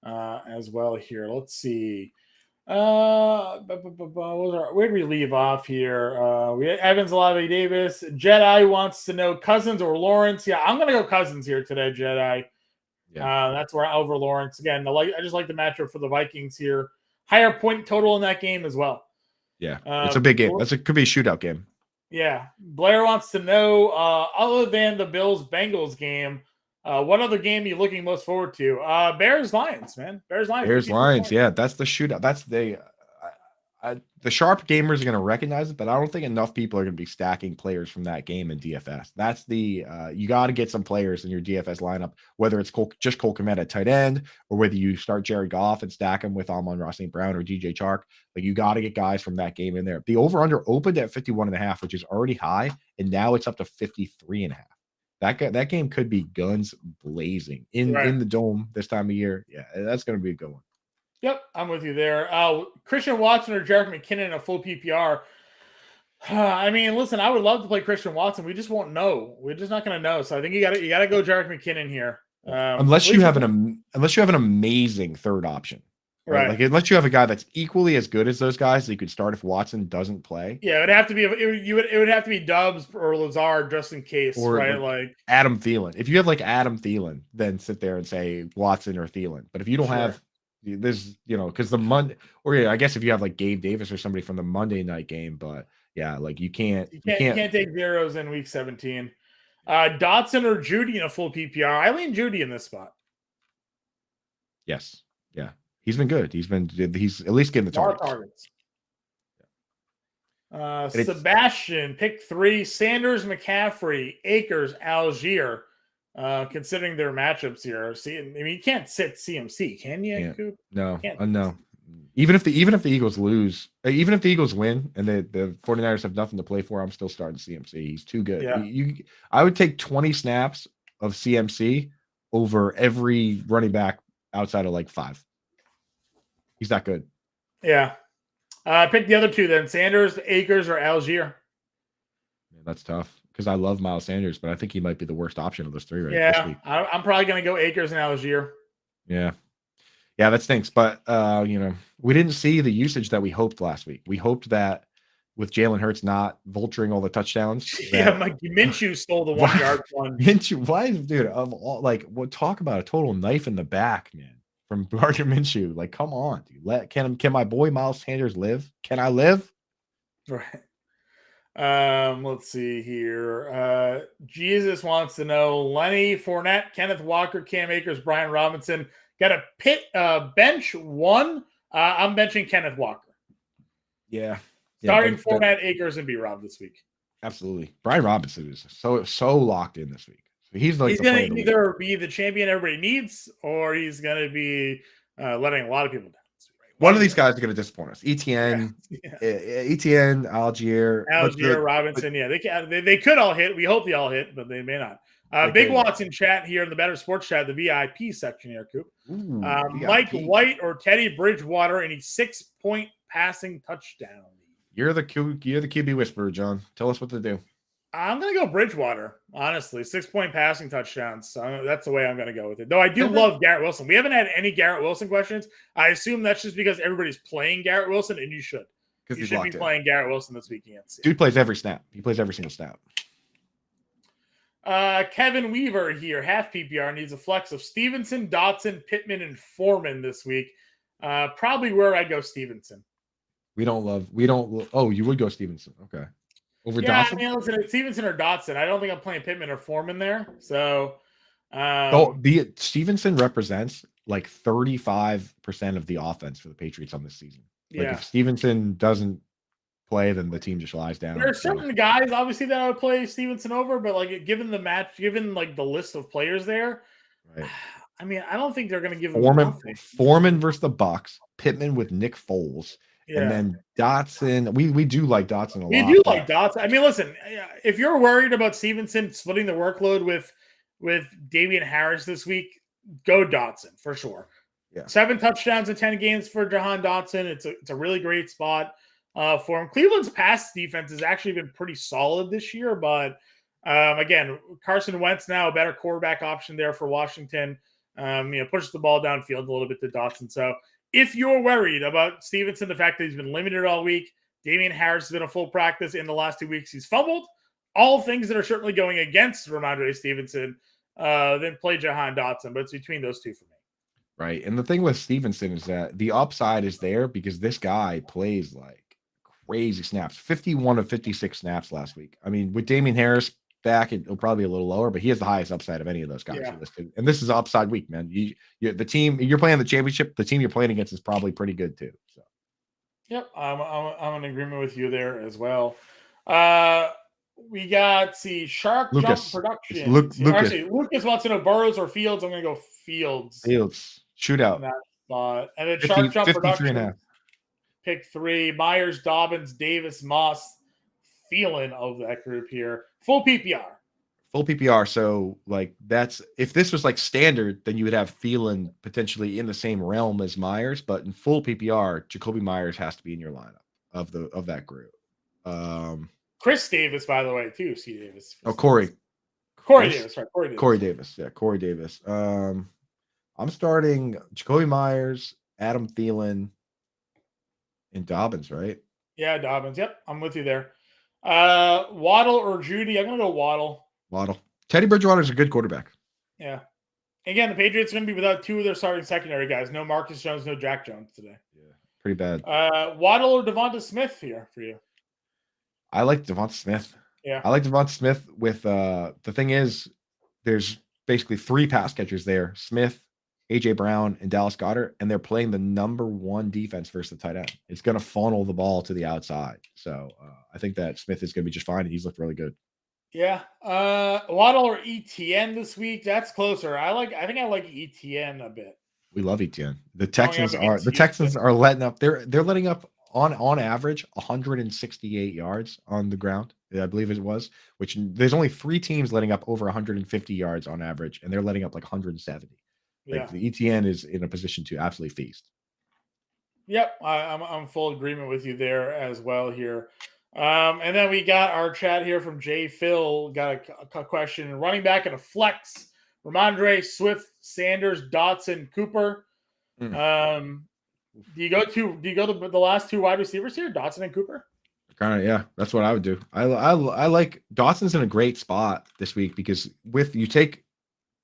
as well. Here, let's see. Where did we leave off here? We had Evans, Olave, Davis. Jedi wants to know Cousins or Lawrence. Yeah, I'm gonna go Cousins here today, Jedi. Yeah. That's where over Lawrence again. I just like the matchup for the Vikings here. Higher point total in that game as well. Yeah, it's a big game. Could be a shootout game. Yeah. Blair wants to know, other than the Bills-Bengals game, what other game are you looking most forward to? Bears-Lions, man. Bears-Lions, yeah. That's the shootout. That's the sharp gamers are going to recognize it, but I don't think enough people are going to be stacking players from that game in DFS. That's you got to get some players in your DFS lineup, whether it's just Cole Kmet at tight end or whether you start Jared Goff and stack him with Amon-Ra St. Brown or DJ Chark. Like you got to get guys from that game in there. The over-under opened at 51.5, which is already high, and now it's up to 53.5. That game could be guns blazing in the dome this time of year. Yeah, that's going to be a good one. Yep, I'm with you there. Christian Watson or Jerick McKinnon in a full PPR. I mean, listen, I would love to play Christian Watson. We just won't know. We're just not going to know. So I think you got to go Jerick McKinnon here. Unless you have an amazing third option, right? Like unless you have a guy that's equally as good as those guys that you could start if Watson doesn't play. Yeah, it would have to be. It would have to be Dubs or Lazard just in case, or right? Like Adam Thielen. If you have like Adam Thielen, then sit there and say Watson or Thielen. But if you don't have this, because the Monday, or I guess if you have like Gabe Davis or somebody from the Monday night game, but Yeah, like you can't You can't take zeros in week 17. Dotson or Judy in a full PPR. I lean Judy in this spot. Yes. Yeah. He's been good. He's at least getting the targets. Sebastian, pick 3. Sanders, McCaffrey, Akers, Algier. Considering their matchups here. See, I mean, you can't sit CMC, can you, Coop? No, no. Even if the Eagles lose, even if the Eagles win and the 49ers have nothing to play for, I'm still starting CMC. He's too good. Yeah. I would take 20 snaps of CMC over every running back outside of like 5. He's that good. Yeah. Pick the other 2 then. Sanders, Akers, or Algier. Yeah, that's tough because I love Miles Sanders, but I think he might be the worst option of those 3 this week. I'm probably going to go Akers and Algier. Yeah. Yeah, that stinks. But, we didn't see the usage that we hoped last week. We hoped that with Jalen Hurts not vulturing all the touchdowns. Mike Minshew stole the 1-yard one. Minshew, why, dude, of all, we'll talk about a total knife in the back, man, from Gardner Minshew. Like, come on, dude. Can my boy Miles Sanders live? Can I live? Right. Let's see here. Jesus wants to know Lenny Fournette, Kenneth Walker, Cam Akers, Brian Robinson. Got a bench 1. I'm benching Kenneth Walker. Yeah. Starting Fournette, Akers, and B-Rob this week. Absolutely. Brian Robinson is so locked in this week. So he's going to either be the champion everybody needs, or he's going to be letting a lot of people down. One of these guys are going to disappoint us. Etienne, Algier, Robinson. They could all hit. We hope they all hit, but they may not. Big Watson chat here in the Bettor Sports chat, the VIP section here, Coop. Mike White or Teddy Bridgewater in a 6-point passing touchdown. You're the QB whisperer, John. Tell us what to do. I'm going to go Bridgewater, honestly. 6-point passing touchdowns. So that's the way I'm going to go with it. Though I do love Garrett Wilson. We haven't had any Garrett Wilson questions. I assume that's just because everybody's playing Garrett Wilson, and you should. You should be playing Garrett Wilson this weekend. Dude plays every snap. He plays every single snap. Kevin Weaver here, half PPR, needs a flex of Stevenson, Dotson, Pittman, and Foreman this week. Probably where I go Stevenson. Oh, you would go Stevenson. Okay. Over Dotson? I mean, listen, it's Stevenson or Dotson. I don't think I'm playing Pittman or Foreman there. So, the Stevenson represents like 35% of the offense for the Patriots on this season. Like if Stevenson doesn't play, then the team just lies down. There are certain guys, obviously, that I would play Stevenson over, but like given the match, given like the list of players there, right? I mean, I don't think they're going to give Foreman versus the Bucs, Pittman with Nick Foles. And then Dotson, we do like Dotson a lot. We do like Dotson. I mean, listen, if you're worried about Stevenson splitting the workload with Damian Harris this week, go Dotson for sure. Yeah. 7 touchdowns in 10 games for Jahan Dotson. It's a really great spot for him. Cleveland's pass defense has actually been pretty solid this year, but again, Carson Wentz now a better quarterback option there for Washington. Pushes the ball downfield a little bit to Dotson. So if you're worried about Stevenson, the fact that he's been limited all week, Damian Harris has been a full practice in the last 2 weeks. He's fumbled. All things that are certainly going against Ramondre Stevenson, then play Jahan Dotson. But it's between those two for me. Right. And the thing with Stevenson is that the upside is there because this guy plays like crazy snaps. 51 of 56 snaps last week. I mean, with Damian Harris back, it'll probably be a little lower, but he has the highest upside of any of those guys you listed. And this is an upside week, man. The team you're playing the championship, the team you're playing against is probably pretty good too. So, yep, I'm in agreement with you there as well. We got Shark Jump Production. Lucas wants to know Burrows or Fields. I'm going to go Fields. Shootout. That spot. And then Shark Jump Production. Pick 3. Myers, Dobbins, Davis, Moss. Feeling of that group here. Full PPR. So like that's if this was like standard, then you would have Thielen potentially in the same realm as Myers, but in full PPR, Jacoby Myers has to be in your lineup of that group. Chris Davis, by the way, too. C. Davis. Corey Davis, right? Corey Davis. Yeah, Corey Davis. I'm starting Jacoby Myers, Adam Thielen, and Dobbins, right? Yeah, Dobbins. Yep, I'm with you there. Waddle or Judy? I'm gonna go Waddle. Teddy Bridgewater is a good quarterback. Yeah. Again, the Patriots are gonna be without 2 of their starting secondary guys. No Marcus Jones, no Jack Jones today. Yeah, pretty bad. Waddle or Devonta Smith here for you? I like Devonta Smith. Yeah. I like Devonta Smith with the thing is there's basically 3 pass catchers there: Smith, AJ Brown, and Dallas Goedert, and they're playing the number 1 defense versus the tight end. It's going to funnel the ball to the outside. So I think that Smith is going to be just fine, and he's looked really good. Yeah. Waddle or ETN this week? That's closer. I think I like ETN a bit. We love ETN. The Texans are letting up. They're letting up on average 168 yards on the ground. I believe it was, which there's only 3 teams letting up over 150 yards on average, and they're letting up like 170. Like Yeah. the ETN is in a position to absolutely feast. Yep, I'm full agreement with you there as well here. And then we got our chat here from Jay Phil. Got a question: running back and a flex. Ramondre, Swift, Sanders, Dotson, Cooper. Do you go to the last 2 wide receivers here, Dotson and Cooper? Kind of, yeah. That's what I would do. I like Dotson's in a great spot this week because with you take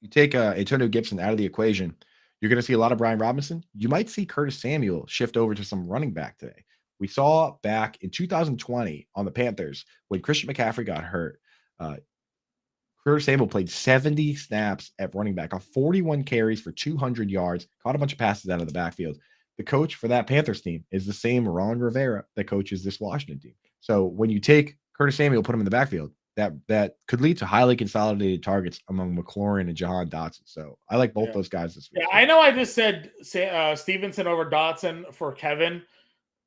Antonio Gibson out of the equation, you're going to see a lot of Brian Robinson. You might see Curtis Samuel shift over to some running back today. We saw back in 2020 on the Panthers when Christian McCaffrey got hurt. Curtis Samuel played 70 snaps at running back, off 41 carries for 200 yards, caught a bunch of passes out of the backfield. The coach for that Panthers team is the same Ron Rivera that coaches this Washington team. So when you take Curtis Samuel, put him in the backfield, that could lead to highly consolidated targets among McLaurin and Jahan Dotson. So I like both those guys this week. Yeah, I know I just said Stevenson over Dotson for Kevin.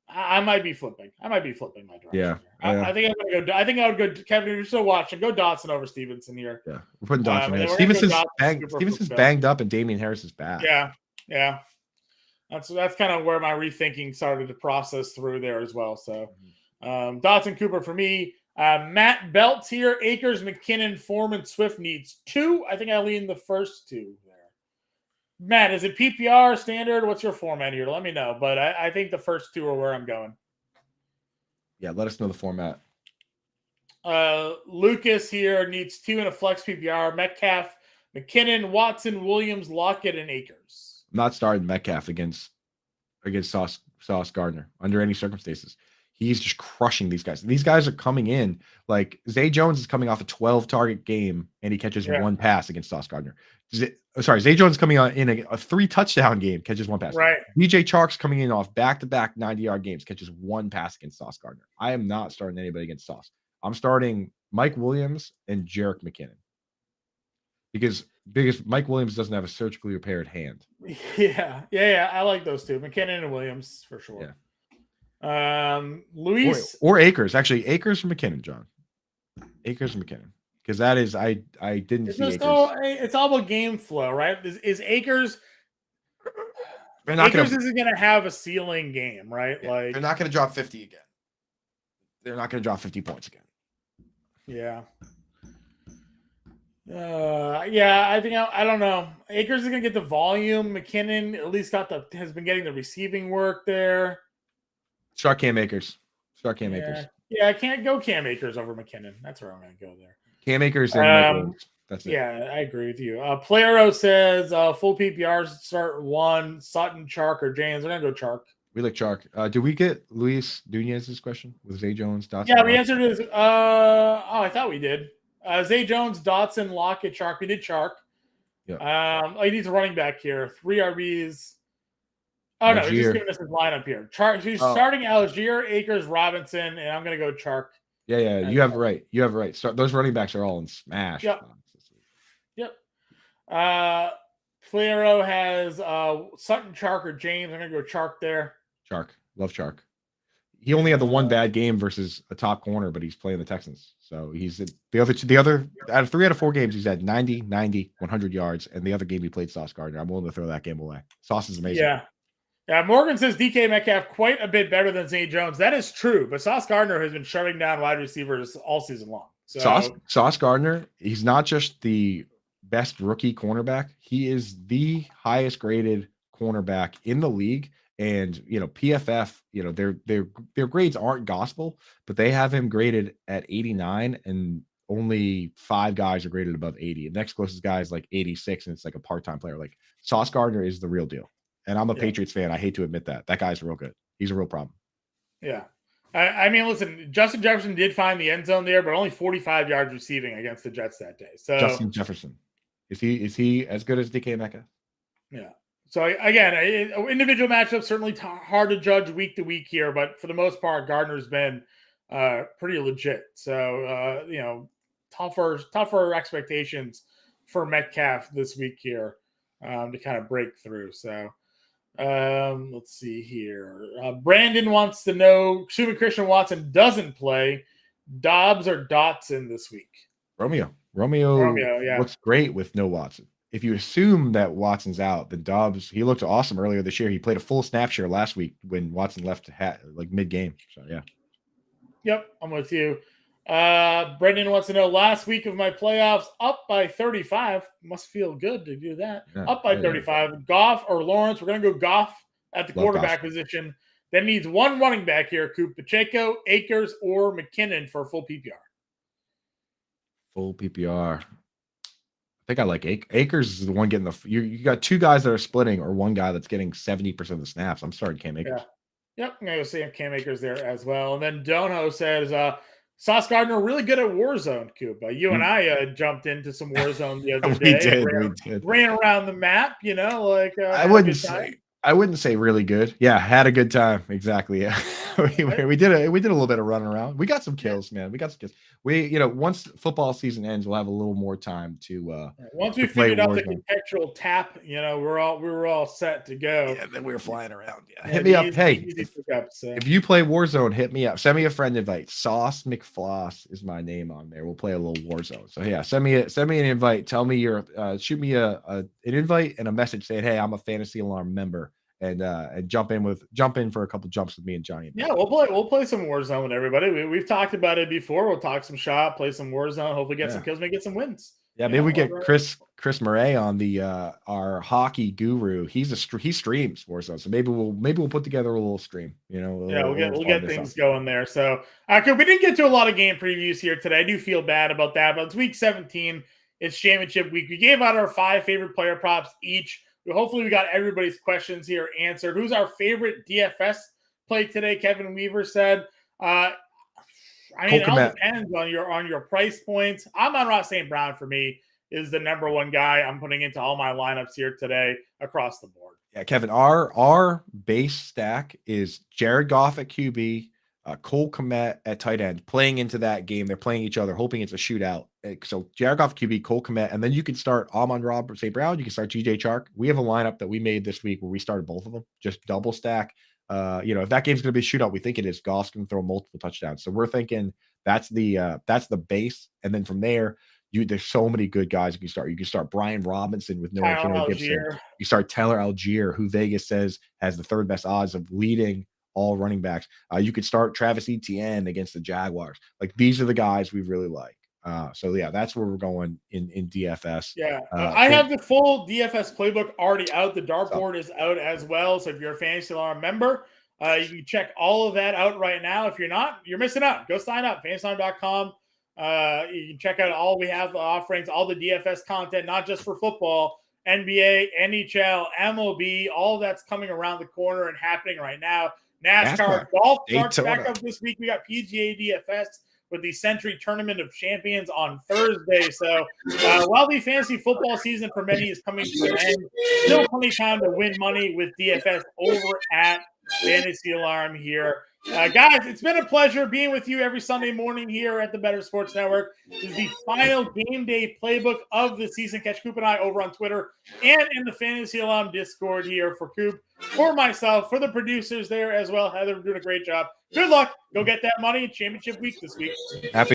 I might be flipping. I might be flipping my direction. Yeah. I think I'm gonna go. I think I would go. Kevin, you're still watching. Go Dotson over Stevenson here. Yeah, we're putting Dotson in. Stevenson's banged up, and Damian Harris is back. Yeah. That's kind of where my rethinking started to process through there as well. So Dotson, Cooper for me. Matt Belts here. Akers, McKinnon, Foreman, Swift needs 2. I think I lean the first 2 there. Matt, is it PPR standard? What's your format here? Let me know. But I think the first 2 are where I'm going. Yeah, let us know the format. Lucas here needs 2 in a flex PPR. Metcalf, McKinnon, Watson, Williams, Lockett, and Akers. I'm not starting Metcalf against Sauce Gardner under any circumstances. He's just crushing these guys. These guys are coming in like Zay Jones is coming off a 12-target game and he catches 1 pass against Sauce Gardner. Zay Jones is coming on in a 3-touchdown game, catches 1 pass. Right. DJ Chark's coming in off back-to-back 90-yard games, catches 1 pass against Sauce Gardner. I am not starting anybody against Sauce. I'm starting Mike Williams and Jerick McKinnon because Mike Williams doesn't have a surgically repaired hand. Yeah. I like those 2, McKinnon and Williams for sure. Yeah. Luis or Akers. Actually, Akers or McKinnon, John. Akers or McKinnon. Because that is I didn't see Akers. It's all about game flow, right? Is Akers Akers isn't gonna have a ceiling game, right? Yeah, like they're not gonna drop 50 again. They're not gonna drop 50 points again. Yeah. I think I don't know. Akers is gonna get the volume. McKinnon at least has been getting the receiving work there. Start Cam Akers. Akers. Yeah, I can't go Cam Akers over McKinnon. That's where I'm going to go there. Cam Akers and Mike Williams. That's it. Yeah, I agree with you. Playero says full PPRs start 1, Sutton, Chark, or James. We're going to go Chark. We like Chark. Did we get Luis Nunez's question with Zay Jones, Dotson? Yeah, we answered his. I thought we did. Zay Jones, Dotson, Lockett, Chark. We did Chark. Yeah. He needs a running back here. 3 RBs. Oh, no, he's just giving us his lineup here. He's starting Algier, Akers, Robinson, and I'm going to go Chark. Yeah. You have it right. So those running backs are all in smash. Yep. Playero has Sutton, Chark, or James. I'm going to go Chark there. Chark. Love Chark. He only had the 1 bad game versus a top corner, but he's playing the Texans. So he's the other out of 3 out of 4 games, he's had 90, 100 yards. And the other game he played Sauce Gardner. I'm willing to throw that game away. Sauce is amazing. Yeah, Morgan says DK Metcalf quite a bit better than Zay Jones. That is true, but Sauce Gardner has been shutting down wide receivers all season long. So Sauce Gardner, he's not just the best rookie cornerback. He is the highest graded cornerback in the league. And PFF, their grades aren't gospel, but they have him graded at 89, and only 5 guys are graded above 80. The next closest guy is like 86, and it's like a part-time player. Like Sauce Gardner is the real deal. And I'm a Patriots fan. I hate to admit that. That guy's real good. He's a real problem. Yeah. I mean, listen, Justin Jefferson did find the end zone there, but only 45 yards receiving against the Jets that day. So Justin Jefferson, is he as good as DK Metcalf? Yeah. So again, individual matchups certainly hard to judge week to week here, but for the most part, Gardner's been pretty legit. So tougher expectations for Metcalf this week here to kind of break through. So let's see here. Brandon wants to know, assuming Christian Watson doesn't play, Dobbs or Dotson this week? Romeo, yeah. looks great with no Watson. If you assume that Watson's out, then Dobbs, he looked awesome earlier this year. He played a full snap share last week when Watson left like mid-game. So, yeah. Yep, I'm with you. Brendan wants to know, last week of my playoffs, up by 35. Must feel good to do that. Yeah, up by 35. Yeah. Goff or Lawrence? We're going to go Goff at the quarterback position. That needs one running back here, Coop. Pacheco, Akers, or McKinnon for full PPR. Full PPR. I think I like Akers is the one getting you got two guys that are splitting or one guy that's getting 70% of the snaps. I'm starting Cam Akers. Yeah. Yep, I'm going to say Cam Akers there as well. And then Dono says, Sauce Gardner really good at Warzone, Coop. You and I jumped into some Warzone the other day. We did. Ran around the map, I wouldn't say really good. Yeah, had a good time. Exactly. Yeah. we did a little bit of running around. We got some kills, man. We got some kills. Once football season ends, we'll have a little more time to once we figured out the contextual tap, we were all set to go. Yeah, then we were flying around. Yeah. Hit me up. Hey, if you play Warzone, hit me up. Send me a friend invite. Sauce McFloss is my name on there. We'll play a little Warzone. So yeah, send me an invite. Tell me shoot me an invite and a message saying, hey, I'm a Fantasy Alarm member. And jump in for a couple jumps with me and Johnny. Yeah, we'll play some Warzone with everybody. We've talked about it before. We'll talk some shop, play some Warzone, hopefully get some kills, maybe get some wins. Yeah, maybe we get Chris Murray on the our hockey guru. He streams Warzone, so maybe we'll put together a little stream. We'll get things going there. So we didn't get to a lot of game previews here today. I do feel bad about that, but it's week 17. It's championship week. We gave out our 5 favorite player props each. Hopefully we got everybody's questions here answered. Who's our favorite DFS play today? Kevin Weaver said. It all depends on your price points. Amon-Ra St. Brown for me is the number one guy I'm putting into all my lineups here today across the board. Yeah, Kevin, our base stack is Jared Goff at QB, Cole Kmet at tight end, playing into that game. They're playing each other, hoping it's a shootout. So Jared Goff QB, Cole Kmet, and then you can start Amon-Ra St. Brown. You can start GJ Chark. We have a lineup that we made this week where we started both of them, just double stack. If that game's going to be a shootout, we think it is. Goff's going to throw multiple touchdowns. So we're thinking that's the base, and then from there, there's so many good guys you can start. You can start Brian Robinson with no Antonio Gibson. You start Tyler Algier, who Vegas says has the third best odds of leading all running backs. You could start Travis Etienne against the Jaguars. Like, these are the guys we really like. So yeah, that's where we're going in DFS. Yeah, I have the full DFS playbook already out. The dartboard is out as well. So if you're a Fantasy Alarm member, you can check all of that out right now. If you're not, you're missing out. Go sign up, fantasyalarm.com. You can check out all we have offerings, all the DFS content, not just for football, NBA, NHL, MLB, all that's coming around the corner and happening right now. NASCAR golf starts back up this week. We got PGA DFS with the Century Tournament of Champions on Thursday. So while the fantasy football season for many is coming to an end, still plenty of time to win money with DFS over at Fantasy Alarm here. Guys, it's been a pleasure being with you every Sunday morning here at the Bettor Sports Network. This is the final game day playbook of the season. Catch Coop and I over on Twitter and in the Fantasy Alarm Discord here for Coop, for myself, for the producers there as well. Heather, doing a great job. Good luck. Go get that money in championship week this week. Happy